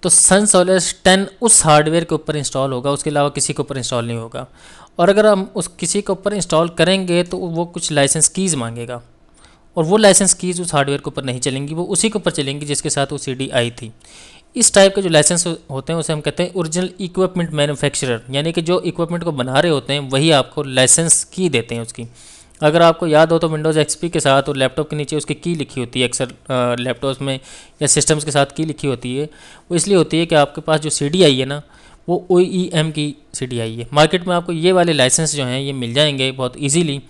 तो सन सोलारिस 10 उस हार्डवेयर के ऊपर इंस्टॉल होगा, उसके अलावा किसी के ऊपर इंस्टॉल नहीं होगा। और अगर हम उस किसी के ऊपर इंस्टॉल करेंगे तो वो कुछ लाइसेंस कीज़ मांगेगा, और वो लाइसेंस कीज़ उस हार्डवेयर के ऊपर नहीं चलेंगी, वो उसी के ऊपर चलेंगी जिसके साथ वो CD आई थी। इस टाइप के जो लाइसेंस होते हैं उसे हम कहते हैं ओरिजिनल इक्विपमेंट मैन्युफैक्चरर, यानी कि जो इक्विपमेंट को बना रहे होते हैं वही आपको लाइसेंस की देते हैं उसकी। अगर आपको याद हो तो विंडोज़ XP के साथ और लैपटॉप के नीचे उसकी की लिखी होती है, अक्सर लैपटॉप्स में या सिस्टम्स के साथ की लिखी होती है। वो इसलिए होती है कि आपके पास जो CD आई है ना, वो OEM की CD आई है। मार्केट में आपको ये वाले लाइसेंस जो हैं ये मिल जाएंगे बहुत ईजीली,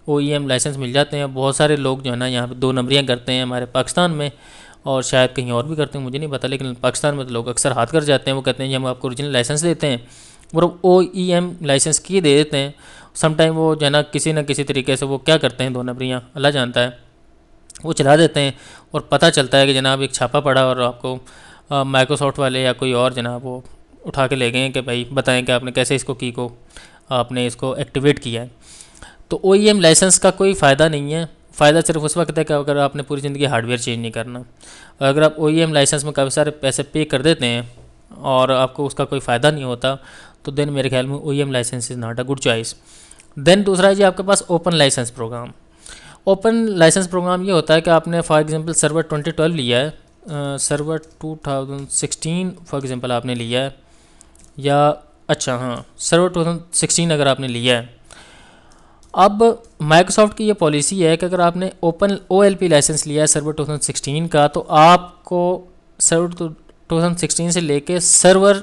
OEM लाइसेंस मिल जाते हैं। बहुत सारे लोग जो है ना यहाँ पे 2 नंबरियाँ करते हैं हमारे पाकिस्तान में, और शायद कहीं और भी करते हैं, मुझे नहीं पता, लेकिन पाकिस्तान में तो लोग अक्सर हाथ कर जाते हैं। वो कहते हैं कि हम आपको ओरिजिनल लाइसेंस देते हैं, वो OEM लाइसेंस की दे देते हैं। समटाइम वो जो है ना किसी तरीके से वो क्या करते हैं, 2 नंबरियाँ अल्लाह जानता है, वो चला देते हैं और पता चलता है कि जनाब एक छापा पड़ा और आपको माइक्रोसॉफ्ट वाले या कोई और जनाब वो उठा के ले गए कि भाई बताएं कि आपने कैसे इसको की को आपने इसको एक्टिवेट किया है। तो OEM लाइसेंस का कोई फ़ायदा नहीं है। फ़ायदा सिर्फ उस वक्त है कि अगर आपने पूरी ज़िंदगी हार्डवेयर चेंज नहीं करना। अगर आप OEM लाइसेंस में काफ़ी सारे पैसे पे कर देते हैं और आपको उसका कोई फ़ायदा नहीं होता, तो देन मेरे ख्याल में OEM licence is not a good choice. Then दूसरा है जी आपके पास open licence program. Open licence program ये होता है कि आपने फॉर एग्जांपल सर्वर 2012 लिया है, सर्वर 2016 फॉर एग्जांपल आपने लिया है, या अच्छा हाँ सर्वर 2016 अगर आपने लिया है। अब माइक्रोसॉफ्ट की ये पॉलिसी है कि अगर आपने ओपन OLP लाइसेंस लिया है सर्वर 2016 का, तो आपको सर्वर 2016 से लेके सर्वर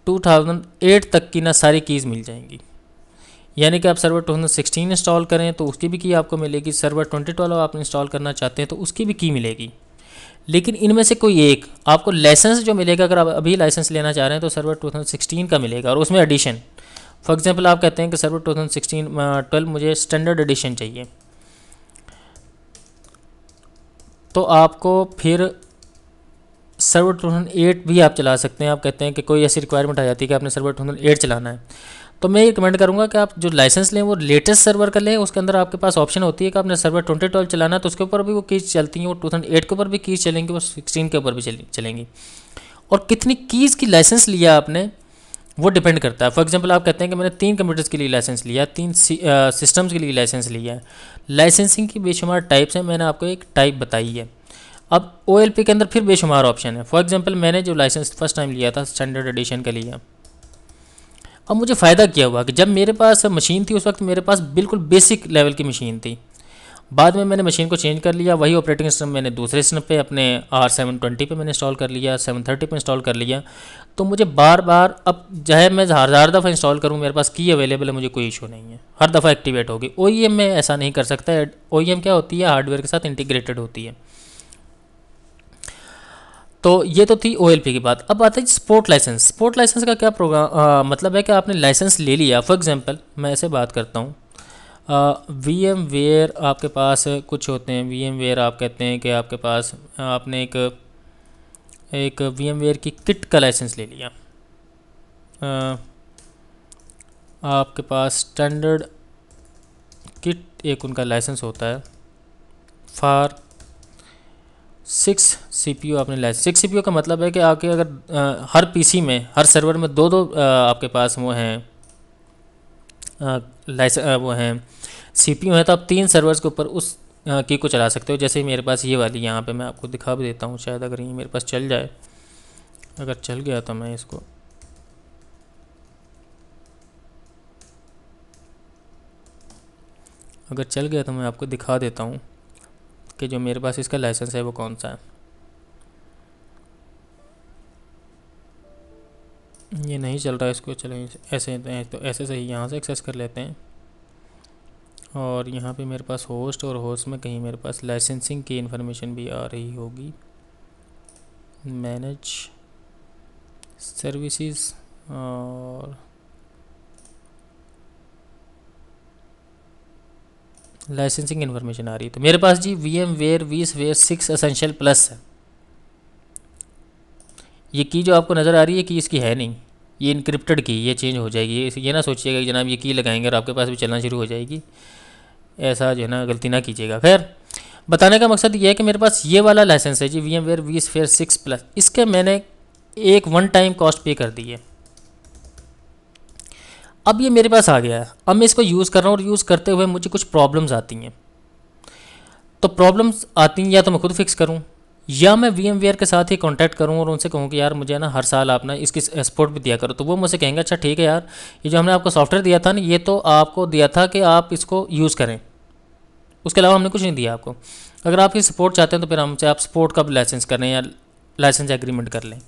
2008 तक की ना सारी कीज़ मिल जाएंगी। यानी कि आप सर्वर 2016 इंस्टॉल करें तो उसकी भी की आपको मिलेगी, सर्वर 2012 आप इंस्टॉल करना चाहते हैं तो उसकी भी की मिलेगी। लेकिन इनमें से कोई एक आपको लाइसेंस जो मिलेगा, अगर आप अभी लाइसेंस लेना चाह रहे हैं तो सर्वर 2016 का मिलेगा, और उसमें एडिशन, फॉर एग्जांपल आप कहते हैं कि सर्वर 2012 मुझे स्टैंडर्ड एडिशन चाहिए, तो आपको फिर सर्वर 2008 भी आप चला सकते हैं। आप कहते हैं कि कोई ऐसी रिक्वायरमेंट आ जाती है कि आपने सर्वर 2008 चलाना है, तो मैं ये रिकमेंड करूँगा कि आप जो लाइसेंस लें वो लेटेस्ट सर्वर का लें। उसके अंदर आपके पास ऑप्शन होती है कि आपने सर्वर 2012 चलाना है तो उसके ऊपर भी वो कीज़ चलती हैं, वो 2008 के ऊपर भी कीज़ चलेंगी, वो 16 के ऊपर भी चलेंगी। और कितनी कीज़ की लाइसेंस लिया आपने वो डिपेंड करता है। फॉर एग्जांपल आप कहते हैं कि मैंने 3 कंप्यूटर्स के लिए लाइसेंस लिया, 3 सिस्टम्स के लिए लाइसेंस लिया है। लाइसेंसिंग की बेशुमार टाइप्स हैं, मैंने आपको एक टाइप बताई है। अब OLP के अंदर फिर बेशुमार ऑप्शन है। फॉर एग्जांपल मैंने जो लाइसेंस फर्स्ट टाइम लिया था स्टैंडर्ड एडिशन का लिया। अब मुझे फ़ायदा क्या हुआ कि जब मेरे पास मशीन थी उस वक्त मेरे पास बिल्कुल बेसिक लेवल की मशीन थी। बाद में मैंने मशीन को चेंज कर लिया, वही ऑपरेटिंग सिस्टम मैंने दूसरे सिस्टम पे अपने R720 पे मैंने इंस्टॉल कर लिया, 730 पे इंस्टॉल कर लिया। तो मुझे बार बार अब चाहे मैं हज़ार दफ़ा इंस्टॉल करूँ, मेरे पास की अवेलेबल है, मुझे कोई इशू नहीं है, हर दफ़ा एक्टिवेट होगी। OEM में ऐसा नहीं कर सकता है। OEM क्या होती है, हार्डवेयर के साथ इंटीग्रेटेड होती है। तो ये तो थी OLP की बात। अब आता है स्पोर्ट लाइसेंस। स्पोर्ट लाइसेंस का क्या प्रोग्राम मतलब है कि आपने लाइसेंस ले लिया। फॉर एग्जांपल मैं ऐसे बात करता हूँ, VMware आपके पास कुछ होते हैं, VMware आप कहते हैं कि आपके पास आपने एक VMware की किट का लाइसेंस ले लिया। आपके पास स्टैंडर्ड किट एक उनका लाइसेंस होता है फॉर 6 CPU आपने लाइसेंस। 6 CPU का मतलब है कि आपके अगर हर PC में, हर सर्वर में दो आपके पास वो हैं लाइसेंस, वो हैं CPU हैं, तो आप 3 सर्वर्स के ऊपर उस की को चला सकते हो। जैसे मेरे पास ये वाली यहाँ पे मैं आपको दिखा भी देता हूँ, शायद अगर ये मेरे पास चल जाए। अगर चल गया तो मैं इसको अगर चल गया तो मैं आपको दिखा देता हूँ कि जो मेरे पास इसका लाइसेंस है वो कौन सा है। ये नहीं चल रहा है, इसको चलें ऐसे तो ऐसे से ही यहाँ से एक्सेस कर लेते हैं। और यहाँ पे मेरे पास होस्ट, और होस्ट में कहीं मेरे पास लाइसेंसिंग की इन्फॉर्मेशन भी आ रही होगी। मैनेज सर्विसेज, और लाइसेंसिंग इन्फॉर्मेशन आ रही है। तो मेरे पास जी VMware vSphere 6 एसेंशियल प्लस है। ये की जो आपको नज़र आ रही है कि इसकी है नहीं, ये इनक्रिप्टेड की, ये चेंज हो जाएगी। ये ना सोचिएगा कि जनाब ये की लगाएंगे और आपके पास भी चलना शुरू हो जाएगी, ऐसा जो है ना गलती ना कीजिएगा। खैर, बताने का मकसद ये है कि मेरे पास ये वाला लाइसेंस है जी VMware vSphere 6 प्लस। इसके मैंने एक वन टाइम कॉस्ट पे कर दी है। अब ये मेरे पास आ गया है, अब मैं इसको यूज़ कर रहा हूँ और यूज़ करते हुए मुझे कुछ प्रॉब्लम्स आती हैं। तो प्रॉब्लम्स आती हैं, या तो मैं खुद फिक्स करूँ, या मैं VMware के साथ ही कांटेक्ट करूं और उनसे कहूं कि यार मुझे ना हर साल आप ना इसकी सपोर्ट भी दिया करो। तो वो मुझसे कहेंगे अच्छा ठीक है यार, ये जो हमने आपको सॉफ्टवेयर दिया था ना, ये तो आपको दिया था कि आप इसको यूज़ करें, उसके अलावा हमने कुछ नहीं दिया आपको। अगर आप इसकी सपोर्ट चाहते हैं तो फिर हमसे आप सपोर्ट का लाइसेंस कर लें या लाइसेंस एग्रीमेंट कर लें।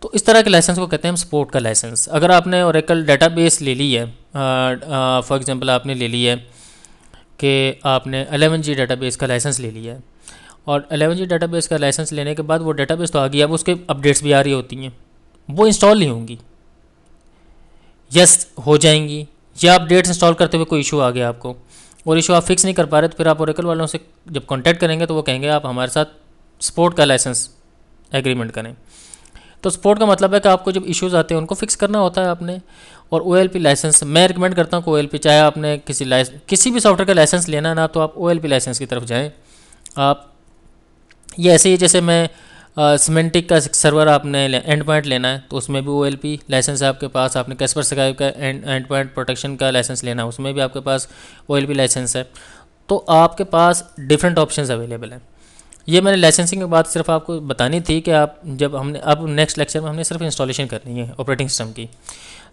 तो इस तरह के लाइसेंस को कहते हैं हम सपोर्ट का लाइसेंस। अगर आपने ओरेकल डेटाबेस ले ली है, फॉर एग्जांपल आपने ले ली है कि आपने 11G डेटाबेस का लाइसेंस ले लिया है, और 11G डेटाबेस का लाइसेंस लेने के बाद वो डेटाबेस तो आ गया, अब उसके अपडेट्स भी आ रही होती हैं, वो इंस्टॉल नहीं होंगी, यस हो जाएंगी, या अपडेट्स इंस्टॉल करते हुए कोई इशू आ गया आपको और इशू आप फिक्स नहीं कर पा रहे, तो फिर आप ओरेकल वालों से जब कांटेक्ट करेंगे तो वो कहेंगे आप हमारे साथ सपोर्ट का लाइसेंस एग्रीमेंट करें। तो सपोर्ट का मतलब है कि आपको जब इश्यूज़ आते हैं उनको फिक्स करना होता है आपने। और OLP लाइसेंस मैं रिकमेंड करता हूँ कि OLP, चाहे आपने किसी भी सॉफ्टवेयर का लाइसेंस लेना है ना, तो आप OLP लाइसेंस की तरफ जाएँ। आप ये ऐसे ही जैसे मैं सिमेंटिक का सर्वर आपने एंड पॉइंट लेना है तो उसमें भी OLP लाइसेंस है आपके पास। आपने कैस्परस्काई का एंड पॉइंट प्रोटेक्शन का लाइसेंस लेना है, उसमें भी आपके पास OLP लाइसेंस है। तो आपके पास डिफरेंट ऑप्शंस अवेलेबल हैं। ये मैंने लाइसेंसिंग की बात सिर्फ आपको बतानी थी कि आप जब हमने अब नेक्स्ट लेक्चर में हमने सिर्फ इंस्टॉलेशन करनी है ऑपरेटिंग सिस्टम की।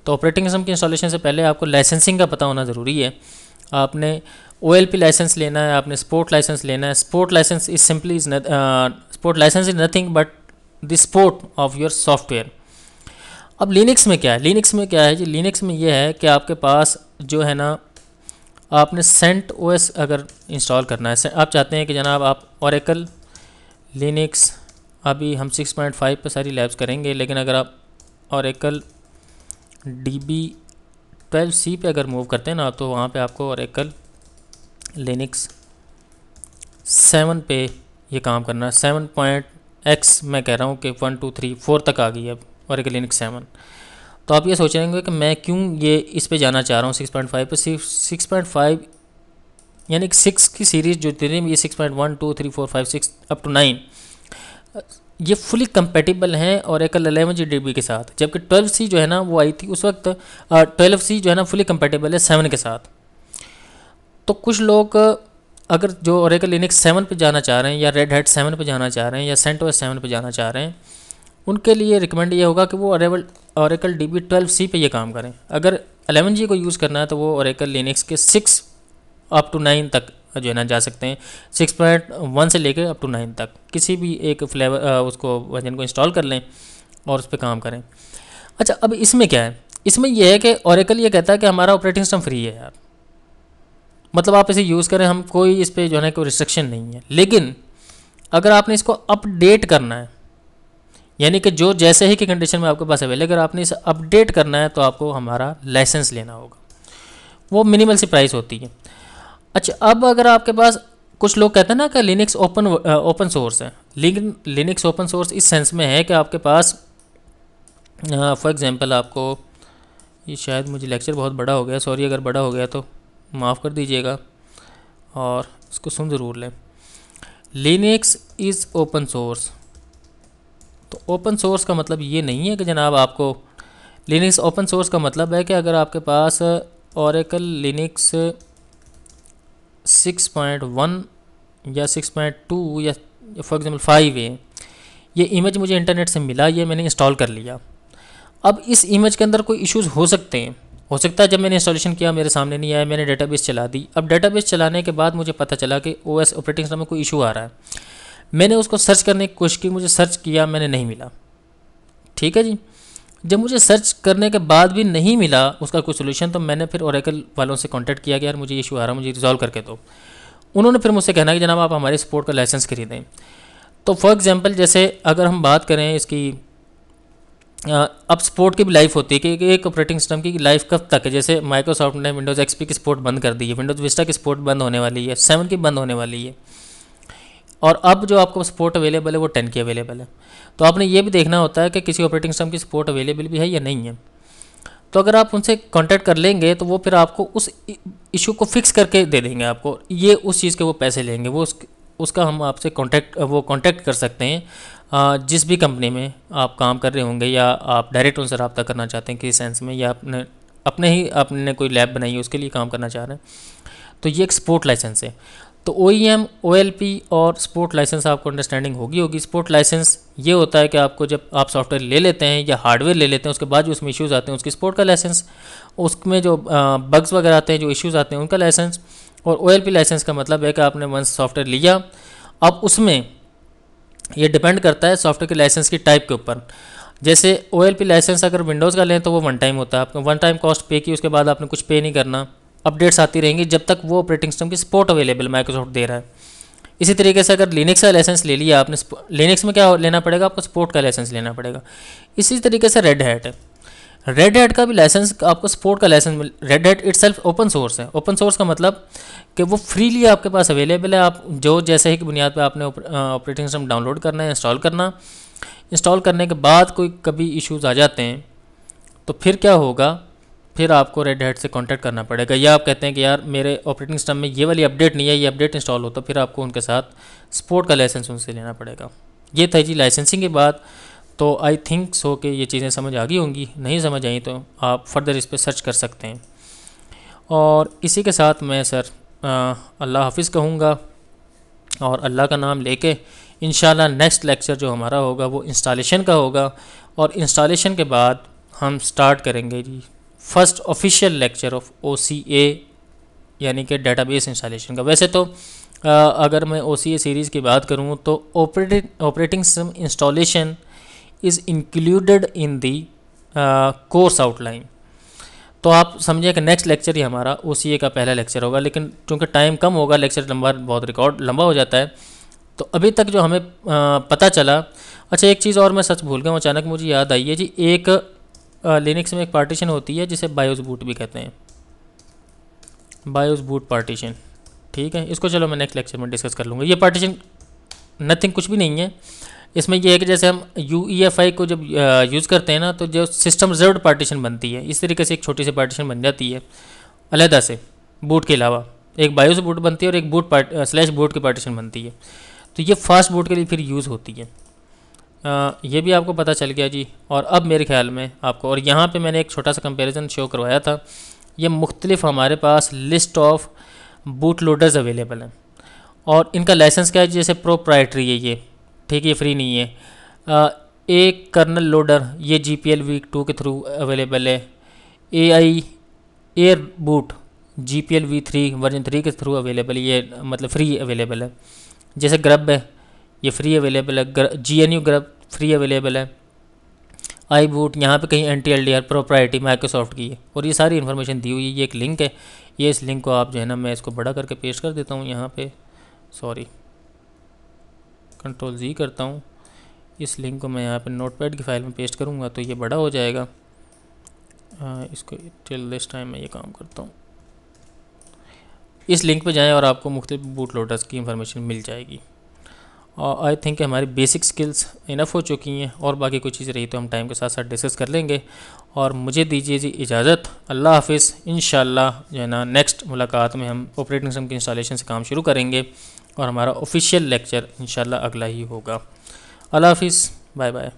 तो ऑपरेटिंग सिस्टम की इंस्टॉलेशन से पहले आपको लाइसेंसिंग का पता होना ज़रूरी है। आपने OLP लाइसेंस लेना है, आपने स्पोर्ट लाइसेंस लेना है। Sport license is simply sport license is nothing but the support of your software. अब लिनक्स में क्या है, लिनक्स में क्या है जी, लिनक्स में ये है कि आपके पास जो है ना, आपने CentOS अगर इंस्टॉल करना है, आप चाहते हैं कि जनाब आप ओरेकल लिनक्स, अभी हम 6.5 पे सारी लैब्स करेंगे, लेकिन अगर आप ओरेकल DB12C पे अगर मूव करते हैं ना, तो वहाँ पे आपको ओरेकल लिनक्स 7 पे ये काम करना है। 7.x मैं कह रहा हूँ कि 1 2 3 4 तक आ गई है ओरेकल लिनक्स 7। तो आप ये सोच रहे होंगे कि मैं क्यों ये इस पे जाना चाह रहा हूँ 6.5 पे। सिर्फ 6.5 यानी कि 6 की सीरीज़ जो थी, ये 6.1 2 3 4 5 6 अप टू 9 ये फुली कंपेटिबल हैं ओरेकल 11G DB के साथ। जबकि 12C जो है ना वो आई थी उस वक्त, 12C जो है ना फुली कंपेटिबल है 7 के साथ। तो कुछ लोग अगर जो ओरेकल लिनक्स 7 पे जाना चाह रहे हैं, या रेड हैट 7 पे जाना चाह रहे हैं, या CentOS 7 पे जाना चाह रहे हैं, उनके लिए रिकमेंड ये होगा कि वो ओरेकल DB12C पे ये काम करें। अगर 11G को यूज़ करना है तो वो ओरेकल लिनक्स के 6 अप टू 9 तक जो है ना जा सकते हैं। 6.1 से लेकर अप टू 9 तक किसी भी एक फ्लेवर उसको वर्जन को इंस्टॉल कर लें और उस पर काम करें। अच्छा, अब इसमें क्या है, इसमें यह है कि ओरेकल ये कहता है कि हमारा ऑपरेटिंग सिस्टम फ्री है यार, मतलब आप इसे यूज़ करें, हम कोई इस पर जो है ना कोई रिस्ट्रिक्शन नहीं है। लेकिन अगर आपने इसको अपडेट करना है, यानी कि जो जैसे ही की कंडीशन में आपके पास अवेलेबल, अगर आपने इसे अपडेट करना है तो आपको हमारा लाइसेंस लेना होगा, वो मिनिमल सी प्राइस होती है। अच्छा, अब अगर आपके पास, कुछ लोग कहते हैं ना कि लिनक्स ओपन सोर्स है, लेकिन लिनक्स ओपन सोर्स इस सेंस में है कि आपके पास फॉर एग्जांपल आपको, ये शायद मुझे लेक्चर बहुत बड़ा हो गया, सॉरी अगर बड़ा हो गया तो माफ़ कर दीजिएगा और इसको सुन ज़रूर लें। Linux is open source. तो ओपन सोर्स का मतलब ये नहीं है कि जनाब आपको, लिनक्स ओपन सोर्स का मतलब है कि अगर आपके पास ओरेकल लिनक्स 6.1 या 6.2 या फॉर एग्जांपल 5 है, ये इमेज मुझे इंटरनेट से मिला, ये मैंने इंस्टॉल कर लिया। अब इस इमेज के अंदर कोई इश्यूज़ हो सकते हैं, हो सकता है जब मैंने इंस्टॉलेशन किया मेरे सामने नहीं आया, मैंने डेटाबेस चला दी। अब डेटाबेस चलाने के बाद मुझे पता चला कि ओएस ऑपरेटिंग सिस्टम में कोई इशू आ रहा है। मैंने उसको सर्च करने की कोशिश की, मुझे सर्च किया, मैंने नहीं मिला। ठीक है जी। जब मुझे सर्च करने के बाद भी नहीं मिला उसका कोई सोल्यूशन, तो मैंने फिर ओरेकल वालों से कांटेक्ट किया कि यार मुझे इशू आ रहा है, मुझे रिजॉल्व करके दो। उन्होंने फिर मुझसे कहना कि जनाब आप हमारे सपोर्ट का लाइसेंस खरीदें। तो फॉर एग्जांपल जैसे अगर हम बात करें इसकी, अब सपोर्ट की भी लाइफ होती है कि एक ऑपरेटिंग सिस्टम की लाइफ कब तक है। जैसे माइक्रोसॉफ्ट ने विंडोज़ एक्सपी की सपोर्ट बंद कर दी है, विंडोज़ विस्टा की सपोर्ट बंद होने वाली है, 7 की बंद होने वाली है, और अब जो आपको सपोर्ट अवेलेबल है वो 10 की अवेलेबल है। तो आपने ये भी देखना होता है कि किसी ऑपरेटिंग सिस्टम की सपोर्ट अवेलेबल भी है या नहीं है। तो अगर आप उनसे कांटेक्ट कर लेंगे तो वो फिर आपको उस इशू को फिक्स करके दे देंगे आपको, ये उस चीज़ के वो पैसे लेंगे, वो उसका हम आपसे कांटेक्ट कर सकते हैं। जिस भी कंपनी में आप काम कर रहे होंगे या आप डायरेक्ट उनसे रब्ता करना चाहते हैं किसी सेंस में, या आपने कोई लैब बनाई है उसके लिए काम करना चाह रहे हैं, तो ये एक सपोर्ट लाइसेंस है। तो OEM, OLP और सपोर्ट लाइसेंस आपको अंडरस्टैंडिंग होगी। सपोर्ट लाइसेंस ये होता है कि आपको जब आप सॉफ्टवेयर ले लेते हैं या हार्डवेयर ले लेते हैं, उसके बाद जो उसमें इश्यूज़ आते हैं उसकी सपोर्ट का लाइसेंस, उसमें जो बग्स वगैरह आते हैं, जो इश्यूज़ आते हैं उनका लाइसेंस। और OLP लाइसेंस का मतलब है कि आपने वंस सॉफ्टवेयर लिया, अब उसमें ये डिपेंड करता है सॉफ्टवेयर के लाइसेंस की टाइप के ऊपर। जैसे OLP लाइसेंस अगर विंडोज़ का लें तो वो वन टाइम होता है, आपने वन टाइम कॉस्ट पे की, उसके बाद आपने कुछ पे नहीं करना, अपडेट्स आती रहेंगी जब तक वो ऑपरेटिंग सिस्टम की सपोर्ट अवेलेबल माइक्रोसॉफ्ट दे रहा है। इसी तरीके से अगर लिनक्स का लाइसेंस ले लिया आपने, लिनक्स में क्या लेना पड़ेगा आपको, सपोर्ट का लाइसेंस लेना पड़ेगा। इसी तरीके से रेड हैट है, रेड हैट का भी लाइसेंस आपको सपोर्ट का license. Red Hat itself open source है। ओपन सोर्स का मतलब कि वो फ्रीली आपके पास अवेलेबल है, आप जो जैसे ही की बुनियाद पर आपने ऑपरेटिंग सिस्टम डाउनलोड करना है, इंस्टॉल करना, इंस्टॉल करने के बाद कोई कभी इश्यूज़ आ जाते हैं तो फिर क्या होगा, फिर आपको रेड हैट से कांटेक्ट करना पड़ेगा। या आप कहते हैं कि यार मेरे ऑपरेटिंग सिस्टम में ये वाली अपडेट नहीं है, ये अपडेट इंस्टॉल हो, तो फिर आपको उनके साथ सपोर्ट का लाइसेंस उनसे लेना पड़ेगा। ये था जी लाइसेंसिंग की बात। तो आई थिंक सो कि ये चीज़ें समझ आ गई होंगी, नहीं समझ आई तो आप फर्दर इस पर सर्च कर सकते हैं। और इसी के साथ मैं सर अल्लाह हाफिज़ कहूँगा, और अल्लाह का नाम लेके इंशाल्लाह नेक्स्ट लेक्चर जो हमारा होगा वो इंस्टॉलेशन का होगा, और इंस्टॉलेशन के बाद हम स्टार्ट करेंगे जी first official lecture of OCA, यानी कि डेटाबेस इंस्टॉलेशन का। वैसे तो अगर मैं OCA सीरीज़ की बात करूँ तो operating system installation is included in the course outline. तो आप समझिए कि नेक्स्ट लेक्चर ही हमारा OCA का पहला लेक्चर होगा, लेकिन चूँकि टाइम कम होगा, लेक्चर लंबा, बहुत रिकॉर्ड लंबा हो जाता है, तो अभी तक जो हमें पता चला। अच्छा एक चीज़ और मैं सच भूल गया हूँ, अचानक मुझे याद आई है जी, एक लिनक्स में एक पार्टीशन होती है जिसे बायोस बूट भी कहते हैं, बायोस बूट पार्टीशन। ठीक है, इसको चलो मैं नेक्स्ट लेक्चर में डिस्कस कर लूँगा। ये पार्टीशन नथिंग, कुछ भी नहीं है। इसमें यह है कि जैसे हम UEFI को जब यूज़ करते हैं ना, तो जो सिस्टम रिजर्व्ड पार्टीशन बनती है, इस तरीके से एक छोटी सी पार्टीशन बन जाती है अलहदा से, बूट के अलावा एक बायोस बूट बनती है और एक स्लैश बूट की पार्टीशन बनती है। तो ये फास्ट बूट के लिए फिर यूज़ होती है। ये भी आपको पता चल गया जी। और अब मेरे ख्याल में आपको, और यहाँ पे मैंने एक छोटा सा कंपैरिजन शो करवाया था, ये मुख्तलिफ हमारे पास list of boot loaders available हैं, और इनका लाइसेंस क्या है, जैसे प्रोप्राइटरी है ये, ठीक है, ये फ्री नहीं है। एक कर्नल लोडर ये GPL v2 के थ्रू अवेलेबल है। AI air boot GPL v3 version 3 के थ्रू अवेलेबल है, ये मतलब फ्री अवेलेबल है। जैसे ग्रब है ये फ्री अवेलेबल है, GNU ग्रब फ्री अवेलेबल है। आई बूट यहाँ पे कहीं NTLDR प्रोप्राइटरी माइक्रोसॉफ्ट की है, और ये सारी इन्फॉर्मेशन दी हुई है। ये एक लिंक है, ये इस लिंक को आप जो है ना, मैं इसको बड़ा करके पेस्ट कर देता हूँ यहाँ पे, सॉरी Ctrl+Z करता हूँ, इस लिंक को मैं यहाँ पे नोटपैड की फ़ाइल में पेस्ट करूँगा तो ये बड़ा हो जाएगा। इसको टिल दिस टाइम मैं ये काम करता हूँ, इस लिंक पे जाएं और आपको मुख्तलिफ बूट लोडर्स की इंफॉर्मेशन मिल जाएगी। और आई थिंक हमारी बेसिक स्किल्स इनफ हो चुकी हैं, और बाकी कोई चीज़ रही तो हम टाइम के साथ साथ डिस्कस कर लेंगे। और मुझे दीजिए जी इजाज़त, अल्लाह हाफिज़। इंशाल्लाह जो है ना नेक्स्ट मुलाकात में हम ऑपरेटिंग सिस्टम की इंस्टॉलेशन से काम शुरू करेंगे, और हमारा ऑफिशियल लेक्चर इंशाल्लाह अगला ही होगा। अल्लाह हाफिज़, बाय बाय।